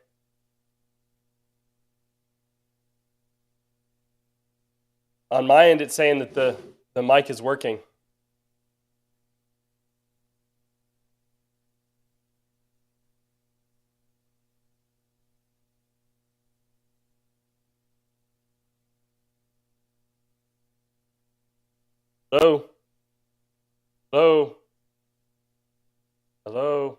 On my end, it's saying that the mic is working. Hello? Hello? Hello?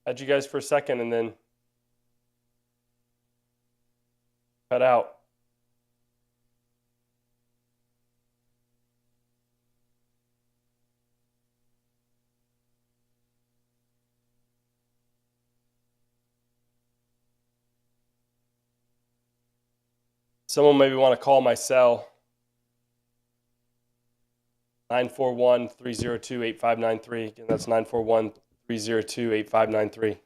Had you guys for a second and then cut out. Someone maybe want to call my cell, 941-302-8593. Again, that's 941-302-8593.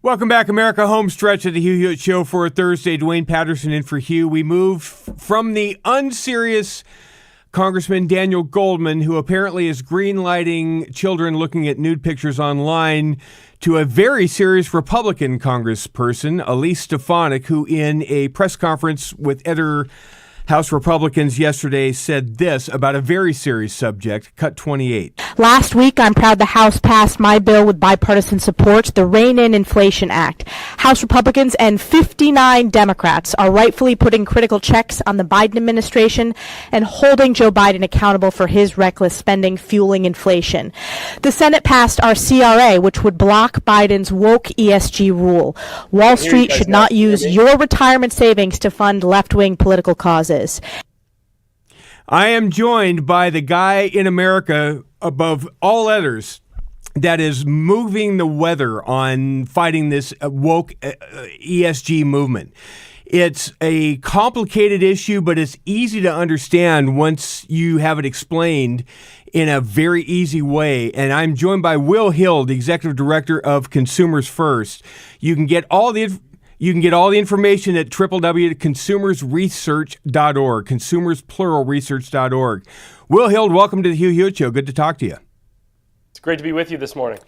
Welcome back, America. Home stretch of the Hugh Hewitt Show for a Thursday. Dwayne Patterson in for Hugh. We move from the unserious Congressman Daniel Goldman, who apparently is greenlighting children looking at nude pictures online, to a very serious Republican congressperson, Elise Stefanik, who in a press conference with other House Republicans yesterday said this about a very serious subject. Cut 28. Last week, I'm proud the House passed my bill with bipartisan support, the Rein-In Inflation Act. House Republicans and 59 Democrats are rightfully putting critical checks on the Biden administration and holding Joe Biden accountable for his reckless spending fueling inflation. The Senate passed our CRA, which would block Biden's woke ESG rule. Wall Street should not use your retirement savings to fund left-wing political causes. I am joined by the guy in America above all others that is moving the weather on fighting this woke ESG movement. It's a complicated issue, but it's easy to understand once you have it explained in a very easy way. And I'm joined by Will Hild, the Executive Director of Consumers First. You can get all the information at www.consumersresearch.org, consumerspluralresearch.org. Will Hild, welcome to the Hugh Hewitt Show. Good to talk to you. It's great to be with you this morning.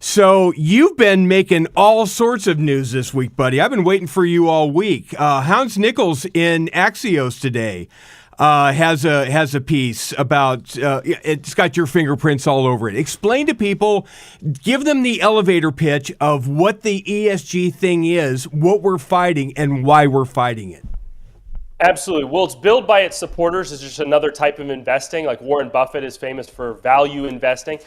So you've been making all sorts of news this week, buddy. I've been waiting for you all week. Hans Nichols in Axios today has a piece about, it's got your fingerprints all over it. Explain to people, give them the elevator pitch of what the ESG thing is, what we're fighting, and why we're fighting it. Absolutely. Well, it's billed by its supporters as just another type of investing, like Warren Buffett is famous for value investing.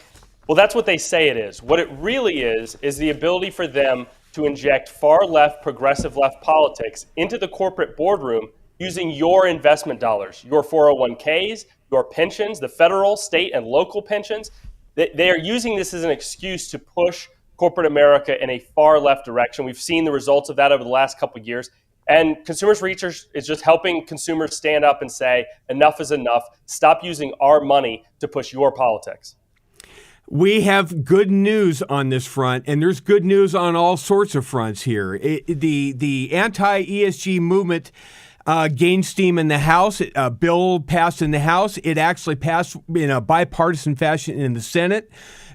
Well, that's what they say it is. What it really is the ability for them to inject far left, progressive left politics into the corporate boardroom using your investment dollars, your 401ks, your pensions, the federal, state, and local pensions. They are using this as an excuse to push corporate America in a far left direction. We've seen the results of that over the last couple of years. And Consumers Research is just helping consumers stand up and say, enough is enough. Stop using our money to push your politics. We have good news on this front, and there's good news on all sorts of fronts here. The anti-ESG movement gained steam in the House. A bill passed in the House. It actually passed in a bipartisan fashion in the Senate.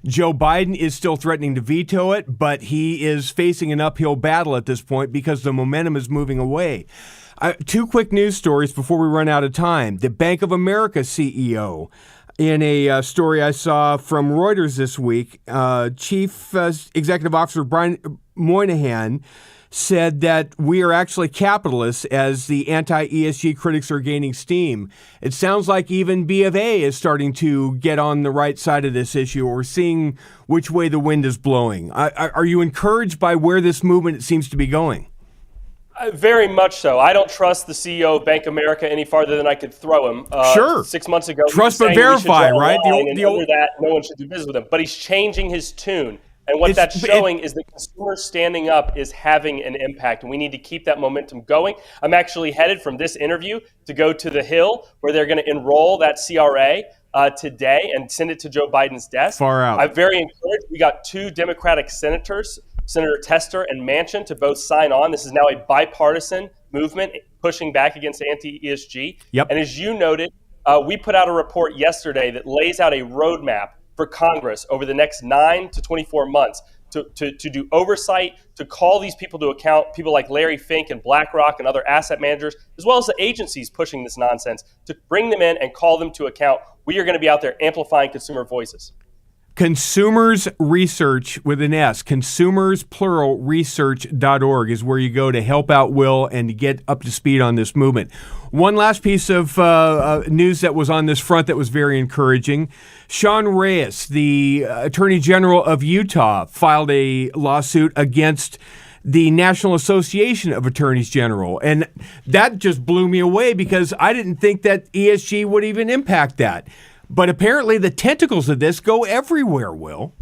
Joe Biden is still threatening to veto it, but he is facing an uphill battle at this point because the momentum is moving away. Two quick news stories before we run out of time. The Bank of America CEO, in a story I saw from Reuters this week, Chief Executive Officer Brian Moynihan said that we are actually capitalists as the anti-ESG critics are gaining steam. It sounds like even B of A is starting to get on the right side of this issue, or seeing which way the wind is blowing. Are you encouraged by where this movement seems to be going? Very much so. I don't trust the CEO of Bank of America any farther than I could throw him. Sure. 6 months ago, trust but verify, right? Under that, no one should do business with him. But he's changing his tune. And what that's showing is that consumers standing up is having an impact, and we need to keep that momentum going. I'm actually headed from this interview to go to the Hill, where they're going to enroll that CRA today and send it to Joe Biden's desk. Far out. I'm very encouraged. We got two Democratic senators, Senator Tester and Manchin, to both sign on. This is now a bipartisan movement pushing back against anti-ESG. Yep. And as you noted, we put out a report yesterday that lays out a roadmap for Congress over the next 9 to 24 months to do oversight, to call these people to account, people like Larry Fink and BlackRock and other asset managers, as well as the agencies pushing this nonsense, to bring them in and call them to account. We are going to be out there amplifying consumer voices. Consumers Research with an S, consumersplural.research.org is where you go to help out Will and to get up to speed on this movement. One last piece of news that was on this front that was very encouraging. Sean Reyes, the Attorney General of Utah, filed a lawsuit against the National Association of Attorneys General. And that just blew me away because I didn't think that ESG would even impact that. But apparently the tentacles of this go everywhere, Will.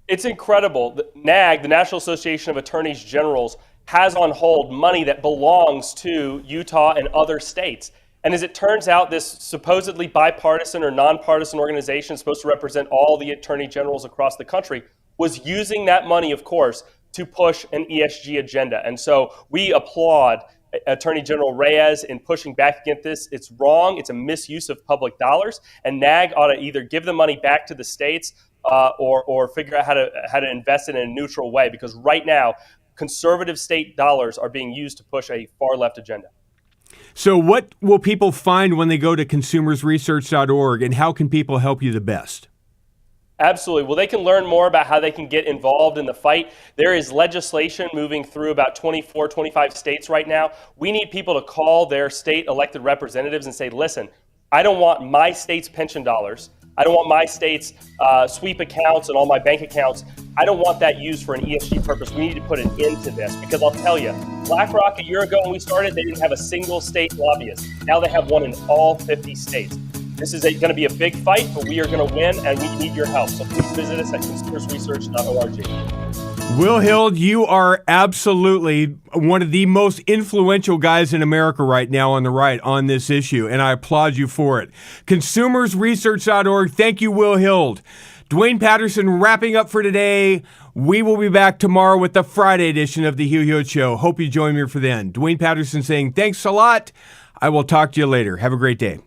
It's incredible. The NAG, the National Association of Attorneys Generals, has on hold money that belongs to Utah and other states. And as it turns out, this supposedly bipartisan or nonpartisan organization supposed to represent all the attorney generals across the country was using that money, of course, to push an ESG agenda. And so we applaud Attorney General Reyes in pushing back against this. It's wrong. It's a misuse of public dollars, and NAG ought to either give the money back to the states or figure out how to invest it in a neutral way, because right now conservative state dollars are being used to push a far left agenda. So what will people find when they go to consumersresearch.org, and how can people help you the best? Absolutely. Well, they can learn more about how they can get involved in the fight. There is legislation moving through about 24, 25 states right now. We need people to call their state elected representatives and say, listen, I don't want my state's pension dollars. I don't want my state's sweep accounts and all my bank accounts. I don't want that used for an ESG purpose. We need to put an end to this, because I'll tell you, BlackRock a year ago when we started, they didn't have a single state lobbyist. Now they have one in all 50 states. This is going to be a big fight, but we are going to win, and we need your help. So please visit us at consumersresearch.org. Will Hild, you are absolutely one of the most influential guys in America right now on the right on this issue, and I applaud you for it. Consumersresearch.org. Thank you, Will Hild. Dwayne Patterson wrapping up for today. We will be back tomorrow with the Friday edition of the Hugh Hewitt Show. Hope you join me for then. Dwayne Patterson saying thanks a lot. I will talk to you later. Have a great day.